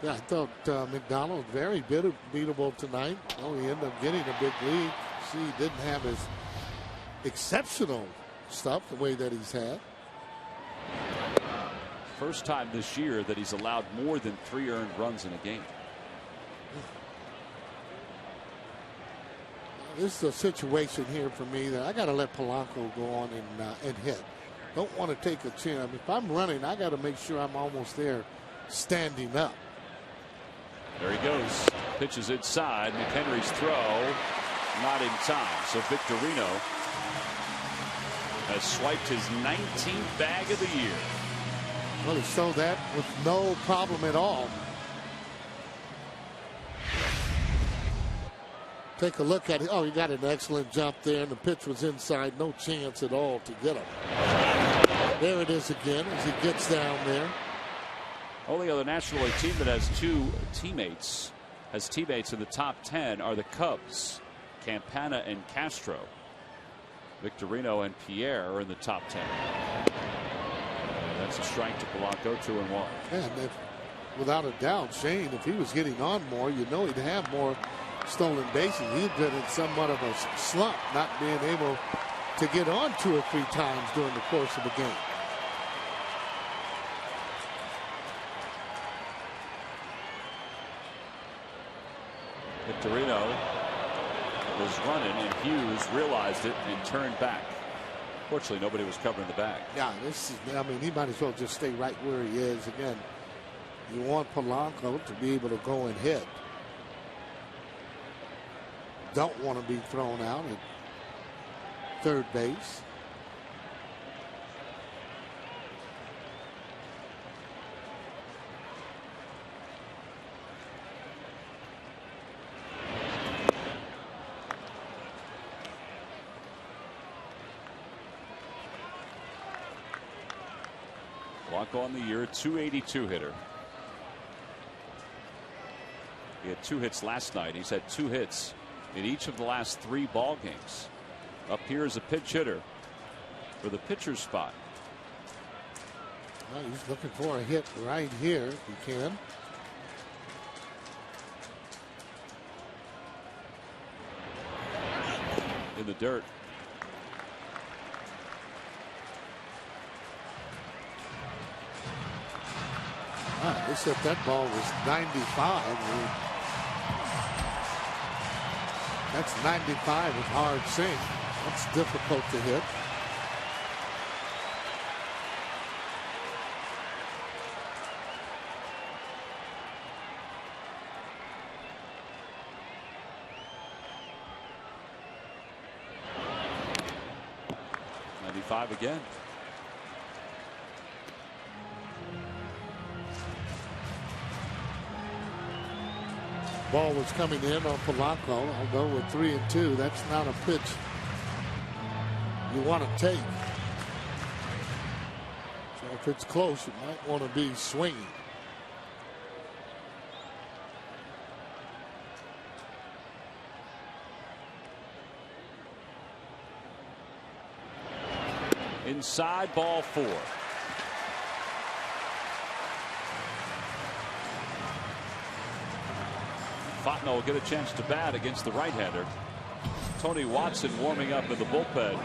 Yeah, I thought McDonald very beatable tonight. Oh, he ended up getting a big lead. See, he didn't have his exceptional stuff the way that he's had. First time this year that he's allowed more than 3 earned runs in a game. This is a situation here for me that I got to let Polanco go on and hit. Don't want to take a chance. I mean, if I'm running, I got to make sure I'm almost there standing up. There he goes. Pitches inside. McHenry's throw not in time. So Victorino has swiped his 19th bag of the year. Well, he showed that with no problem at all. Take a look at it. Oh, he got an excellent jump there, and the pitch was inside. No chance at all to get him. There it is again as he gets down there. Only other National League team that has 2 teammates, in the top 10 are the Cubs. Campana and Castro. Victorino and Pierre are in the top 10. That's a strike to Polanco, 2-1. And without a doubt, Shane, if he was getting on more, you know he'd have more stolen bases. He'd been in somewhat of a slump, not being able to get on 2 or 3 times during the course of the game. Victorino was running, and Hughes realized it and turned back. Fortunately, nobody was covering the bag. Yeah, I mean, he might as well just stay right where he is. Again, you want Polanco to be able to go and hit. Don't want to be thrown out at third base. Polanco on the year, 282 hitter. He had 2 hits last night. He's had 2 hits in each of the last 3 ball games. Up here is a pinch hitter for the pitcher's spot. Well, he's looking for a hit right here if he can. In the dirt. They said that ball was 95. That's 95 with hard sink. That's difficult to hit. Again. Ball was coming in on Polanco. I'll go with 3-2. That's not a pitch you want to take. So if it's close, you might want to be swinging. Inside, ball 4. Fontenot will get a chance to bat against the right-hander. Tony Watson warming up in the bullpen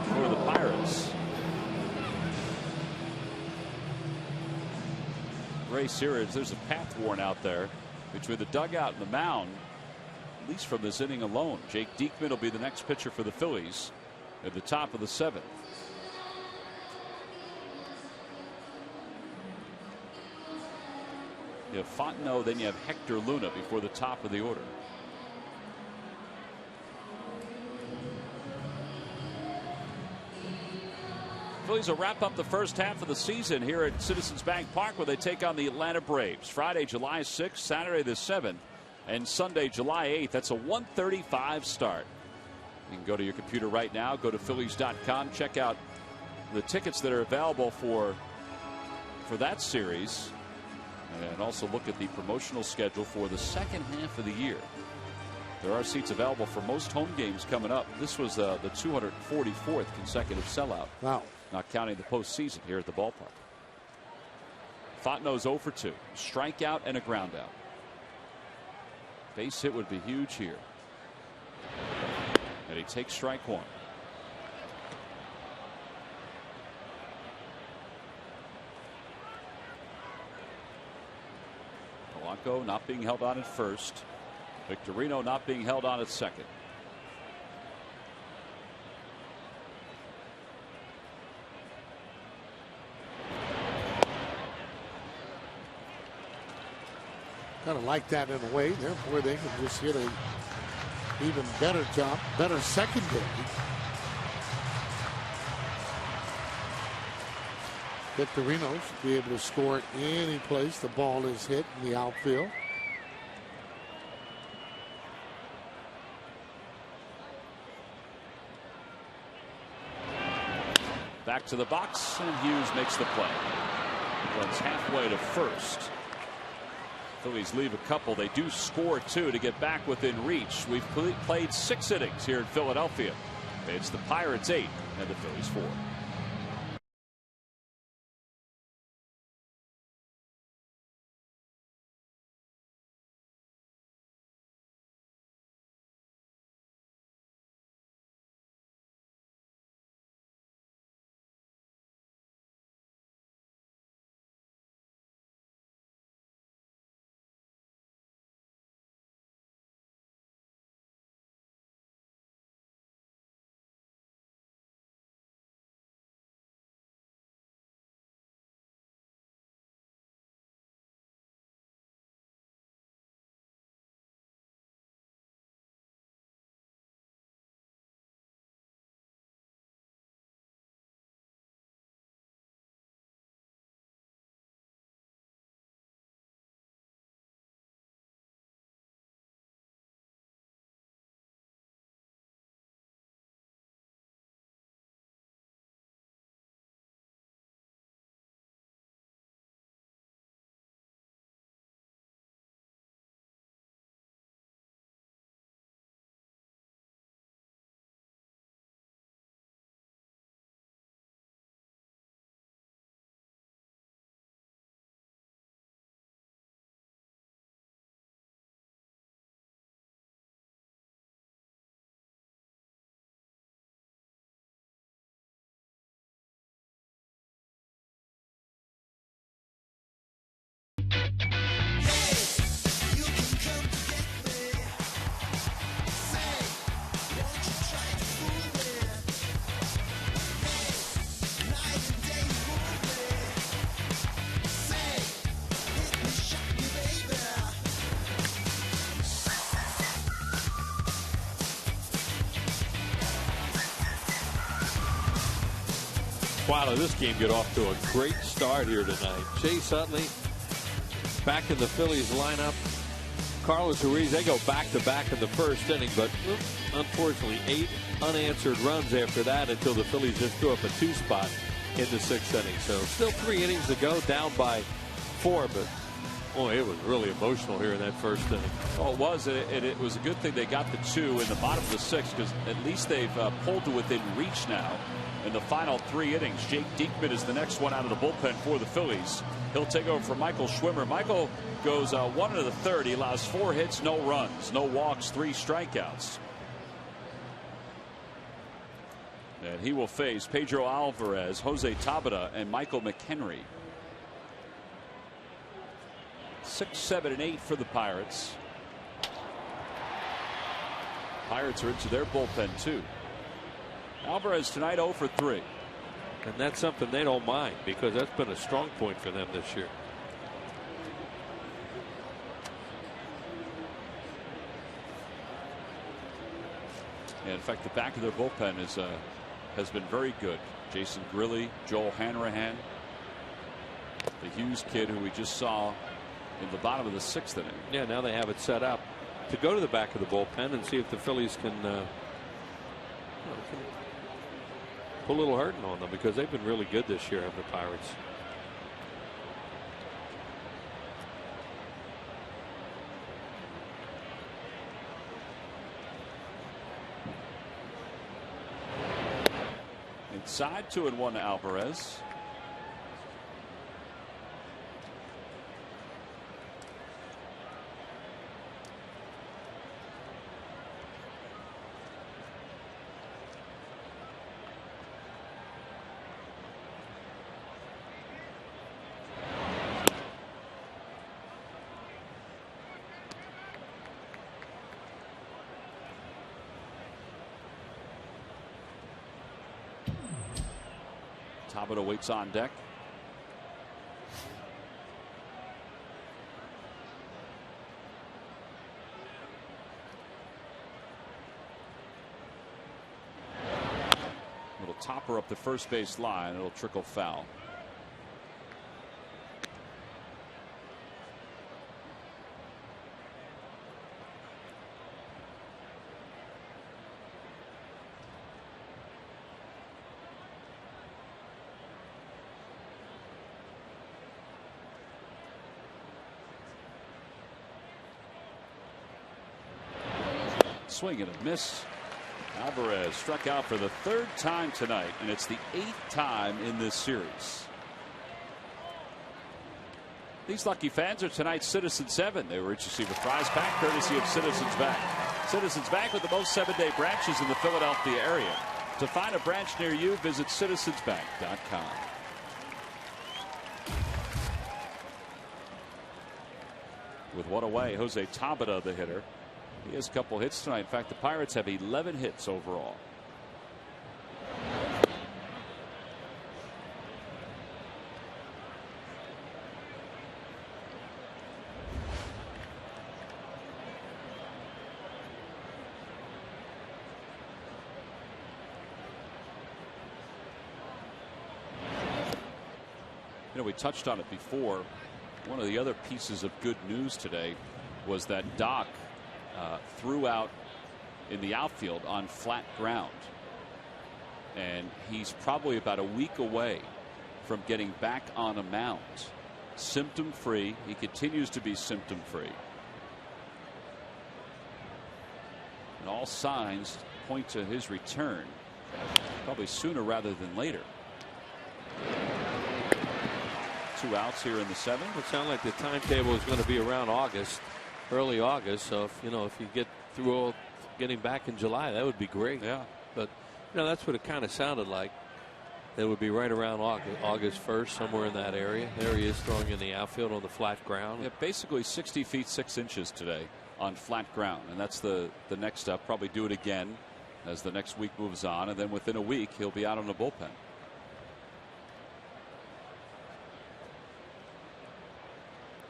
for the Pirates. Ray Searage, there's a path worn out there between the dugout and the mound, at least from this inning alone. Jake Diekman will be the next pitcher for the Phillies at the top of the 7th. You have Fontenot, then you have Hector Luna before the top of the order. Phillies will wrap up the first half of the season here at Citizens Bank Park, where they take on the Atlanta Braves. Friday, July 6th, Saturday the 7th, and Sunday, July 8th. That's a 1:35 start. You can go to your computer right now, go to Phillies.com, check out the tickets that are available for that series, and also look at the promotional schedule for the second half of the year. There are seats available for most home games coming up. This was the 244th consecutive sellout. Wow. Not counting the postseason here at the ballpark. Fontenot's 0 for 2. Strikeout and a ground out. Base hit would be huge here. And he takes strike one. Polanco not being held on at first. Victorino not being held on at second. Kind of like that in a way, therefore they can just hit a even better job, better secondary. Victorino should be able to score any place the ball is hit in the outfield. Back to the box, and Hughes makes the play. Runs halfway to first. Phillies leave a couple. They do score 2 to get back within reach. We've played 6 innings here in Philadelphia. It's the Pirates 8 and the Phillies 4. Wow, did this game get off to a great start here tonight. Chase Utley back in the Phillies lineup. Carlos Ruiz, they go back-to-back in the first inning, but unfortunately 8 unanswered runs after that until the Phillies just threw up a 2 spot in the 6th inning. So still 3 innings to go, down by 4, but boy, it was really emotional here in that first inning. Oh, it was, and it was a good thing they got the 2 in the bottom of the 6th, because at least they've pulled to within reach now in the final 3 innings. Jake Diekman is the next one out of the bullpen for the Phillies. He'll take over for Michael Schwimmer. Michael goes 1 into the 3rd. He allows 4 hits, no runs, no walks, 3 strikeouts. And he will face Pedro Alvarez, Jose Tabata, and Michael McHenry. 6, 7, and 8 for the Pirates. Pirates are into their bullpen too. Alvarez tonight 0 for 3. And that's something they don't mind, because that's been a strong point for them this year. And in fact, the back of their bullpen has been very good. Jason Grilly, Joel Hanrahan, the Hughes kid who we just saw in the bottom of the 6th inning. Yeah, now they have it set up to go to the back of the bullpen and see if the Phillies can put a little hurting on them, because they've been really good this year, have the Pirates. Inside, 2-1 to Alvarez. Tabata waits on deck. Little topper up the first base line. It'll trickle foul. Swing and a miss. Alvarez struck out for the 3rd time tonight, and it's the 8th time in this series. These lucky fans are tonight's Citizen 7. They were each receive a prize pack courtesy of Citizens Bank. Citizens Bank with the most 7-day branches in the Philadelphia area. To find a branch near you, visit citizensbank.com. With one away, Jose Tabata, the hitter. He has a couple hits tonight. In fact, the Pirates have 11 hits overall. You know, we touched on it before. One of the other pieces of good news today was that Doc threw out in the outfield on flat ground, and he's probably about a week away from getting back on a mound, symptom free. He continues to be symptom free, and all signs point to his return probably sooner rather than later. 2 outs here in the 7th. It sounds like the timetable is going to be around August. Early August, so if you get through all getting back in July, that would be great. Yeah, but that's what it kind of sounded like. It would be right around August 1st, somewhere in that area. There he is throwing in the outfield on the flat ground. Yeah, basically 60 feet 6 inches today on flat ground, and that's the next step. Probably do it again as the next week moves on, and then within a week he'll be out on the bullpen.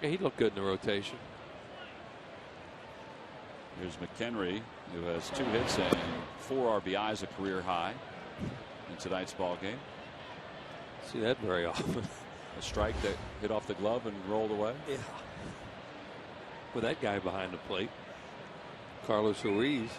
Yeah, he looked good in the rotation. Here's McHenry, who has 2 hits and 4 RBIs, a career high in tonight's ball game. See that very often. A strike that hit off the glove and rolled away. Yeah. With that guy behind the plate, Carlos Ruiz.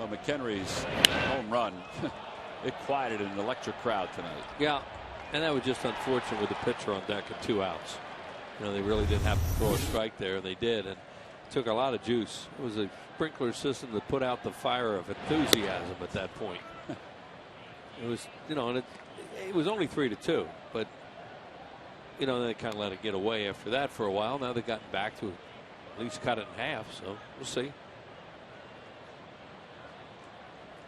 McHenry's home run, it quieted an electric crowd tonight. Yeah, and that was just unfortunate with the pitcher on deck and 2 outs. They really didn't have to throw a strike there, and they did, and it took a lot of juice. It was a sprinkler system that put out the fire of enthusiasm at that point. It was, and it was only 3-2, but they kind of let it get away after that for a while. Now they've gotten back to at least cut it in half, so we'll see.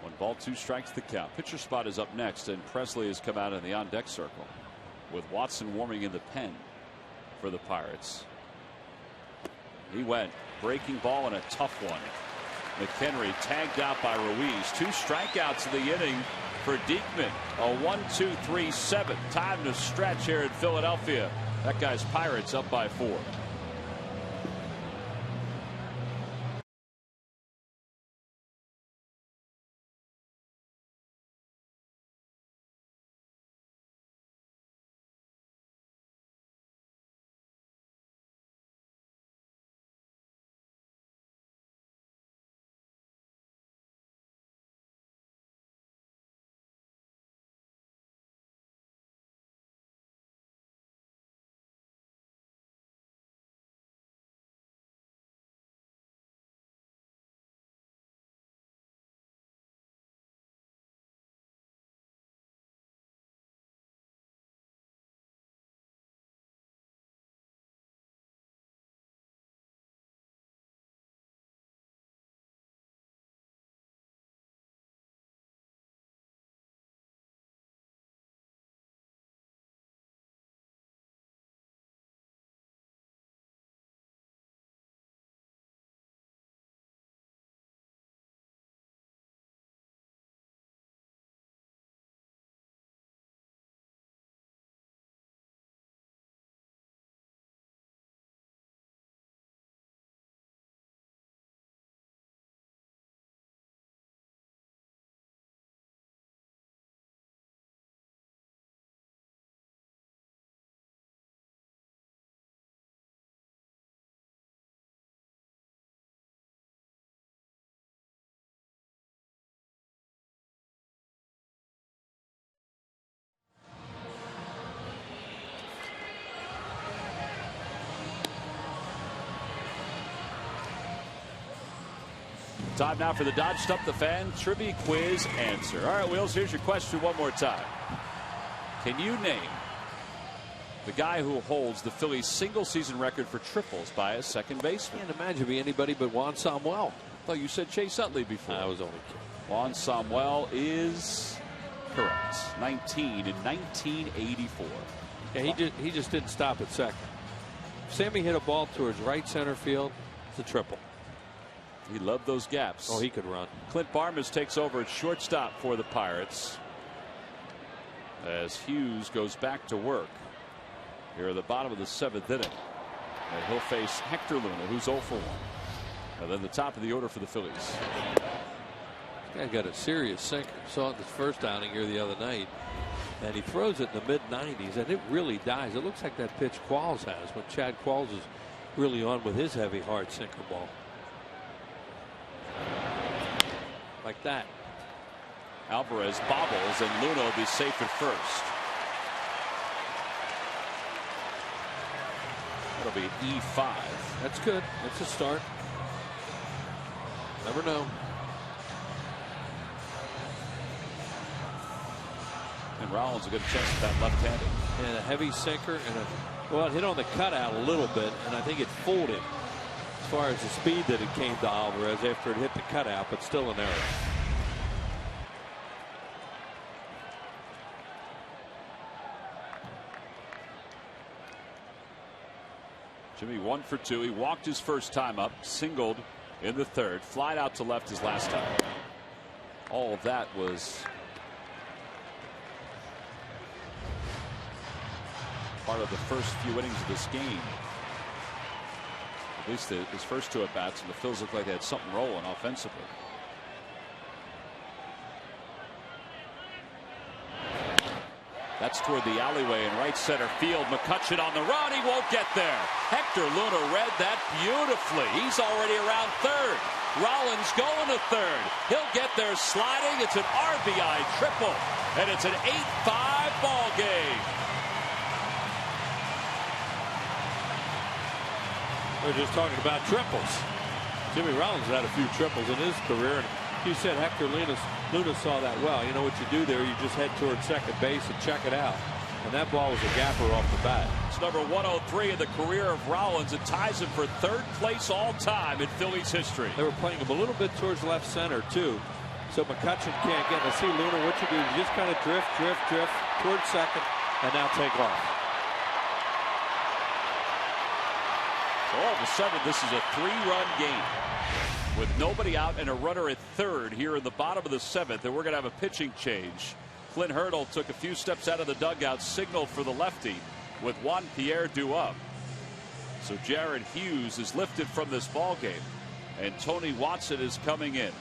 1 ball, 2 strikes the count. Pitcher spot is up next, and Presley has come out in the on deck circle with Watson warming in the pen for the Pirates. He went breaking ball and a tough one. McHenry tagged out by Ruiz. 2 strikeouts in the inning for Diekman. A 1-2-3-7. Time to stretch here in Philadelphia. That guy's Pirates up by 4. Time now for the Dodge Stump the Fan Trivia Quiz answer. All right, Wheels, here's your question one more time. Can you name the guy who holds the Phillies single season record for triples by a second baseman? Can't imagine it'd be anybody but Juan Samuel. I thought you said Chase Utley before. I was only kidding. Juan Samuel is correct. 19 in 1984. Yeah, he just didn't stop at second. Sammy hit a ball towards right center field. It's a triple. He loved those gaps. Oh, he could run. Clint Barmas takes over at shortstop for the Pirates as Hughes goes back to work here at the bottom of the 7th inning. And he'll face Hector Luna, who's 0 for 1. And then the top of the order for the Phillies. This guy got a serious sinker. Saw it in his first outing here the other night. And he throws it in the mid-90s, and it really dies. It looks like that pitch Qualls has when Chad Qualls is really on with his heavy, hard sinker ball. Like that. Alvarez bobbles, and Luna will be safe at first. That'll be an E5. That's good. That's a start. Never know. And Rollins will get a chance at that left-handed. And a heavy sinker and well, it hit on the cutout a little bit, and I think it fooled him as far as the speed that it came to Alvarez after it hit the cutout, but still an error. Jimmy 1 for 2. He walked his first time up, singled in the 3rd, flied out to left his last time. All of that was part of the first few innings of this game. At least his first 2 at bats, and the Phils looked like they had something rolling offensively. That's toward the alleyway in right center field. McCutcheon on the run. He won't get there. Hector Luna read that beautifully. He's already around 3rd. Rollins going to 3rd. He'll get there sliding. It's an RBI triple, and it's an 8-5 ball game. We're just talking about triples. Jimmy Rollins had a few triples in his career, and you said Hector Luna saw that well. You know what you do there? You just head towards second base and check it out. And that ball was a gapper off the bat. It's number 103 in the career of Rollins. It ties him for 3rd place all time in Phillies history. They were playing him a little bit towards left center too, so McCutcheon can't get. Now see, Luna, what you do? You just kind of drift towards second, and now take off. So all of a sudden, this is a 3-run game. with nobody out and a runner at third here in the bottom of the 7th, and we're going to have a pitching change. Clint Hurdle took a few steps out of the dugout, signaled for the lefty with Juan Pierre due up. So Jared Hughes is lifted from this ball game, and Tony Watson is coming in.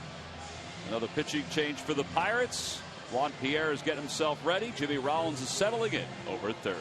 Another pitching change for the Pirates. Juan Pierre is getting himself ready. Jimmy Rollins is settling in over third.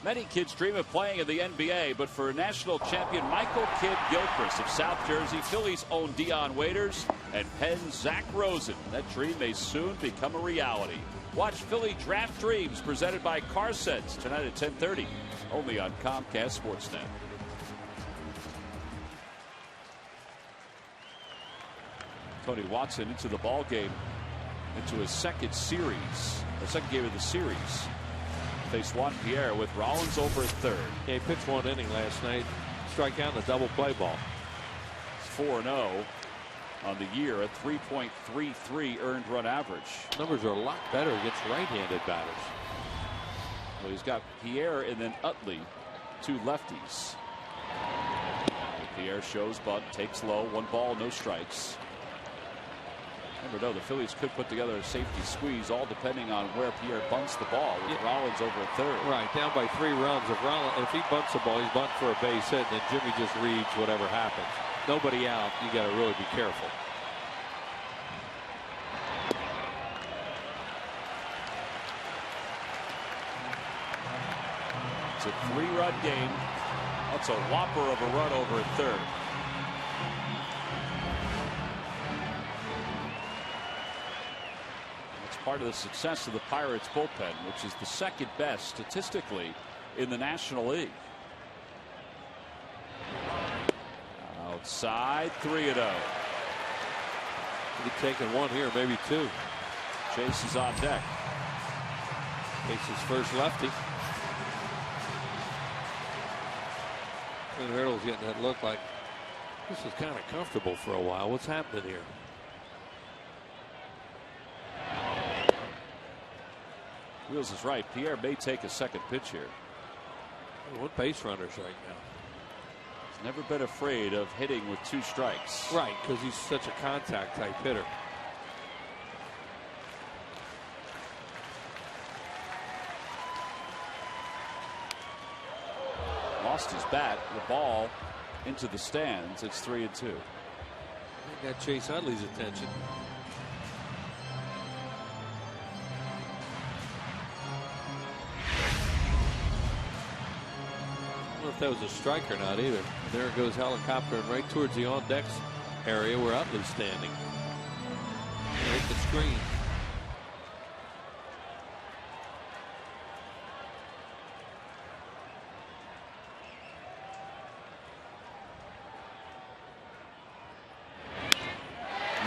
Many kids dream of playing in the NBA, but for national champion Michael Kidd-Gilchrist of South Jersey, Phillies own Dion Waiters, and Penn's Zach Rosen, that dream may soon become a reality. Watch Philly Draft Dreams presented by CarSense tonight at 10:30, only on Comcast Sportsnet. Tony Watson into the ball game, into his second game of the series. Faced Juan Pierre with Rollins over at third. Yeah, he pitched 1 inning last night. Strike out in a double play ball. 4-0 on the year, a 3.33 earned run average. Numbers are a lot better against right-handed batters. Well, he's got Pierre and then Utley, 2 lefties. Pierre shows bunt, takes low, 1 ball, no strikes. Never know, the Phillies could put together a safety squeeze, all depending on where Pierre bunts the ball with Rollins over at third. Right, down by 3 runs. If he bunts the ball, he's bunting for a base hit, and then Jimmy just reads whatever happens. Nobody out, you got to really be careful. It's a 3-run game. That's a whopper of a run over at third. Part of the success of the Pirates bullpen, which is the second best statistically in the National League. Outside, 3-0. He's taking 1 here, maybe 2. Chase is on deck. Takes his first lefty. And Hurdle's getting that look like this is kind of comfortable for a while. What's happening here? Wheels is right. Pierre may take a second pitch here. What base runners right now? He's never been afraid of hitting with 2 strikes. Right, because he's such a contact type hitter. Lost his bat. The ball into the stands. It's 3-2. I think that Chase Utley's attention. I don't know if that was a strike or not either. There goes helicoptering right towards the on decks area where Utley's standing. Hit the screen.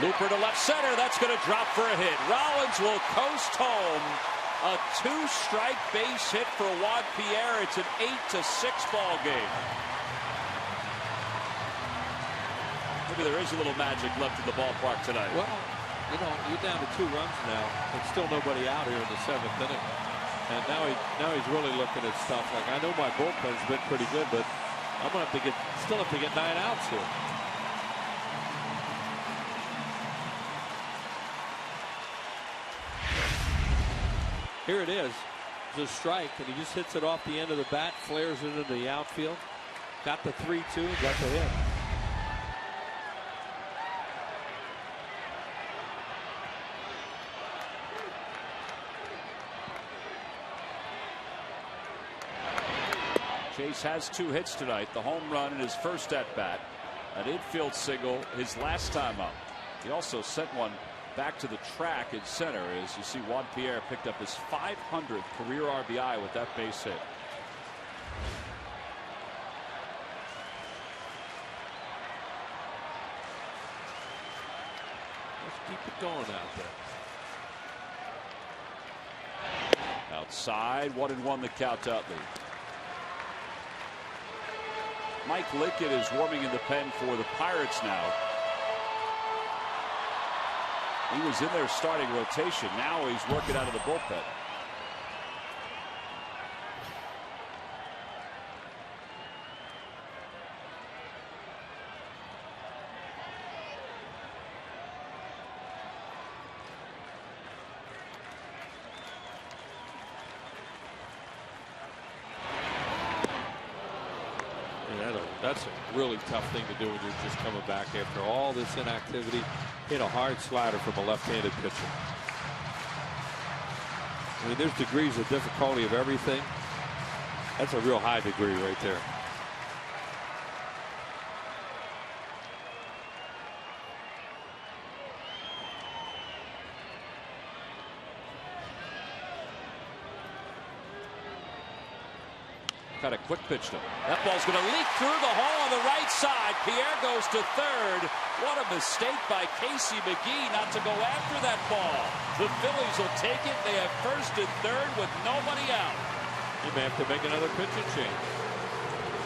Looper to left center. That's going to drop for a hit. Rollins will coast home. A 2-strike base hit for Juan Pierre. It's an 8-6 ball game. Maybe there is a little magic left in the ballpark tonight. Well, you know, you're down to 2 runs now, and still nobody out here in the 7th inning. And now he's really looking at stuff like, I know my bullpen's been pretty good, but I'm gonna still have to get 9 outs here. Here it is. It's a strike, and he just hits it off the end of the bat, flares it into the outfield. Got the 3-2, got the hit. Chase has 2 hits tonight. The home run in his first at bat, an infield single his last time up. He also sent one back to the track in center as you see Juan Pierre picked up his 500th career RBI with that base hit. Let's keep it going out there. Outside, 1-1 the count to Utley. Mike Lincoln is warming in the pen for the Pirates now. He was in their starting rotation. Now he's working out of the bullpen. That's a really tough thing to do when you're just coming back after all this inactivity. Hit a hard slider from a left-handed pitcher. I mean, there's degrees of difficulty of everything. That's a real high degree right there. Kind of quick pitched him. That ball's going to leak through the hole on the right side. Pierre goes to third. What a mistake by Casey McGee not to go after that ball. The Phillies will take it. They have first and third with nobody out. You may have to make another pitching change.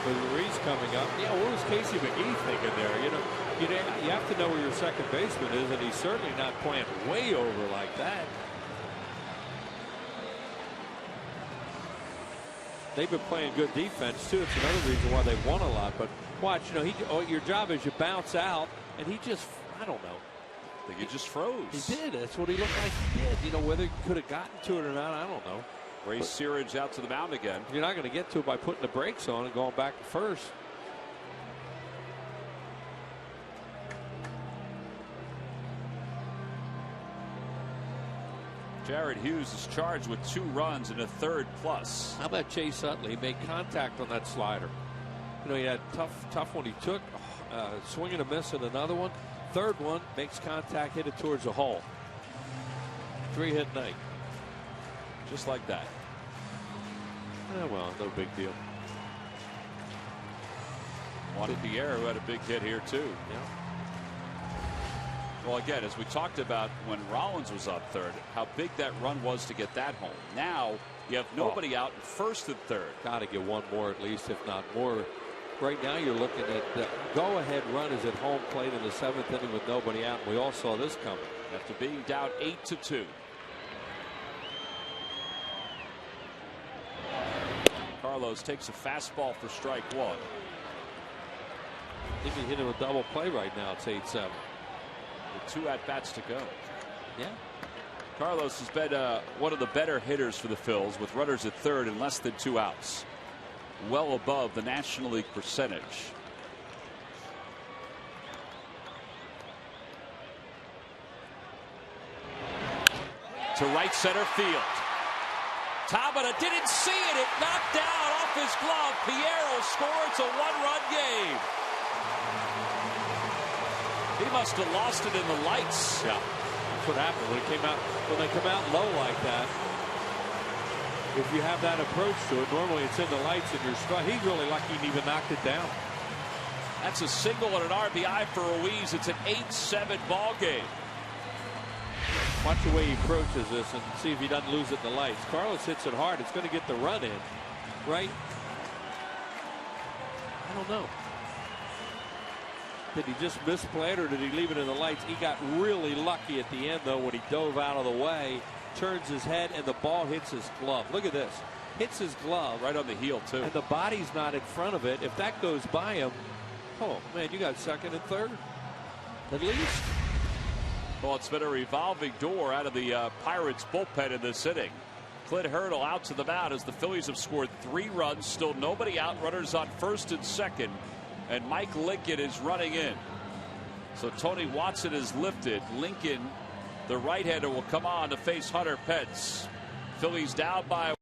With Ruiz coming up. Yeah, what was Casey McGee thinking there? You know, you have to know where your second baseman is, and he's certainly not playing way over like that. They've been playing good defense too. It's another reason why they've won a lot. But watch, you know, your job is you bounce out, and he just, I don't know. I think he just froze. He did. That's what he looked like he did. You know, whether he could have gotten to it or not, I don't know. Ray Searage out to the mound again. You're not going to get to it by putting the brakes on and going back to first. Jared Hughes is charged with 2 runs and a third plus. How about Chase Utley? He made contact on that slider. You know, he had tough one he took. Swing and a miss and another one. Third one makes contact, hit it towards the hole. 3-hit night. Just like that. Well, no big deal. Juan Pierre, who had a big hit here too. Yeah. Well, again, as we talked about when Rollins was up third, how big that run was to get that home. Now you have nobody out in first and third. Got to get one more at least, if not more. Right now you're looking at the go-ahead run is at home plate in the 7th inning with nobody out. We all saw this coming. After being down 8-2. Carlos takes a fastball for strike 1. If he hit him a double play right now, it's 8-7. With 2 at-bats to go. Yeah. Carlos has been one of the better hitters for the Phils with runners at third and less than 2 outs. Well above the National League percentage. To right center field. Tabata didn't see it. It knocked down off his glove. Pierre will score. It's a 1-run game. He must have lost it in the lights. Yeah, that's what happened when they come out low like that. If you have that approach to it, normally it's in the lights and you're struck. He's really lucky he even knocked it down. That's a single and an RBI for Ruiz. It's an 8-7 ball game. Watch the way he approaches this and see if he doesn't lose it in the lights. Carlos hits it hard. It's going to get the run in, right? I don't know. Did he just misplant or did he leave it in the lights? He got really lucky at the end, though, when he dove out of the way, turns his head, and the ball hits his glove. Look at this. Hits his glove. Right on the heel, too. And the body's not in front of it. If that goes by him, oh, man, you got second and third at least. Well, it's been a revolving door out of the Pirates bullpen in this inning. Clint Hurdle out to the mound as the Phillies have scored 3 runs. Still nobody out. Runners on first and second. And Mike Lincoln is running in. So Tony Watson is lifted. Lincoln, the right-hander, will come on to face Hunter Pence. Phillies down by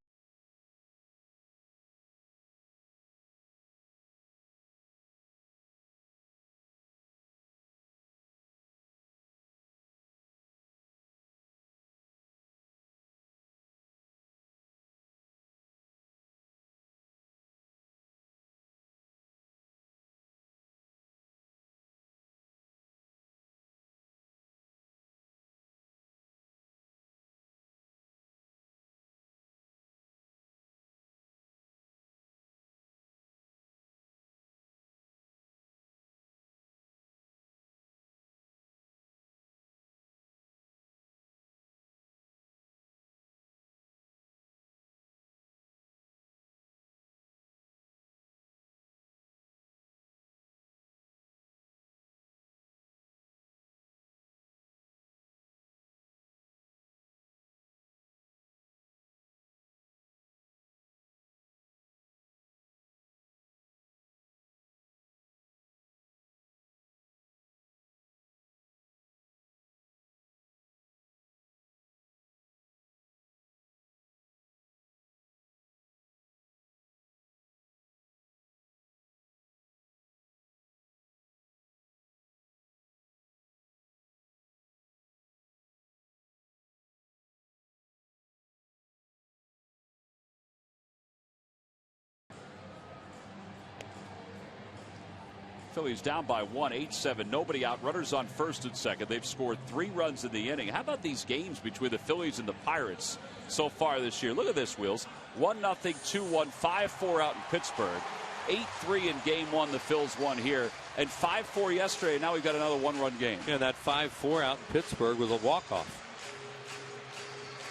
Phillies down by 1, 8-7. Nobody out. Runners on first and second. They've scored 3 runs in the inning. How about these games between the Phillies and the Pirates so far this year? Look at this, Wheels. 1-0, 2-1, 5-4 out in Pittsburgh. 8-3 in game 1. The Phils won here. And 5-4 yesterday. And now we've got another 1-run game. Yeah, that 5-4 out in Pittsburgh was a walk-off.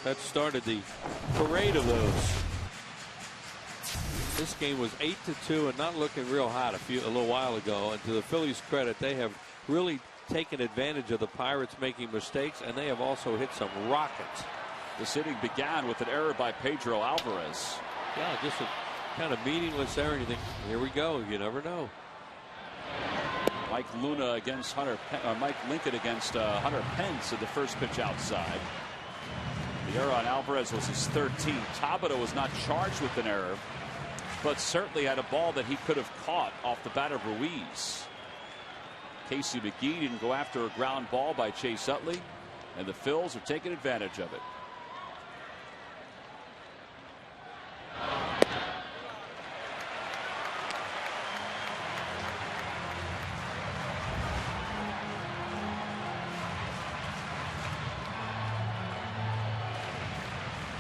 That started the parade of those. This game was 8-2 and not looking real hot a little while ago. And to the Phillies' credit, they have really taken advantage of the Pirates making mistakes, and they have also hit some rockets. This inning began with an error by Pedro Alvarez. Yeah, just a kind of meaningless error. You think, here we go. You never know. Mike Luna against Mike Lincoln against Hunter Pence at the first pitch outside. The error on Alvarez was his 13th. Tabata was not charged with an error, but certainly had a ball that he could have caught off the bat of Ruiz. Casey McGee didn't go after a ground ball by Chase Utley, and the Phils are taking advantage of it.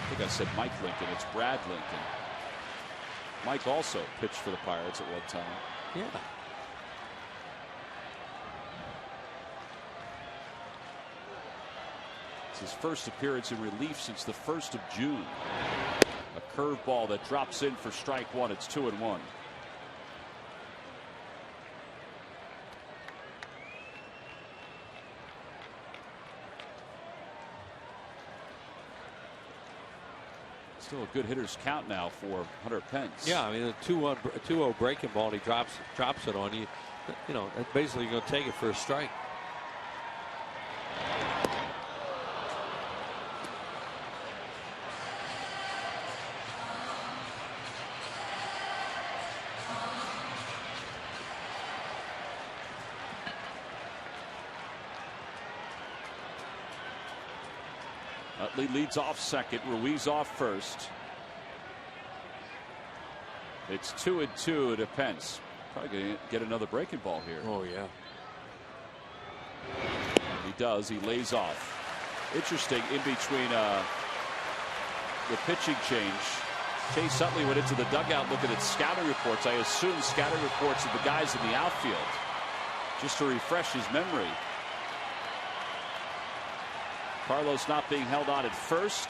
I think I said Mike Lincoln. It's Brad Lincoln. Mike also pitched for the Pirates at one time. Yeah. It's his first appearance in relief since the 1st of June. A curveball that drops in for strike 1. It's 2-1. Still a good hitter's count now for Hunter Pence. Yeah, I mean, a 2-0 breaking ball, and he drops it on you. You know, basically going to take it for a strike. Utley leads off second. Ruiz off first. It's 2-2 to Pence. Probably going to get another breaking ball here. Oh, yeah. He does. He lays off. Interesting, in between the pitching change, Chase Utley went into the dugout looking at scouting reports. I assume scouting reports of the guys in the outfield. just to refresh his memory. Carlos not being held on at first.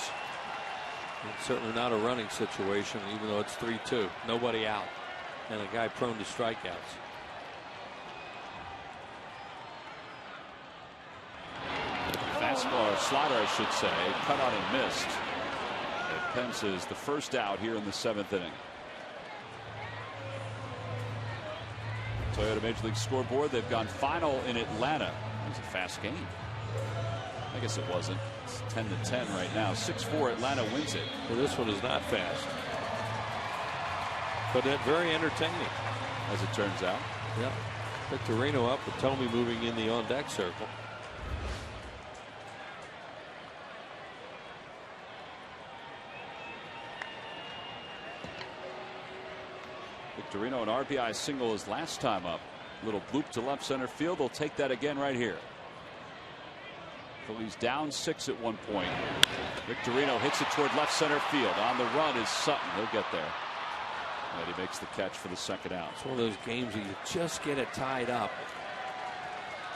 It's certainly not a running situation, even though it's 3-2. Nobody out. And a guy prone to strikeouts. Fastball or slider, I should say. Cut on and missed. It Pence's the first out here in the 7th inning. Toyota Major League Scoreboard. They've gone final in Atlanta. It was a fast game. I guess it wasn't. It's 10-10 right now. 6-4 Atlanta wins it. Well, this one is not fast. But very entertaining. As it turns out. Yeah. Victorino up with Tomey moving in the on-deck circle. Victorino, an RBI single his last time up. Little bloop to left center field. They'll take that again right here. Phillies down 6 at one point. Victorino hits it toward left center field. On the run is Sutton. He'll get there. And he makes the catch for the second out. It's one of those games where you just get it tied up.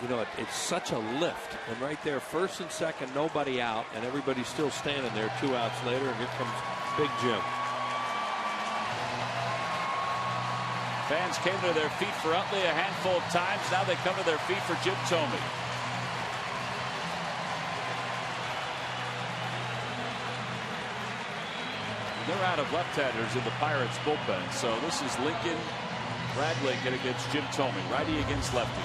You know, it's such a lift. And right there, first and second, nobody out. And everybody's still standing there 2 outs later. And here comes Big Jim. Fans came to their feet for Utley a handful of times. Now they come to their feet for Jim Tomey. They're out of left-handers in the Pirates bullpen. So this is Lincoln, Brad Lincoln against Jim Tomey. Righty against lefty.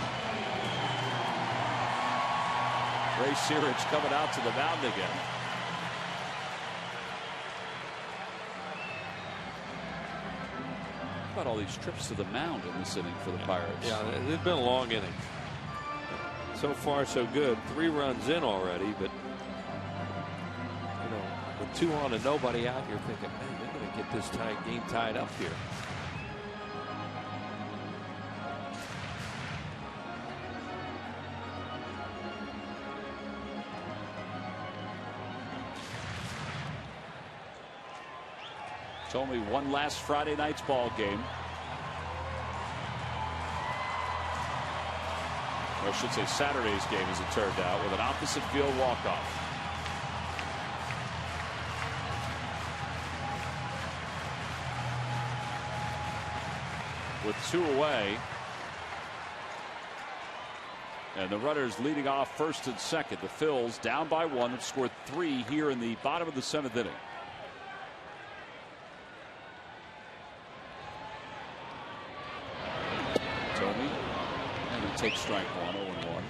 Ray Searage coming out to the mound again. How about all these trips to the mound in this inning for the Pirates? Yeah, it's been a long inning. So far, so good. 3 runs in already, but you know, with 2 on and nobody out, you're thinking, man, they're going to get this game tied up here. Tomey won last Friday night's ball game. Or I should say Saturday's game, as it turned out, with an opposite field walk-off. With 2 away. And the runners leading off first and second. The Phils down by 1 have scored 3 here in the bottom of the 7th inning. Tomey, and he takes strike 1, 0-1.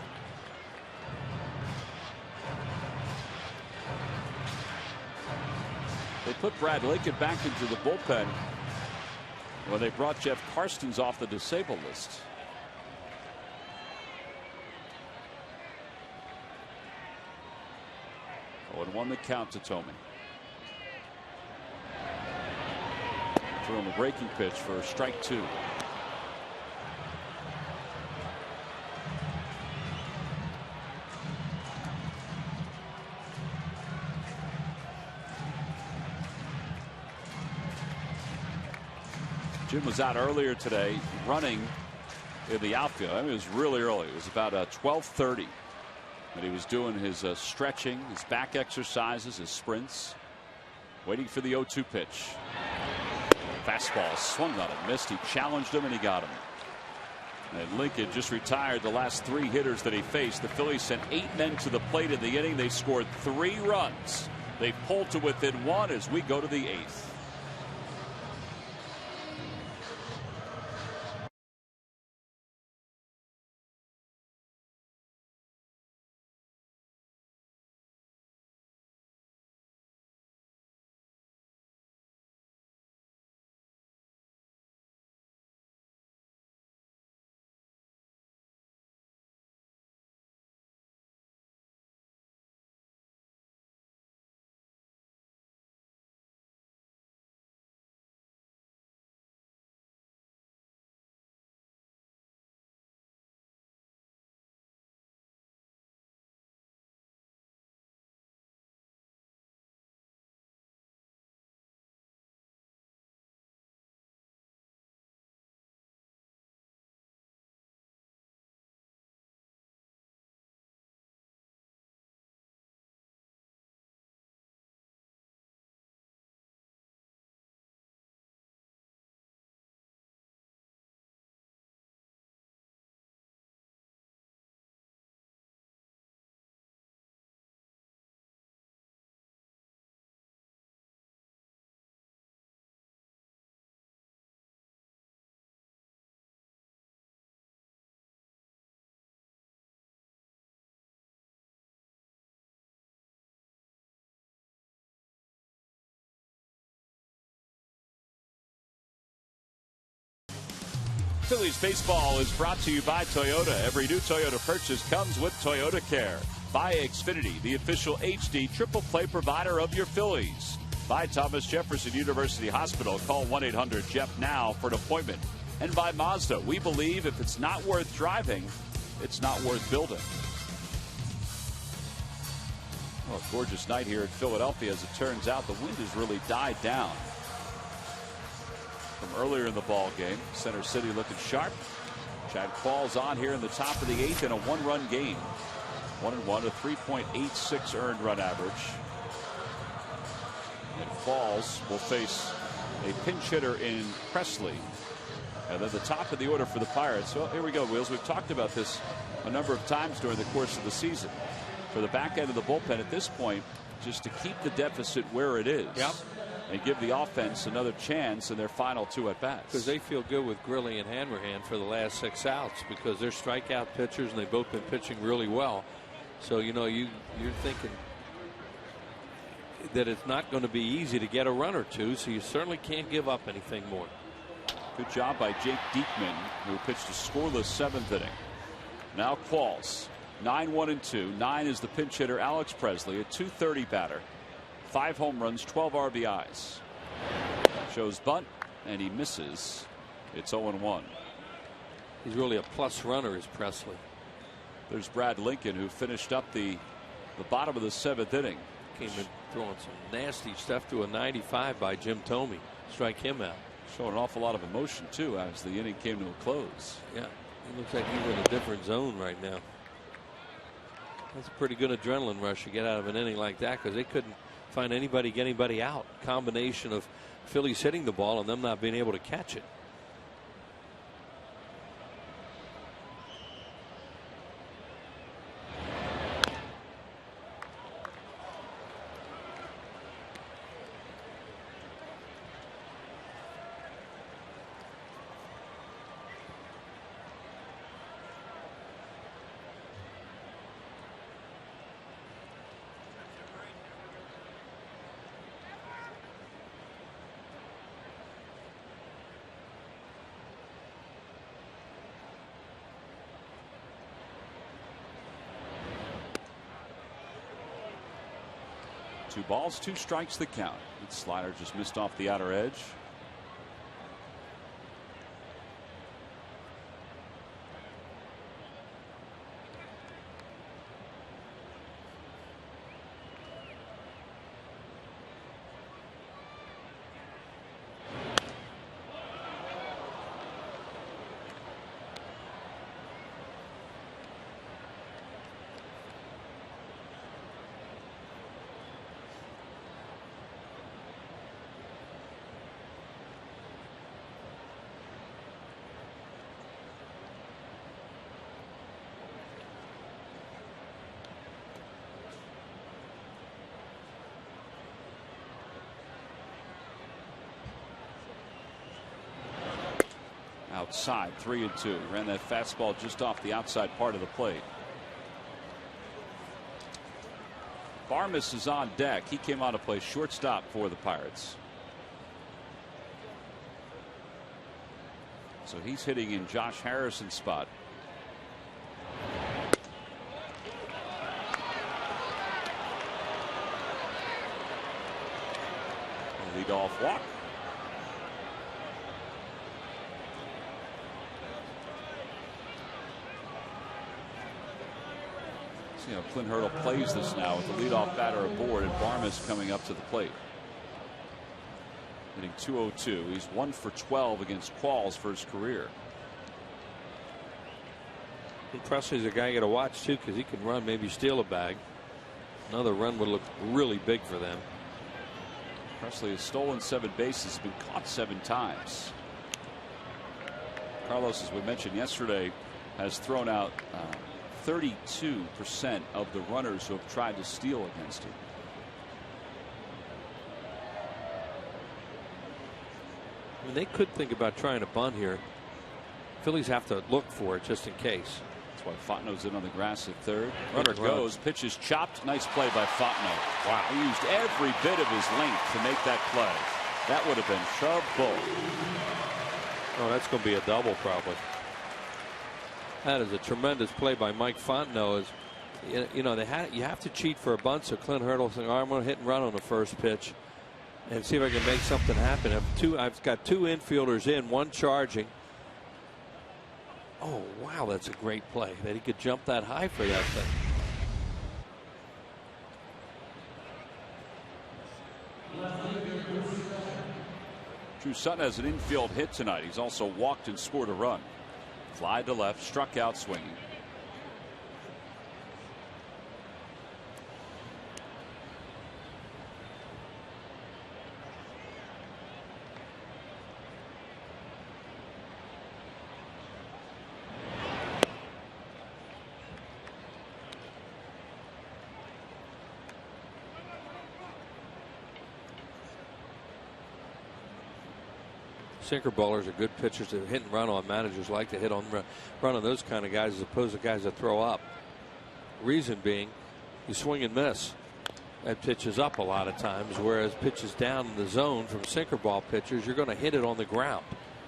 They put Brad Lincoln back into the bullpen when they brought Jeff Karstens off the disabled list. And 1 the count to Tomey. Threw him a breaking pitch for strike 2. Jim was out earlier today running in the outfield. I mean, it was really early. It was about 12:30. And he was doing his stretching, his back exercises, his sprints, waiting for the 0-2 pitch. Fastball swung on and missed. He challenged him and he got him. And Lincoln just retired the last 3 hitters that he faced. The Phillies sent 8 men to the plate in the inning. They scored 3 runs. They pulled to within 1 as we go to the 8th. Phillies baseball is brought to you by Toyota. Every new Toyota purchase comes with Toyota Care. By Xfinity, the official HD triple play provider of your Phillies. By Thomas Jefferson University Hospital. Call 1-800-JEFF now for an appointment. And by Mazda, we believe if it's not worth driving, it's not worth building. Well, a gorgeous night here in Philadelphia. As it turns out, the wind has really died down from earlier in the ball game. Center City looking sharp. Chad Qualls on here in the top of the 8th in a 1-run game. 1-1, a 3.86 earned run average. And Qualls will face a pinch hitter in Presley. And then the top of the order for the Pirates. Well, here we go, Wheels. We've talked about this a number of times during the course of the season. For the back end of the bullpen at this point, just to keep the deficit where it is. Yep. And give the offense another chance in their final 2 at-bats. Because they feel good with Grilli and Hanrahan for the last 6 outs because they're strikeout pitchers and they've both been pitching really well. So, you know, you're thinking that it's not going to be easy to get a run or two, so you certainly can't give up anything more. Good job by Jake Diekman, who pitched a scoreless 7th inning. Now Qualls, 9-1-2. 9 is the pinch hitter Alex Presley, a .230 batter. 5 home runs, 12 RBIs. Shows bunt, and he misses. It's 0-1. He's really a plus runner, is Presley. There's Brad Lincoln, who finished up the bottom of the 7th inning. Came in throwing some nasty stuff to a 95 by Jim Thome. Strike him out. Showing an awful lot of emotion, too, as the inning came to a close. Yeah, he looks like he's in a different zone right now. That's a pretty good adrenaline rush you get out of an inning like that because they couldn't find anybody, get anybody out. Combination of Phillies hitting the ball and them not being able to catch it. Two balls, 2 strikes the count. That slider just missed off the outer edge. Outside, 3-2. Ran that fastball just off the outside part of the plate. Barmes is on deck. He came on to play shortstop for the Pirates. So he's hitting in Josh Harrison's spot. Leadoff walk. You know, Clint Hurdle plays this now with the leadoff batter aboard and Barmes coming up to the plate. Hitting .202. He's 1 for 12 against Qualls for his career. And Presley's a guy you got to watch too because he can run, maybe steal a bag. Another run would look really big for them. Presley has stolen 7 bases, been caught 7 times. Carlos, as we mentioned yesterday, has thrown out 32% of the runners who have tried to steal against him. I mean, they could think about trying to bunt here. Phillies have to look for it just in case. That's why Fontenot's in on the grass at third. Runner goes, pitch is chopped. Nice play by Fontenot. Wow. He used every bit of his length to make that play. That would have been shoved bull. Oh, that's going to be a double probably. That is a tremendous play by Mike Fontenot. You know, you have to cheat for a bunt. So Clint Hurdle saying, I'm going to hit and run on the first pitch and see if I can make something happen. I've got two infielders in, one charging. Oh, wow, that's a great play that he could jump that high for that thing. Drew Sutton has an infield hit tonight. He's also walked and scored a run. Fly to left, struck out swinging. Sinker ballers are good pitchers to hit and run on. Managers like to hit on run on those kind of guys as opposed to guys that throw up. Reason being, you swing and miss. That pitches up a lot of times, whereas pitches down in the zone from sinker ball pitchers, you're going to hit it on the ground,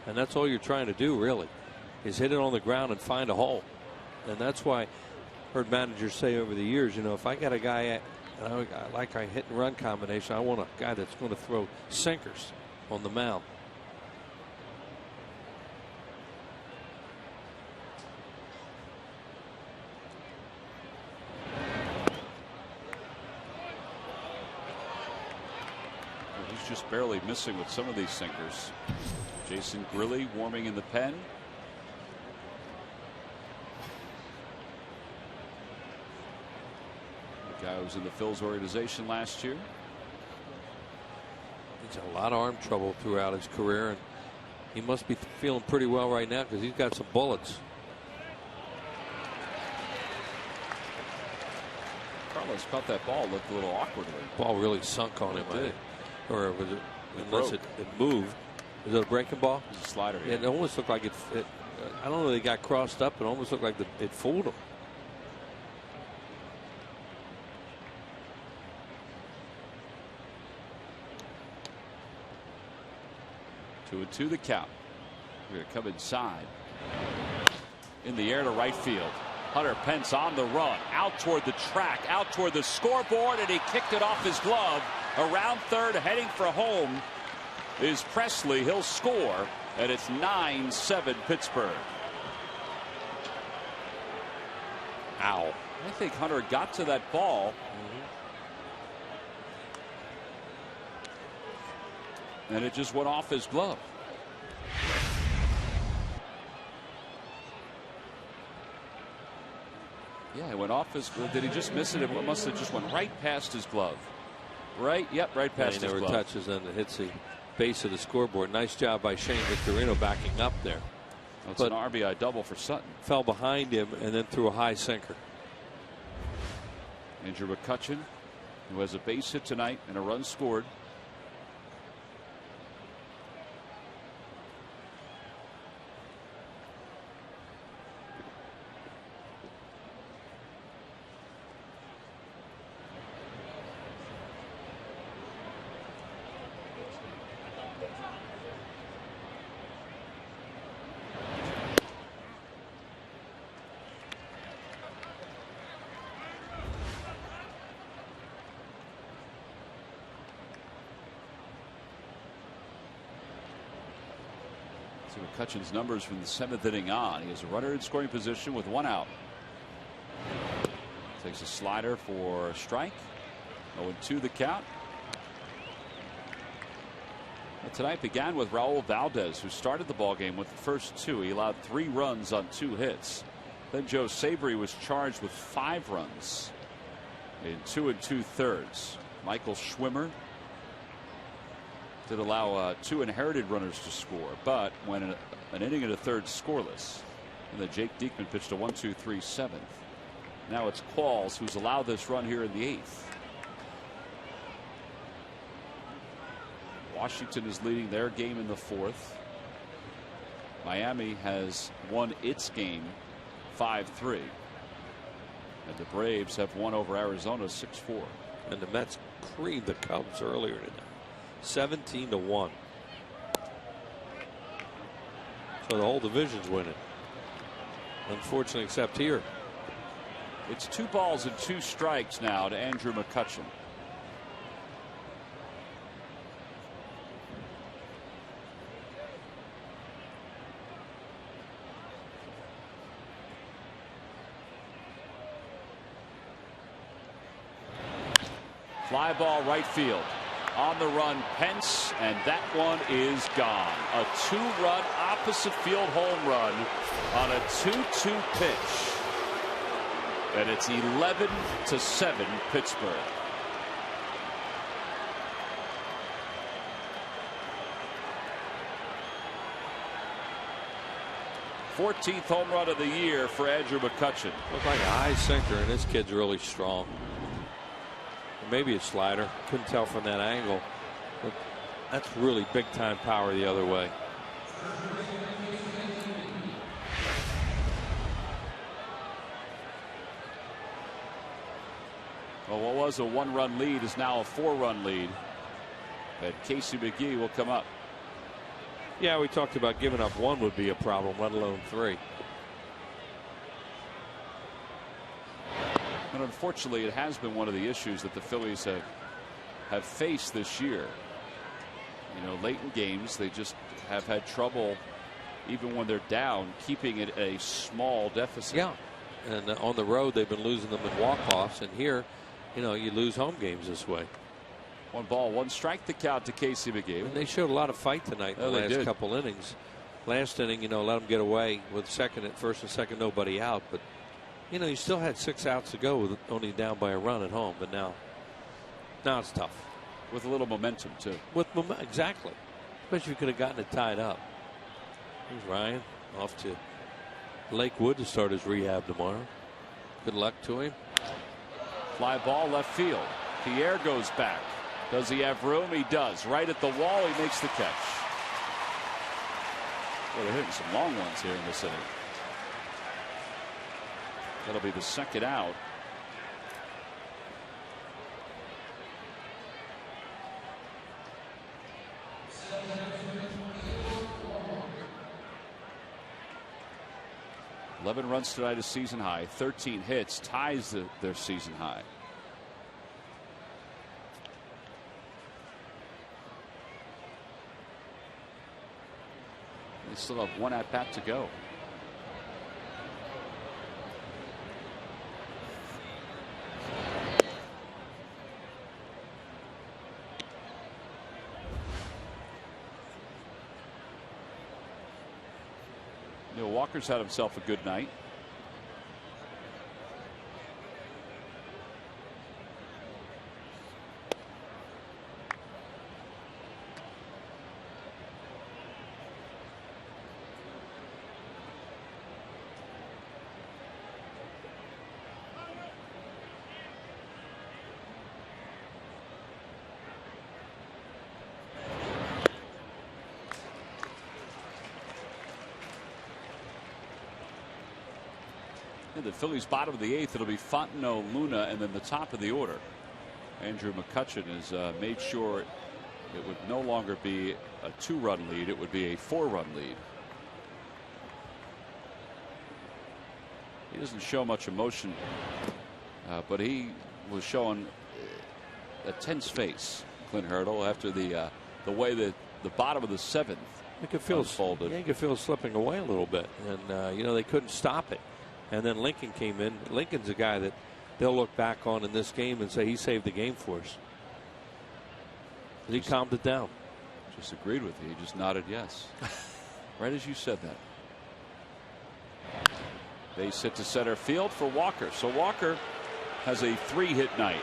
and that's all you're trying to do really, is hit it on the ground and find a hole. And that's why I've heard managers say over the years, you know, if I got a guy I like a hit and run combination, I want a guy that's going to throw sinkers on the mound. Just barely missing with some of these sinkers. Jason Grilli warming in the pen. The guy who was in the Phillies organization last year. He's had a lot of arm trouble throughout his career, and he must be feeling pretty well right now because he's got some bullets. Carlos caught that ball, looked a little awkwardly. Ball really sunk on him. It did. Or was it, unless it moved. Was it a breaking ball? It was a slider. Yeah, it almost looked like it I don't know, they got crossed up. It almost looked like it fooled him. Two and two the count. We're going to come inside. In the air to right field. Hunter Pence on the run, out toward the track, out toward the scoreboard, and he kicked it off his glove. Around third, heading for home is Presley. He'll score, and it's 9-7 Pittsburgh. Ow. I think Hunter got to that ball. And it just went off his glove. Yeah, it went off his glove. Did he just miss it? It must have just went right past his glove. Right? Yep, right past his glove. He never touches and it hits the base of the scoreboard. Nice job by Shane Victorino backing up there. That's an RBI double for Sutton. Fell behind him and then threw a high sinker. Andrew McCutchen, who has a base hit tonight and a run scored. McCutchen's numbers from the 7th inning on. He has a runner in scoring position with one out. Takes a slider for a strike. 0-2 the count. Well, tonight began with Raul Valdez, who started the ballgame with the first two. He allowed 3 runs on 2 hits. Then Joe Sabry was charged with 5 runs in 2 2/3. Michael Schwimmer did allow 2 inherited runners to score, but when an inning and a third scoreless. And then Jake Diekman pitched a 1-2-3 7th. Now it's Qualls who's allowed this run here in the 8th. Washington is leading their game in the 4th. Miami has won its game 5-3. And the Braves have won over Arizona 6-4. And the Mets creamed the Cubs earlier tonight. 17-1. So the whole division's winning. Unfortunately, except here. It's 2 balls and 2 strikes now to Andrew McCutchen. Fly ball right field. On the run, Pence, and that one is gone. A 2-run opposite field home run on a 2-2 pitch. And it's 11-7 Pittsburgh. #14th home run of the year for Andrew McCutchen. Looks like a high sinker, and this kid's really strong. Maybe a slider. Couldn't tell from that angle. But that's really big time power the other way. Well, what was a 1-run lead is now a 4-run lead. And Casey McGee will come up. Yeah, we talked about giving up 1 would be a problem, let alone 3. And unfortunately, it has been one of the issues that the Phillies have faced this year. You know, late in games, they just have had trouble, even when they're down, keeping it a small deficit. Yeah, and on the road, they've been losing them in walk-offs, and here, you know, you lose home games this way. 1 ball, 1 strike to count to Casey McGee. And they showed a lot of fight tonight in the last couple innings. Last inning, you know, let them get away with first and second, nobody out, but you know, you still had 6 outs to go with only down by a run at home, but now it's tough. With a little momentum, too. Exactly. Especially if you could have gotten it tied up. Here's Ryan off to Lakewood to start his rehab tomorrow. Good luck to him. Fly ball left field. Pierre goes back. Does he have room? He does. Right at the wall, he makes the catch. Well, they're hitting some long ones here in this inning. That'll be the 2nd out. $11 runs tonight, a season high. 13 hits ties their season high. They still have 1 at-bat to go. Walker's had himself a good night. The Phillies bottom of the 8th. It'll be Fontenot, Luna, and then the top of the order. Andrew McCutchen has made sure it would no longer be a 2-run lead. It would be a 4-run lead. He doesn't show much emotion, but he was showing a tense face, Clint Hurdle, after the way that the bottom of the 7th unfolded. You could feel it slipping away a little bit, and you know, they couldn't stop it. And then Lincoln came in. Lincoln's a guy that they'll look back on in this game and say he saved the game for us. He calmed it down. Just agreed with you. He just nodded yes. Right as you said that. Base hit to center field for Walker. So Walker has a 3-hit night.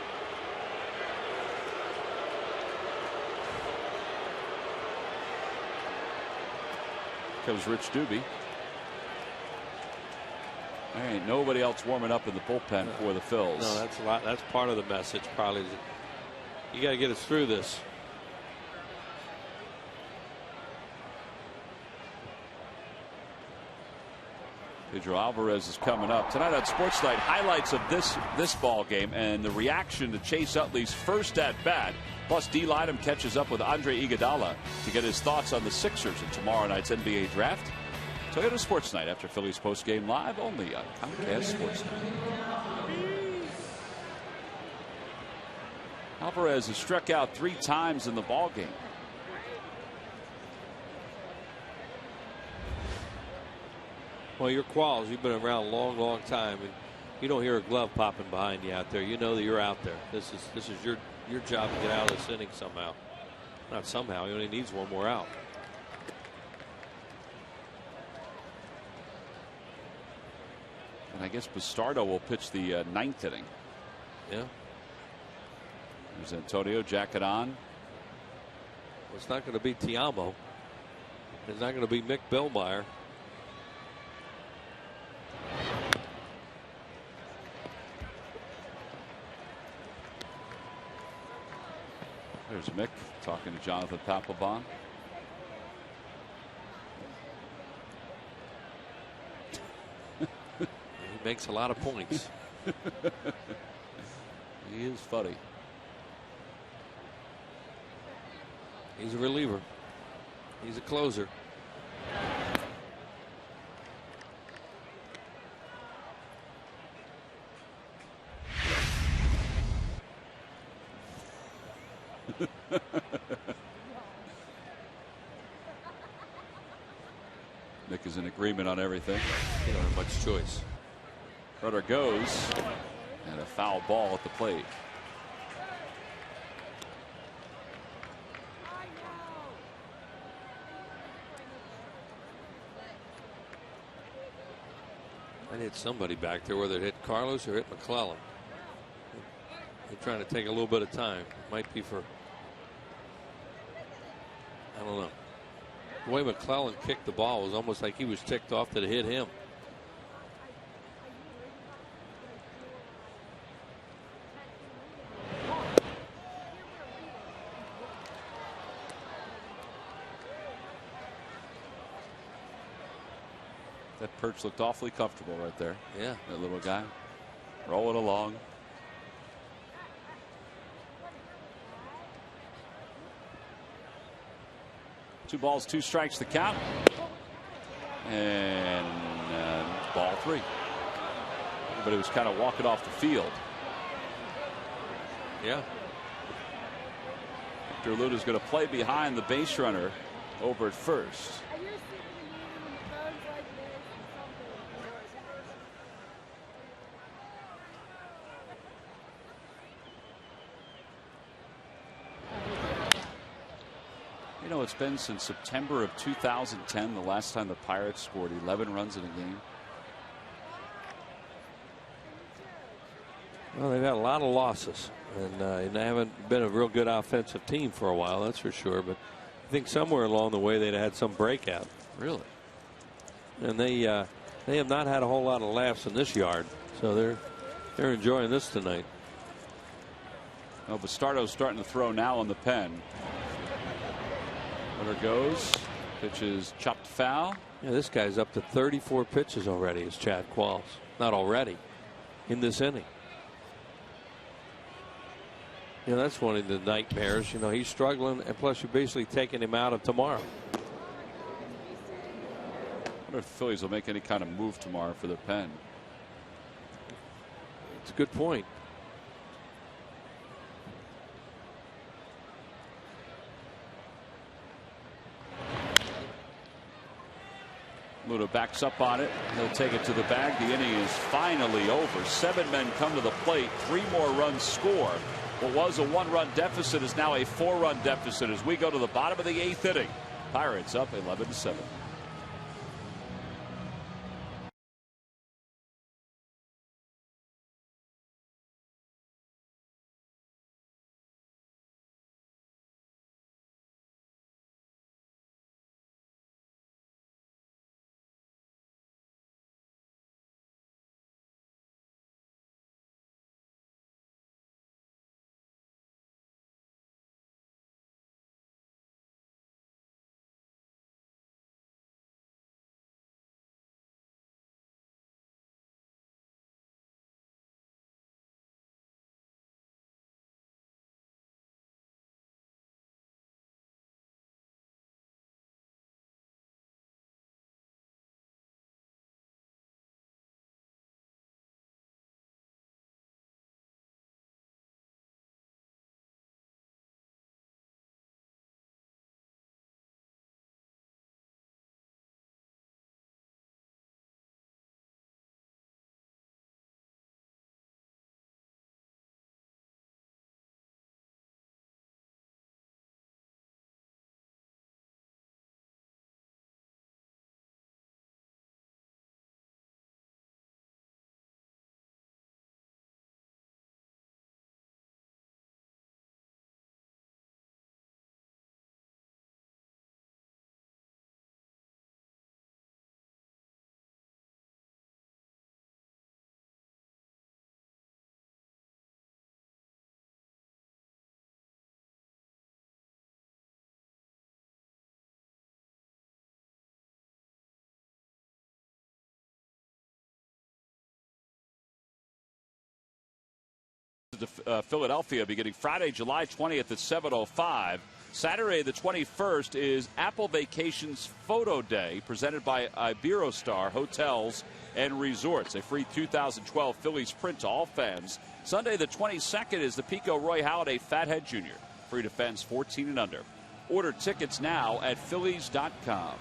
Comes Rich Doobie. There ain't nobody else warming up in the bullpen for the Phils. No, that's a lot. That's part of the message, probably. You got to get us through this. Pedro Alvarez is coming up tonight on Sports Night. Highlights of this ball game and the reaction to Chase Utley's first at bat. Plus, D. Lydom catches up with Andre Iguodala to get his thoughts on the Sixers in tomorrow night's NBA draft. Toyota Sports Night after Phillies postgame live only on Comcast Sports Night. Alvarez has struck out 3 times in the ballgame. Well, your Qualls, you've been around a long time, and you don't hear a glove popping behind you out there. You know that you're out there. This is your job to get out of this inning somehow. Not somehow. He only needs one more out. And I guess Bastardo will pitch the 9th inning. Yeah. There's Antonio, jacket on. Well, it's not going to be Tiamo. It's not going to be Mick Billmeyer. There's Mick talking to Jonathan Papelbon. He makes a lot of points. He is funny. He's a reliever. He's a closer. Nick is in agreement on everything. He don't have much choice. Runner goes, and a foul ball at the plate. I hit somebody back there, whether it hit Carlos or hit McClellan. They're trying to take a little bit of time. It might be for, I don't know. The way McClellan kicked the ball was almost like he was ticked off that it hit him. That perch looked awfully comfortable right there. Yeah. That little guy rolling along. Two balls, 2 strikes the count. And ball 3. Everybody was kind of walking off the field. Yeah. Victor Luda's going to play behind the base runner over at first. You know, it's been since September of 2010, the last time the Pirates scored 11 runs in a game. Well, they've had a lot of losses, and they haven't been a real good offensive team for a while, that's for sure. But I think somewhere along the way they'd had some breakout. Really? And they have not had a whole lot of laughs in this yard, so they're enjoying this tonight. Well, Bastardo's starting to throw now on the pen. Runner goes. Pitch is chopped foul. Yeah, this guy's up to 34 pitches already, is Chad Qualls. Not already, in this inning. You know, that's one of the nightmares. You know, he's struggling, and plus you're basically taking him out of tomorrow. I wonder if the Phillies will make any kind of move tomorrow for their pen. It's a good point. Luda backs up on it. He'll take it to the bag. The inning is finally over. 7 men come to the plate. 3 more runs score. What was a 1-run deficit is now a 4-run deficit as we go to the bottom of the 8th inning. Pirates up 11-7. to Philadelphia beginning Friday, July 20th at 7:05. Saturday the 21st is Apple Vacations Photo Day presented by Iberostar Hotels and Resorts. A free 2012 Phillies print to all fans. Sunday the 22nd is the Pico Roy Halladay Fathead Jr. Free to fans 14 and under. Order tickets now at Phillies.com.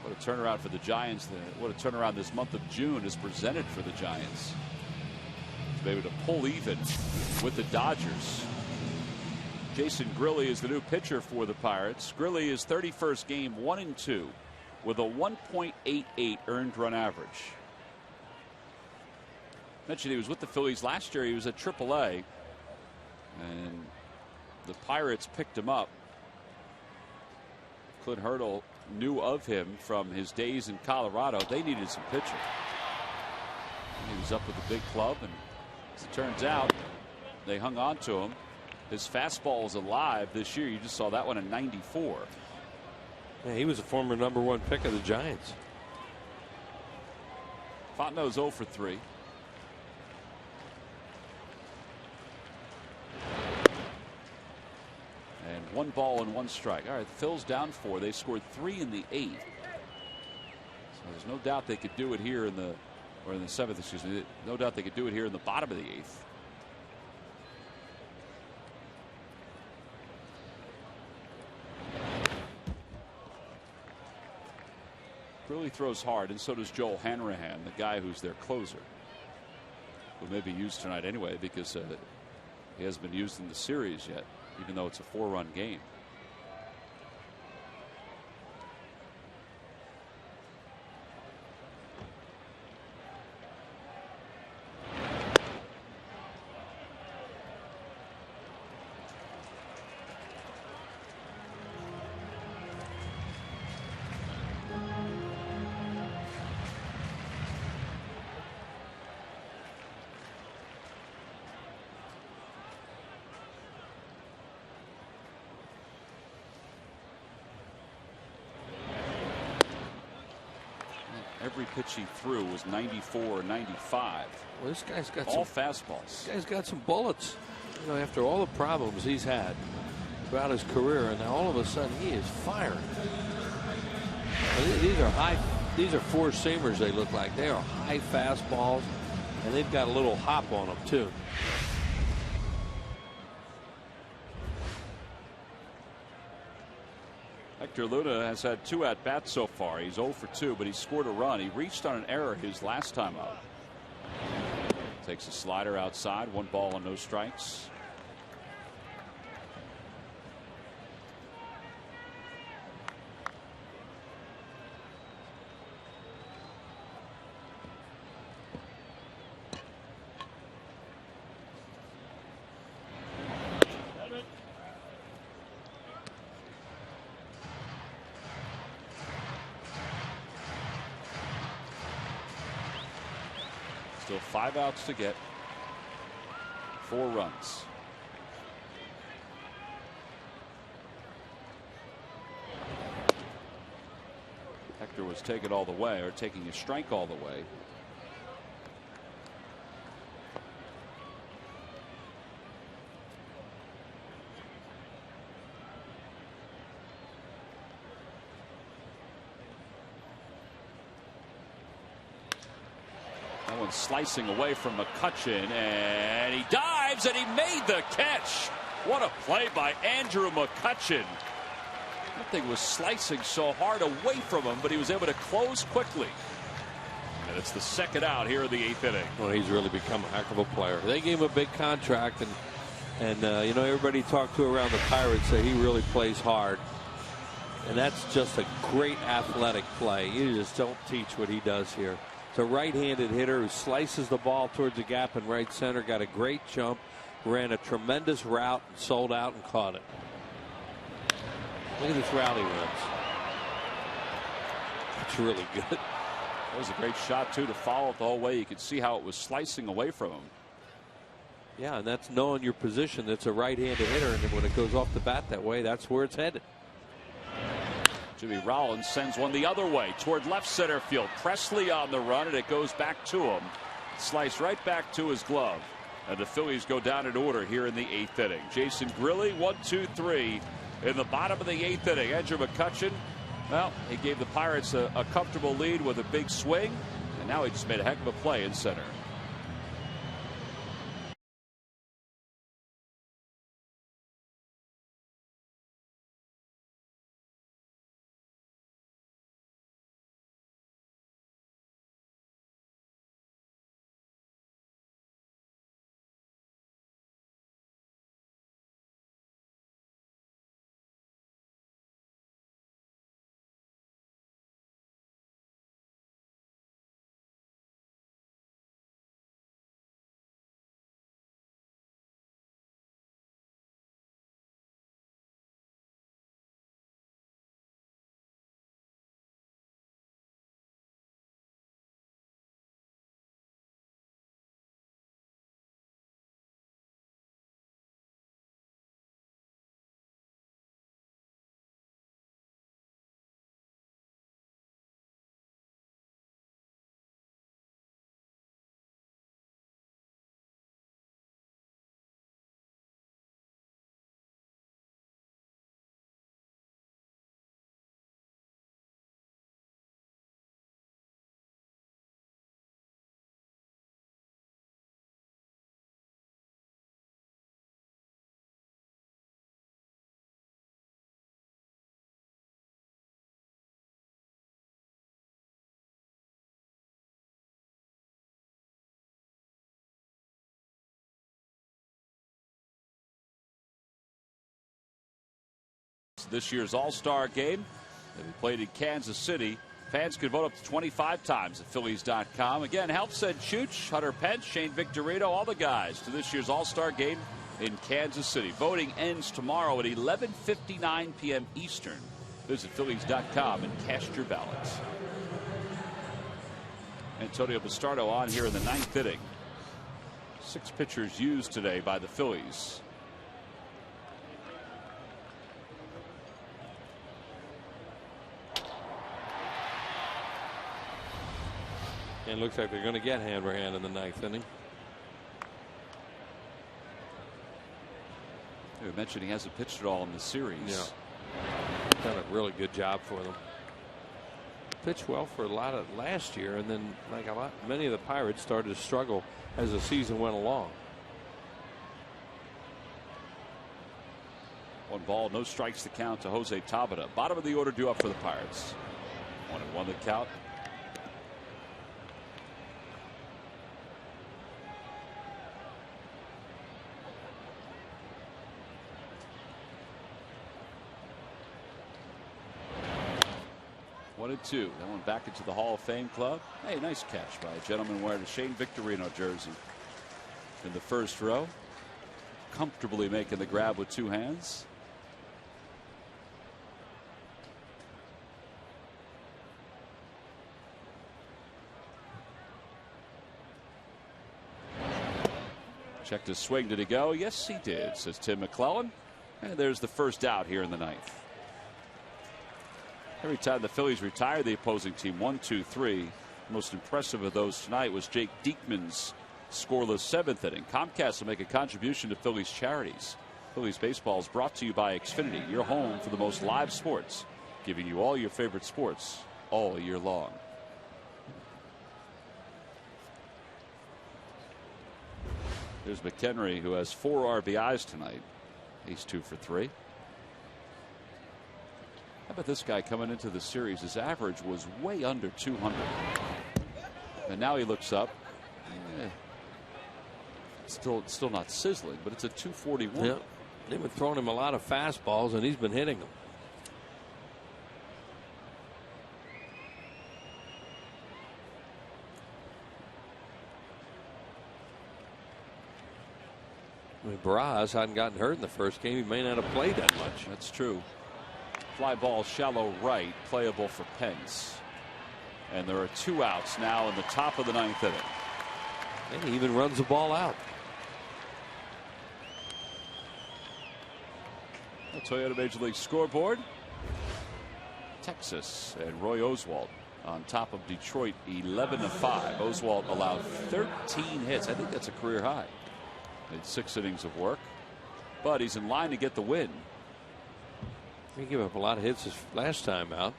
What a turnaround for the Giants. What a turnaround this month of June is presented for the Giants. To be able to pull even with the Dodgers. Jason Grilli is the new pitcher for the Pirates. Grilli is 31st game 1-2 with a 1.88 earned run average. Mentioned he was with the Phillies last year. He was at AAA, and the Pirates picked him up. Clint Hurdle knew of him from his days in Colorado. They needed some pitching. He was up with the big club, and as it turns out, they hung on to him. His fastball is alive this year. You just saw that one at 94. Yeah, he was a former #1 pick of the Giants. Fontenot's 0 for 3. And 1 ball and 1 strike. All right, Phil's down 4. They scored 3 in the 8th. So there's no doubt they could do it here in the 7th, excuse me. No doubt they could do it here in the bottom of the 8th. Really throws hard, and so does Joel Hanrahan, the guy who's their closer, who may be used tonight anyway because he hasn't been used in the series yet, even though it's a 4-run game. Every pitch he threw was 94 or 95. Well, this guy's got all fastballs. This guy's got some bullets. You know, after all the problems he's had throughout his career, and now all of a sudden he is firing. These are four-seamers. They look like they are high fastballs, and they've got a little hop on them too. Hector Luna has had 2 at-bats so far. He's 0 for 2, but he scored a run. He reached on an error his last time out. Takes a slider outside. 1 ball and no strikes. Still 5 outs to get. 4 runs. Hector was taking all the way, or taking a strike all the way. Slicing away from McCutchen, and he dives and he made the catch. What a play by Andrew McCutchen. That thing was slicing so hard away from him, but he was able to close quickly. And it's the 2nd out here in the 8th inning. Well, he's really become a heck of a player. They gave him a big contract, and you know, everybody talked to around the Pirates say he really plays hard. And that's just a great athletic play. You just don't teach what he does here. It's a right-handed hitter who slices the ball towards the gap in right center. Got a great jump, ran a tremendous route, and sold out and caught it. Look at this route he runs. It's really good. That was a great shot too, to follow it the whole way. You could see how it was slicing away from him. Yeah, and that's knowing your position. That's a right-handed hitter, and when it goes off the bat that way, that's where it's headed. Jimmy Rollins sends one the other way toward left center field. Presley on the run, and it goes back to him. Slice right back to his glove. And the Phillies go down in order here in the 8th inning. Jason Grilli, 1, 2, 3 in the bottom of the 8th inning. Andrew McCutchen, well, he gave the Pirates a comfortable lead with a big swing, and now he just made a heck of a play in center. This year's All-Star game that we played in Kansas City. Fans could vote up to 25 times at Phillies.com. Again, help send Chooch, Hunter Pence, Shane Victorino, all the guys to this year's All-Star game in Kansas City. Voting ends tomorrow at 11:59 p.m. Eastern. Visit Phillies.com and cast your ballots. Antonio Bastardo on here in the 9th inning. 6 pitchers used today by the Phillies. And looks like they're going to get Hanrahan in the 9th inning. We mentioned he hasn't pitched at all in the series. Yeah. Done a really good job for them. Pitched well for a lot of last year, and then many of the Pirates started to struggle as the season went along. 1 ball, no strikes to count to Jose Tabata. Bottom of the order due up for the Pirates. 1-1 the count. One and 2. That one back into the Hall of Fame club. Hey, nice catch by a gentleman wearing a Shane Victorino jersey in the first row. Comfortably making the grab with 2 hands. Checked his swing. Did he go? Yes, he did, says Tim McClellan. And there's the first out here in the 9th. Every time the Phillies retire the opposing team, 1, 2, 3. Most impressive of those tonight was Jake Diekman's scoreless 7th inning. Comcast will make a contribution to Phillies charities. Phillies baseball is brought to you by Xfinity, your home for the most live sports, giving you all your favorite sports all year long. There's McHenry, who has 4 RBIs tonight. He's 2 for 3. How about this guy coming into the series? His average was way under 200. And now he looks up. Still not sizzling, but it's a 241. Yeah. They've been throwing him a lot of fastballs, and he's been hitting them. I mean, Braz hadn't gotten hurt in the first game. He may not have played that much. That's true. Fly ball shallow right, playable for Pence. And there are 2 outs now in the top of the 9th inning. And he even runs the ball out. The Toyota Major League scoreboard. Texas and Roy Oswalt on top of Detroit 11-5. Oswalt allowed 13 hits. I think that's a career high. Made 6 innings of work, but he's in line to get the win. He gave up a lot of hits his last time out,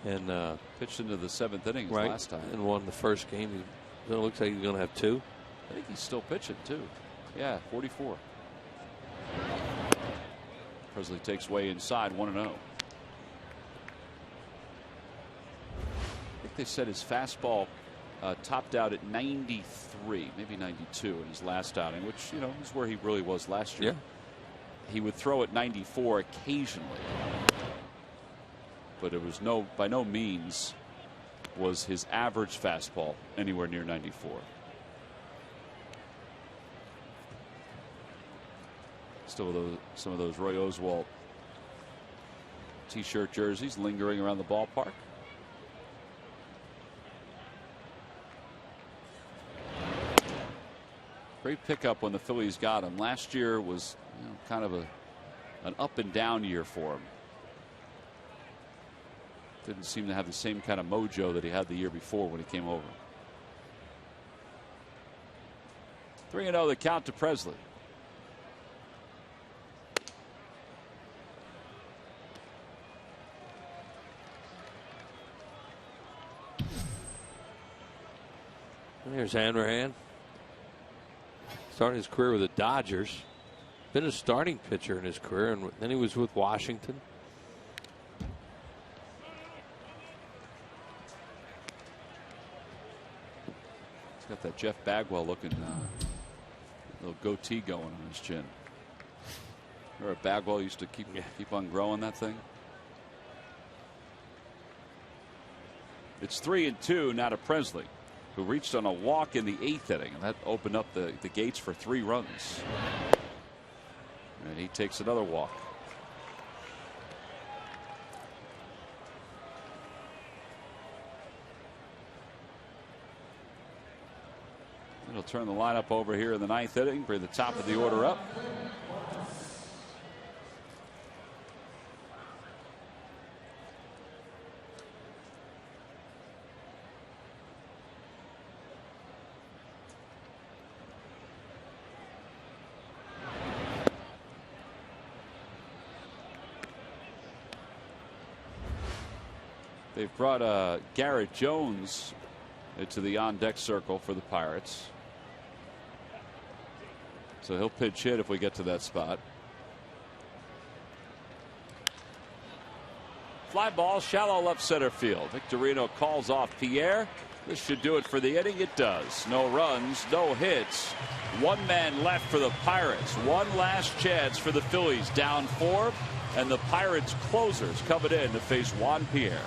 and pitched into the 7th inning right, last time and won the first game. It looks like he's going to have 2. I think he's still pitching too. Yeah, 44. Presley takes way inside, 1-0. I think they said his fastball topped out at 93, maybe 92 in his last outing, which, you know, is where he really was last year. Yeah. He would throw at 94 occasionally, but it was by no means was his average fastball anywhere near 94. Still some of those Roy Oswalt t-shirt jerseys lingering around the ballpark. Great pickup when the Phillies got him. Last year was, you know, kind of an up and down year for him. Didn't seem to have the same kind of mojo that he had the year before when he came over. 3-0 the count to Presley. Here's Hanrahan. Started his career with the Dodgers. Been a starting pitcher in his career, and then he was with Washington. He's got that Jeff Bagwell looking little goatee going on his chin. Remember Bagwell used to keep on growing that thing? It's 3-2 now to Presley, who reached on a walk in the 8th inning, and that opened up the gates for 3 runs. And he takes another walk. It'll turn the lineup over here in the 9th inning, bring the top of the order up. They've brought Garrett Jones into the on-deck circle for the Pirates. So he'll pitch hit if we get to that spot. Fly ball, shallow left center field. Victorino calls off Pierre. This should do it for the inning. It does. No runs, no hits. 1 man left for the Pirates. One last chance for the Phillies. Down 4, and the Pirates closers coming in to face Juan Pierre.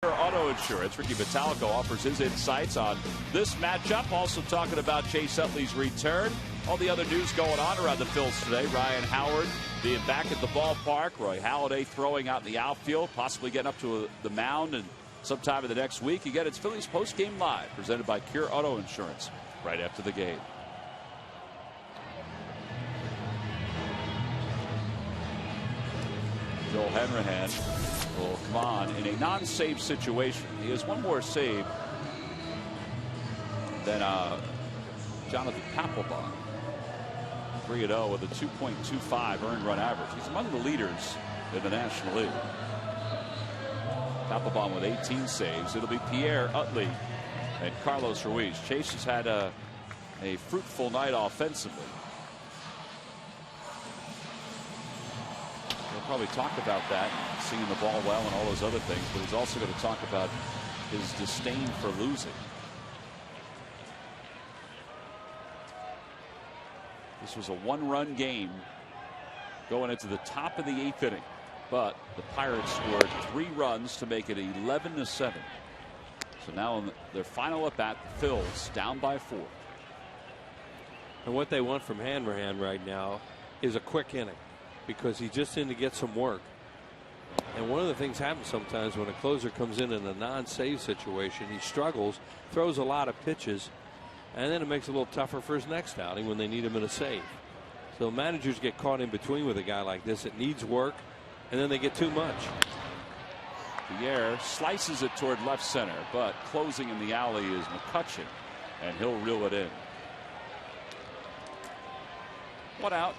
Auto Insurance. Ricky Metallico offers his insights on this matchup. Also talking about Chase Utley's return. All the other news going on around the Phils today. Ryan Howard being back at the ballpark. Roy Halladay throwing out in the outfield, possibly getting up to the mound and sometime in the next week. Again, it's Phillies Postgame Live, presented by Cure Auto Insurance, right after the game. Bill Hanrahan will come on in a non-save situation. He has one more save than Jonathan Papelbon. 3-0 with a 2.25 earned run average. He's among the leaders in the National League. Papelbon with 18 saves. It'll be Pierre Utley and Carlos Ruiz. Chase has had a fruitful night offensively. He'll probably talk about that, seeing the ball well and all those other things, but he's also going to talk about his disdain for losing. This was a one-run game going into the top of the 8th inning, but the Pirates scored 3 runs to make it 11-7. So now in their final at bat, the Phils down by 4. And what they want from Hanrahan right now is a quick inning, because he's just in to get some work. And one of the things happens sometimes when a closer comes in a non-save situation, he struggles, throws a lot of pitches, and then it makes it a little tougher for his next outing when they need him in a save. So managers get caught in between with a guy like this. It needs work, and then they get too much. Pierre slices it toward left center, but closing in the alley is McCutchen, and he'll reel it in. 1 out.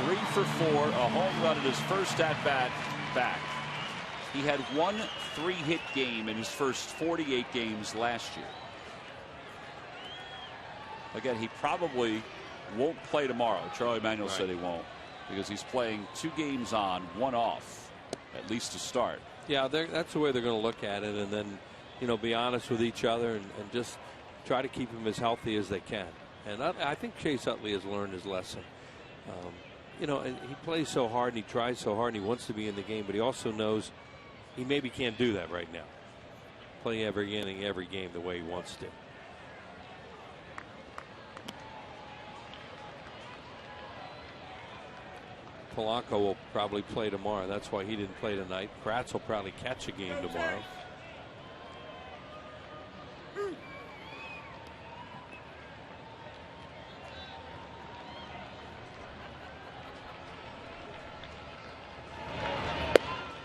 Three for 4, a home run in his first at bat back. He had 1 3-hit game in his first 48 games last year. Again, he probably won't play tomorrow. Charlie Manuel said he won't, because he's playing 2 games on, 1 off, at least to start. Yeah, that's the way they're going to look at it, and then, you know, be honest with each other and just try to keep him as healthy as they can. And I think Chase Utley has learned his lesson. You know, and he plays so hard and he tries so hard and he wants to be in the game, but he also knows he maybe can't do that right now. Play every inning, every game the way he wants to. Polanco will probably play tomorrow. That's why he didn't play tonight. Kratz will probably catch a game tomorrow.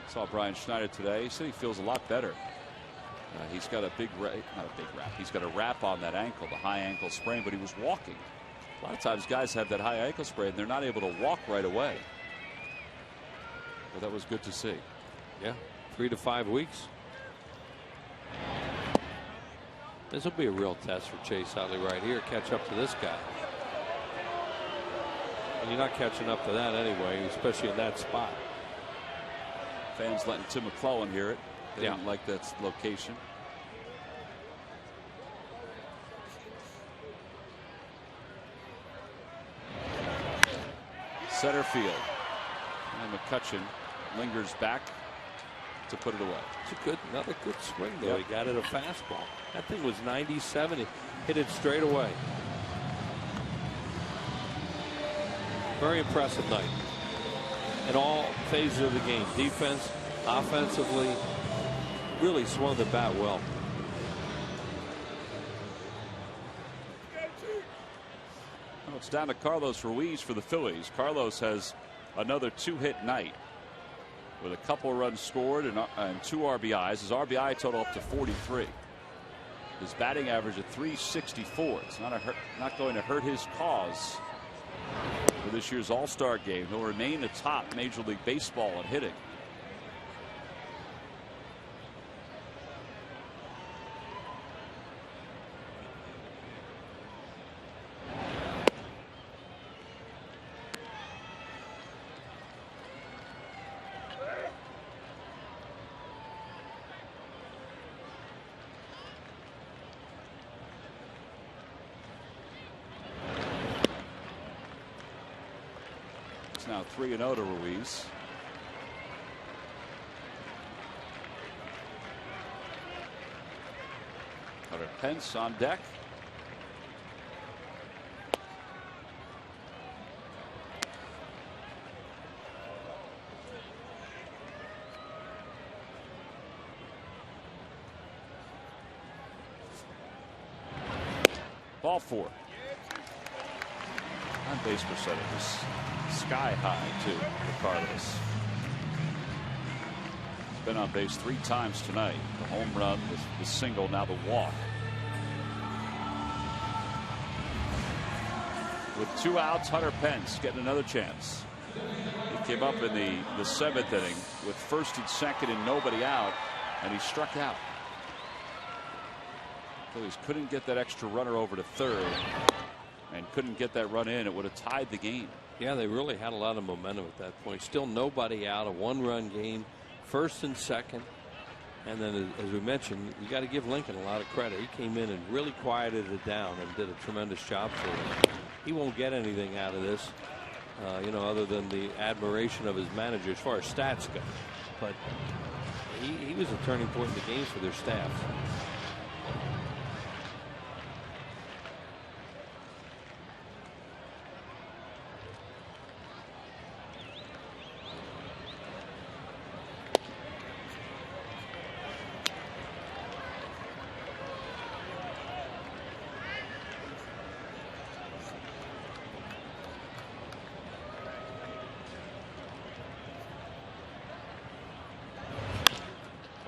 Saw Brian Schneider today. He said he feels a lot better. He's got a big, not a big wrap. He's got a wrap on that ankle, the high ankle sprain, but he was walking. A lot of times guys have that high ankle sprain and they're not able to walk right away. But that was good to see. Yeah, 3 to 5 weeks. This will be a real test for Chase Utley right here. Catch up to this guy. And you're not catching up to that anyway, especially in that spot. Fans letting Tim McClellan hear it. They didn't like that location. Center field. And McCutchen lingers back to put it away. It's another good swing though. He got it a fastball. That thing was 97. He hit it straight away. Very impressive night. In all phases of the game, defense, offensively, really swung the bat well. Well, it's down to Carlos Ruiz for the Phillies. Carlos has another 2-hit night with a couple runs scored and 2 RBIs. His RBI total up to 43. His batting average at 364. It's not going to hurt his cause for this year's All-Star game. He'll remain atop Major League Baseball in hitting. Now 3-0 to Ruiz. Hunter Pence on deck. Ball 4. On base percentage is sky high too for Carlos. Been on base 3 times tonight. The home run, the single, now the walk. With 2 outs, Hunter Pence getting another chance. He came up in the 7th inning with 1st and 2nd and nobody out, and he struck out. Phillies couldn't get that extra runner over to 3rd and couldn't get that run in. It would have tied the game. Yeah, they really had a lot of momentum at that point. Still nobody out, a 1-run game, 1st and 2nd. And then, as we mentioned, you got to give Lincoln a lot of credit. He came in and really quieted it down and did a tremendous job for him. He won't get anything out of this, other than the admiration of his manager as far as stats go. But he was a turning point in the game for their staff.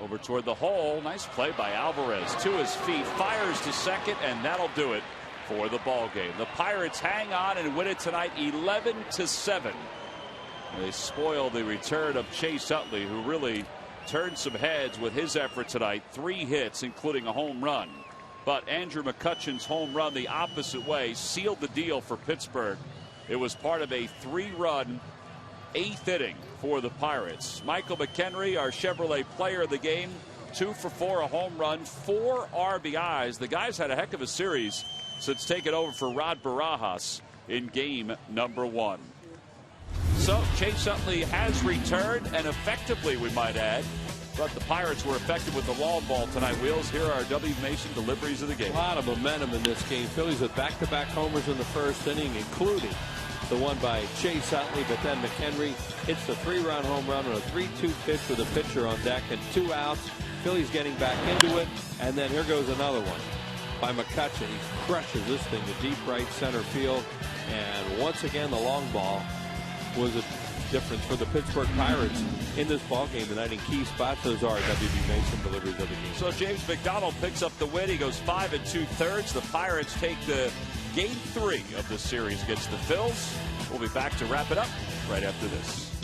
Over toward the hole. Nice play by Alvarez to his feet, fires to second, and that'll do it for the ball game. The Pirates hang on and win it tonight 11-7. They spoil the return of Chase Utley, who really turned some heads with his effort tonight. 3 hits, including a home run. But Andrew McCutchen's home run the opposite way sealed the deal for Pittsburgh. It was part of a 3-run 8th inning for the Pirates. Michael McHenry, our Chevrolet player of the game, 2 for 4, a home run, 4 RBIs. The guy's had a heck of a series since taking over for Rod Barajas in game number 1. So Chase Utley has returned, and effectively, we might add. But the Pirates were effective with the long ball tonight. Wheels, here are W. Mason deliveries of the game. A lot of momentum in this game. Phillies with back-to-back homers in the 1st inning, including the one by Chase Utley, but then McHenry hits the 3-run home run on a 3-2 pitch with a pitcher on deck and 2 outs. Phillies getting back into it, and then here goes another one by McCutchen. He crushes this thing to deep right center field, and once again the long ball was a difference for the Pittsburgh Pirates in this ball game tonight in key spots. Those are WB Mason deliveries of the game. So James McDonald picks up the win. He goes 5 2/3. The Pirates take the Game 3 of the series against the Phils. We'll be back to wrap it up right after this.